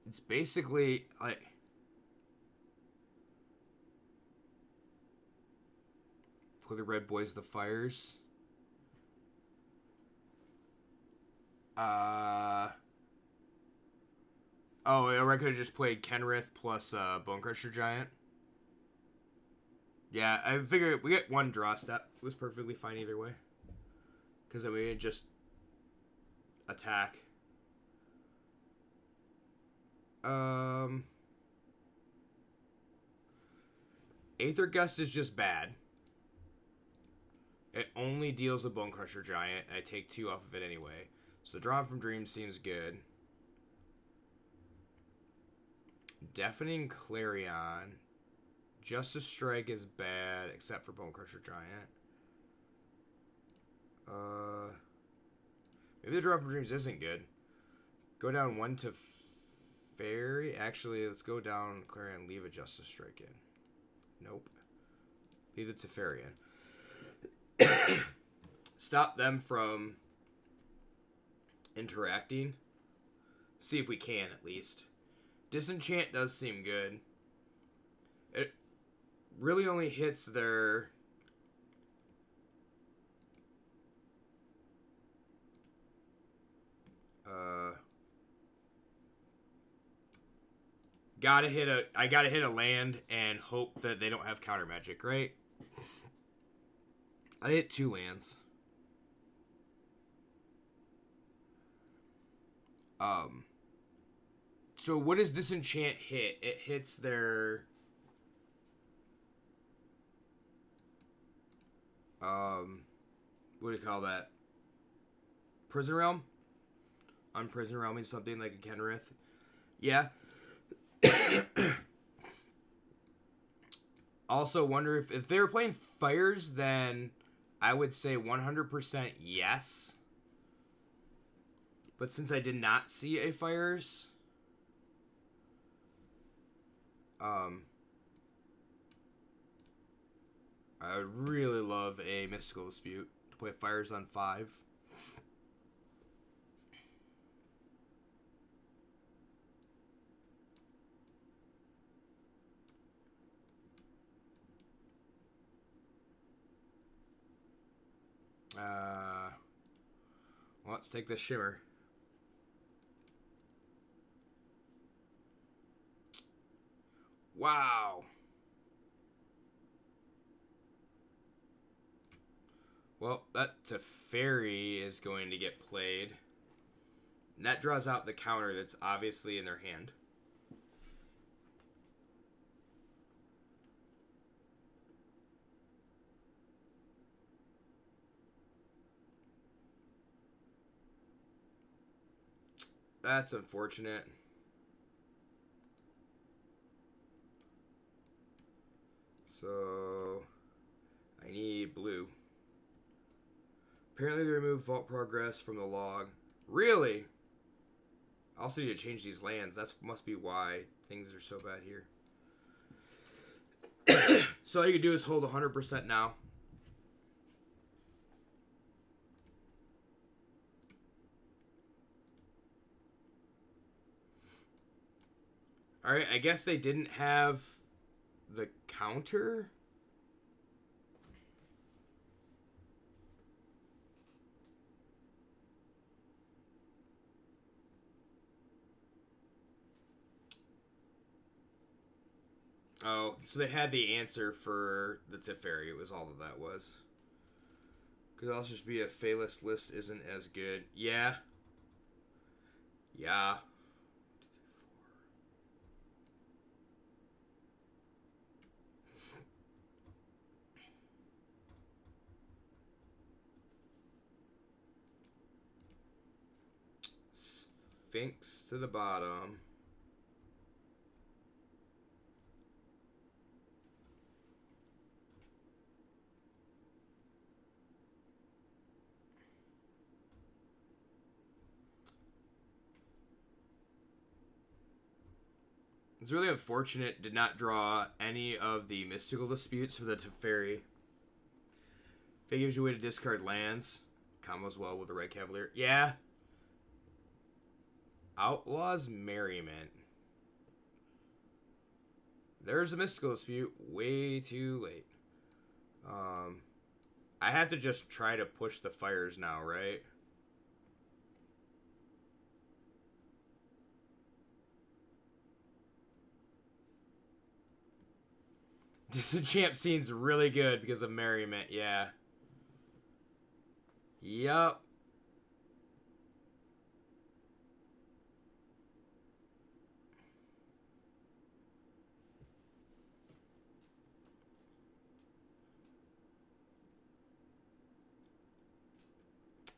It's basically like... Play the Red Boys of the Fires. Oh, I could have just played Kenrith plus Bonecrusher Giant. Yeah, I figured we get 1 draw step. It was perfectly fine either way. Because then we could just attack. Aether Gust is just bad. It only deals with Bonecrusher Giant, and I take 2 off of it anyway. So Drawn from Dreams seems good. Deafening Clarion. Justice Strike is bad, except for Bonecrusher Giant. Maybe the Drawn from Dreams isn't good. Go down 1 to Fairy. Actually, let's go down Clarion and leave a Justice Strike in. Nope. Leave the Teferian. Stop them from interacting. See if we can, at least. Disenchant does seem good. It really only hits their... I gotta hit a land and hope that they don't have counter magic, right? I hit 2 lands. So what does Disenchant hit? It hits their... what do you call that? Prison Realm? On Prison Realm is something like a Kenrith. Yeah. Also wonder if they were playing Fires, then I would say 100% yes. But since I did not see a Fires, I would really love a Mystical Dispute to play Fires on 5. Well, let's take this Shimmer. Wow. Well, that Teferi is going to get played. And that draws out the counter that's obviously in their hand. That's unfortunate. So, I need blue. Apparently they removed Vault Progress from the log. Really? I also need to change these lands. That must be why things are so bad here. So all you can do is hold 100% now. Alright, I guess they didn't have the counter. Oh, so they had the answer for the Teferi. It was all that was. Could also just be a Phaelus list isn't as good. Yeah. Yeah. Sphinx to the bottom. It's really unfortunate did not draw any of the mystical disputes for the Teferi. If it gives you a way to discard lands, combos well with the Red Cavalier. Yeah. Outlaws Merriment. There's a mystical dispute. Way too late. I have to just try to push the fires now, right? Disenchant scene's really good because of Merriment, yeah. Yup.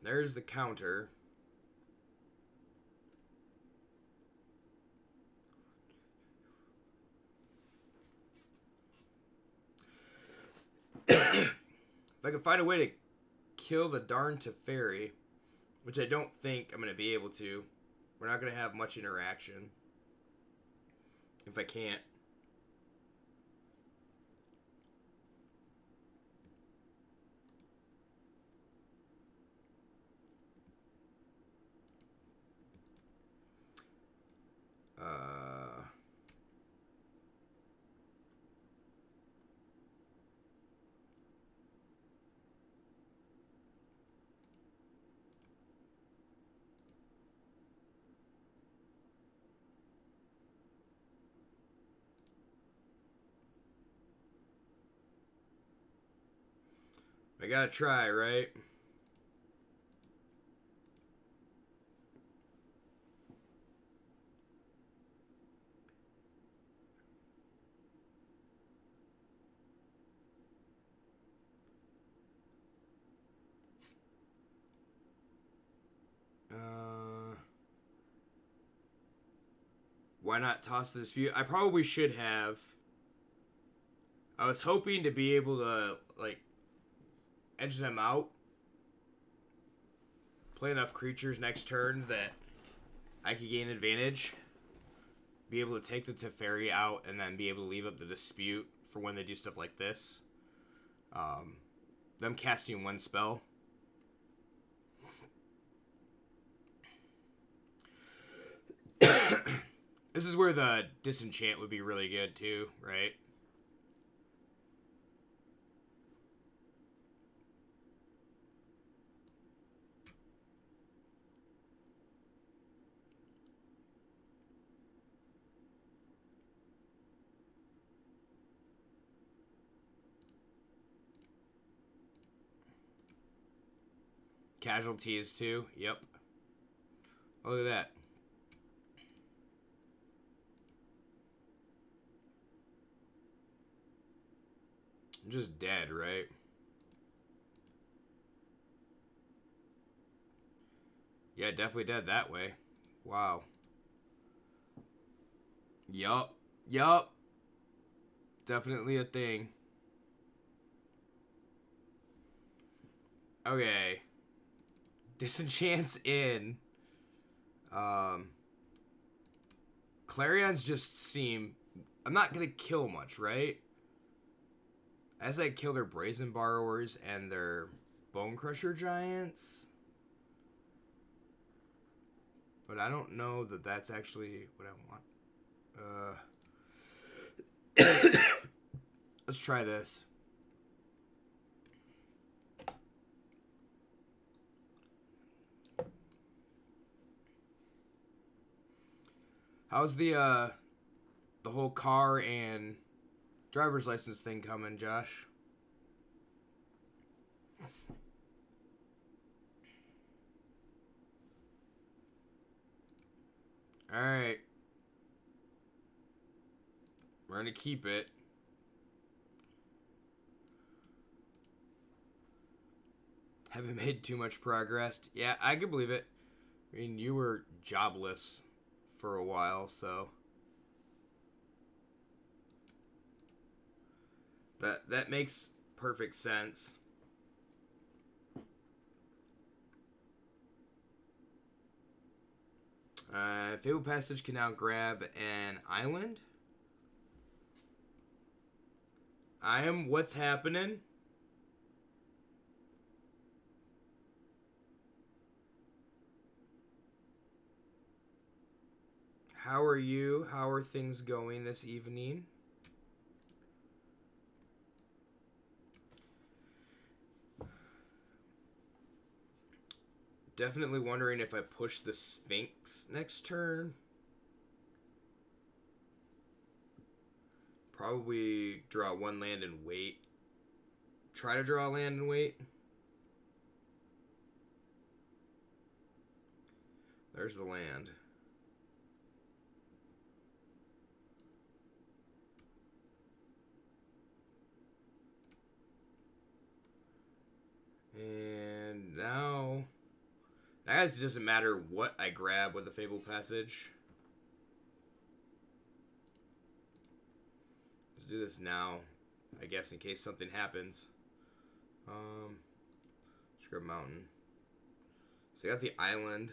There's the counter. If I can find a way to kill the darn Teferi, which I don't think I'm going to be able to, we're not going to have much interaction. If I can't. I gotta try, right? Why not toss the dispute? I probably should have. I was hoping to be able to, like, edge them out. Play enough creatures next turn that I could gain advantage. Be able to take the Teferi out and then be able to leave up the dispute for when they do stuff like this. Them casting one spell. This is where the disenchant would be really good too, right? Casualties too. Yep. Oh, look at that. I'm just dead, right? Yeah, definitely dead that way. Wow. Yup. Yup. Definitely a thing. Okay. Disenchant's in. Clarions just seem... I'm not going to kill much, right? As I kill their Brazen Borrowers and their Bone Crusher Giants. But I don't know that that's actually what I want. Let's try this. How's the whole car and driver's license thing coming, Josh? Alright. We're gonna keep it. Haven't made too much progress. Yeah, I can believe it. I mean, you were jobless for a while, so... That makes perfect sense. Fabled Passage can now grab an island. I am what's happening. How are you? How are things going this evening? Definitely wondering if I push the Sphinx next turn. Probably draw one land and wait. Try to draw a land and wait. There's the land. And now... I guess it doesn't matter what I grab with the Fabled Passage. Let's do this now, I guess, in case something happens. Let's grab Mountain. So I got the island.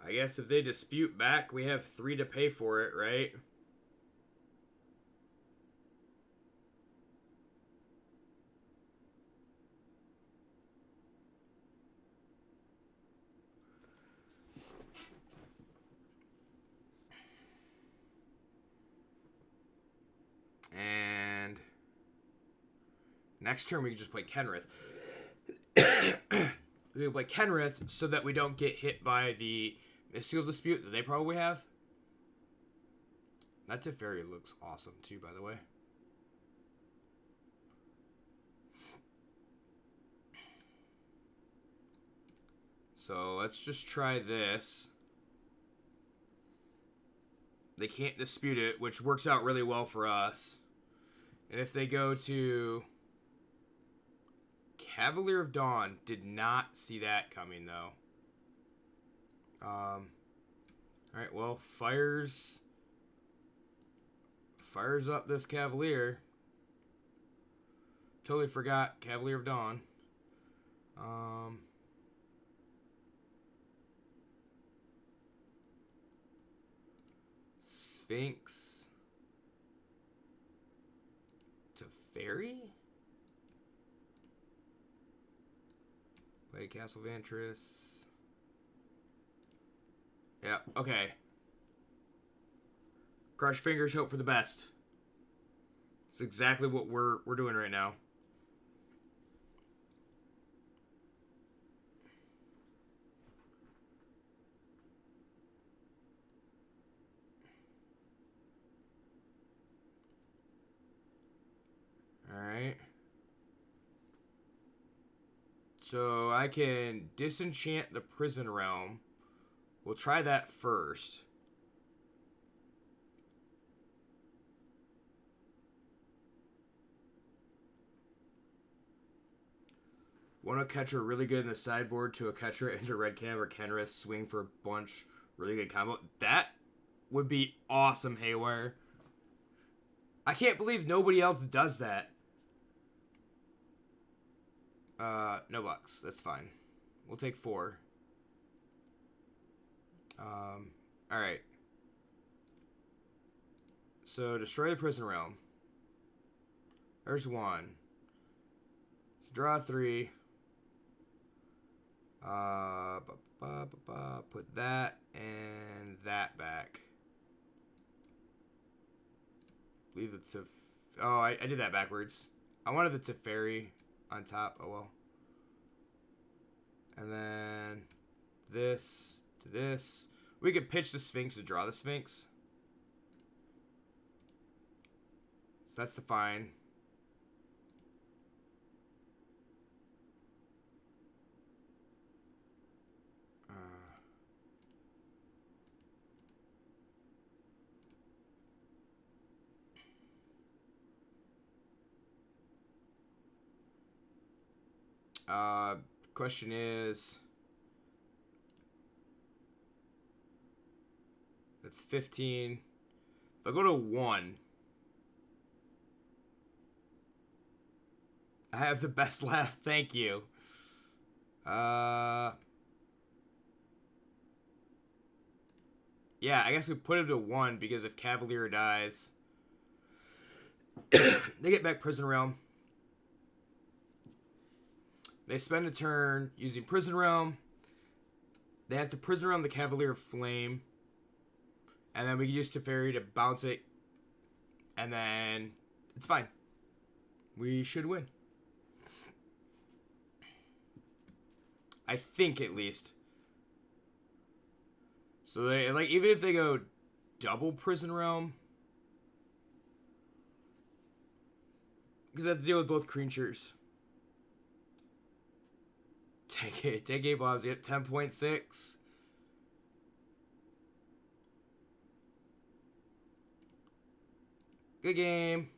I guess if they dispute back, we have 3 to pay for it, right? And next turn we can just play Kenrith. We can play Kenrith so that we don't get hit by the Mystical Dispute that they probably have. That Teferi looks awesome too, by the way. So let's just try this. They can't dispute it, which works out really well for us. And if they go to Cavalier of Dawn, did not see that coming though. Alright, well, fires up this Cavalier. Totally forgot Cavalier of Dawn. Sphinx to Fairy? Play Castle Vantris. Yeah, okay. Cross fingers, hope for the best. It's exactly what we're doing right now. Alright. So I can disenchant the prison realm. We'll try that first. Want to catch her really good in the sideboard to a catcher into red cam or Kenrith, swing for a bunch. Really good combo. That would be awesome, Haywire. I can't believe nobody else does that. No bucks. That's fine. We'll take 4. Alright. So, destroy the prison realm. There's 1. Let's draw 3. Put that and that back. Leave the oh, I did that backwards. I wanted the Teferi on top. Oh well. And then this to this. We could pitch the Sphinx to draw the Sphinx. So that's the fine. Question is, that's 15. I'll go to 1. I have the best laugh. Thank you. Yeah, I guess we put him to 1 because if Cavalier dies, they get back Prison Realm. They spend a turn using Prison Realm. They have to Prison Realm the Cavalier Flame. And then we can use Teferi to bounce it. And then it's fine. We should win. I think at least. So they like even if they go double Prison Realm. Because I have to deal with both creatures. Take 8 bombs, get 10.6. Good game.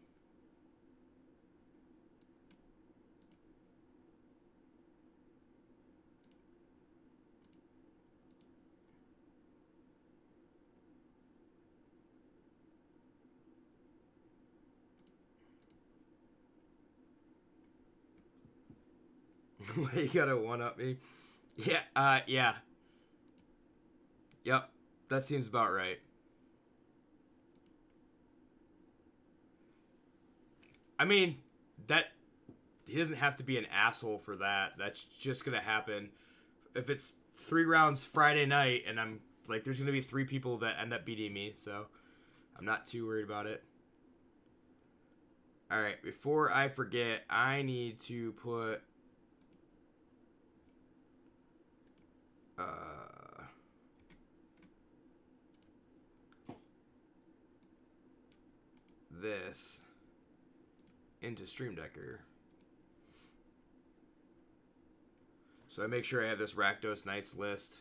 You gotta one-up me. Yeah, yeah. Yep, that seems about right. I mean, that... He doesn't have to be an asshole for that. That's just gonna happen. If it's 3 rounds Friday night, and I'm... Like, there's gonna be 3 people that end up beating me, so... I'm not too worried about it. Alright, before I forget, I need to put... this into Stream Decker. So I make sure I have this Rakdos Knights list.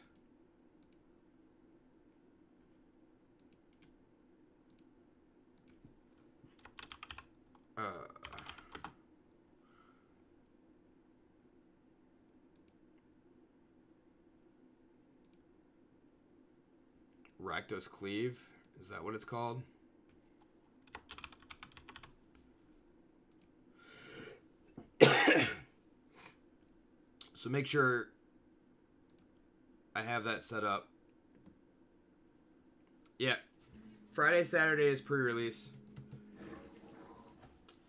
Rakdos Cleave, is that what it's called? So make sure I have that set up. Yeah. Friday, Saturday is pre-release.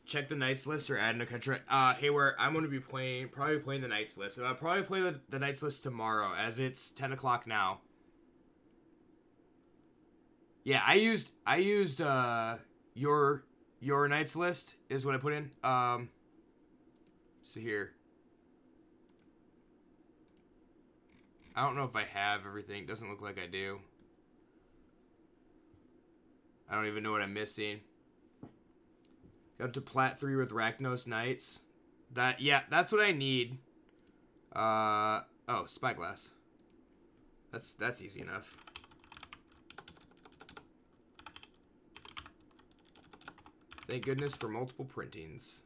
Check the Knights list or add in a country. Haywire, I'm going to be probably playing the Knights list. And I'll probably play the Knights list tomorrow, as it's 10 o'clock now. Yeah, I used your Knights list is what I put in. So here. I don't know if I have everything. Doesn't look like I do. I don't even know what I'm missing. Up to Plat 3 with Raknos Knights. That's what I need. Oh, Spyglass. That's easy enough. Thank goodness for multiple printings.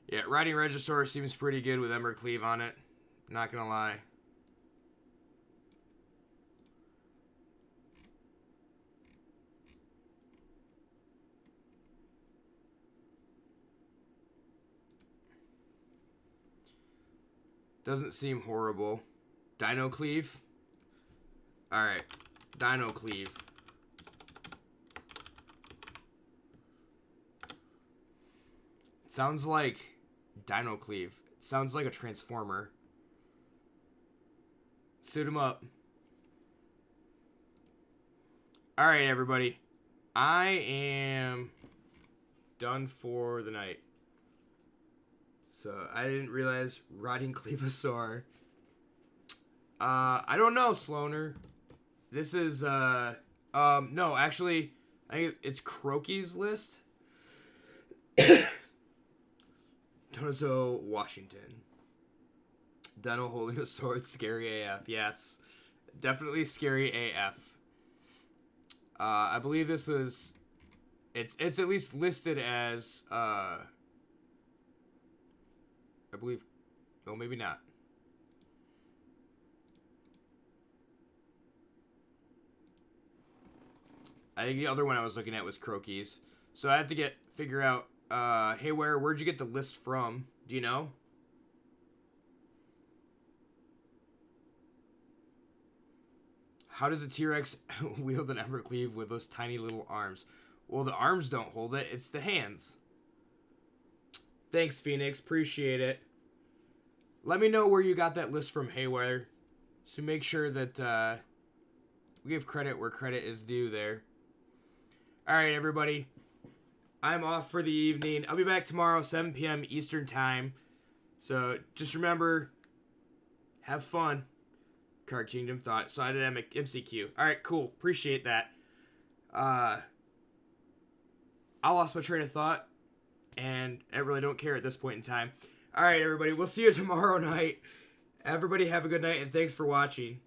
Yeah, Riding Regisaur seems pretty good with Embercleave on it. Not gonna lie. Doesn't seem horrible. Dino Cleave. Alright. Dino Cleave. Sounds like Dino Cleave. It sounds like a Transformer. Suit him up. Alright, everybody. I am done for the night. So, I didn't realize Riding Cleavosaur. I don't know, Sloaner. This is, no, actually, I think it's Croaky's list. Donozo, Washington. Dino holding a sword, scary AF. Yes, definitely scary AF. I believe this is, it's at least listed as, I believe, no, maybe not. I think the other one I was looking at was Croaky's. So I have to figure out, hey, where'd you get the list from? Do you know? How does a T-Rex wield an Embercleave with those tiny little arms? Well, the arms don't hold it. It's the hands. Thanks, Phoenix. Appreciate it. Let me know where you got that list from, Haywire. So make sure that we give credit where credit is due there. Alright, everybody. I'm off for the evening. I'll be back tomorrow, 7 p.m. Eastern Time. So just remember, have fun. Card Kingdom Thought. Slide at MCQ. Alright, cool. Appreciate that. I lost my train of thought. And I really don't care at this point in time. Alright, everybody. We'll see you tomorrow night. Everybody have a good night, and thanks for watching.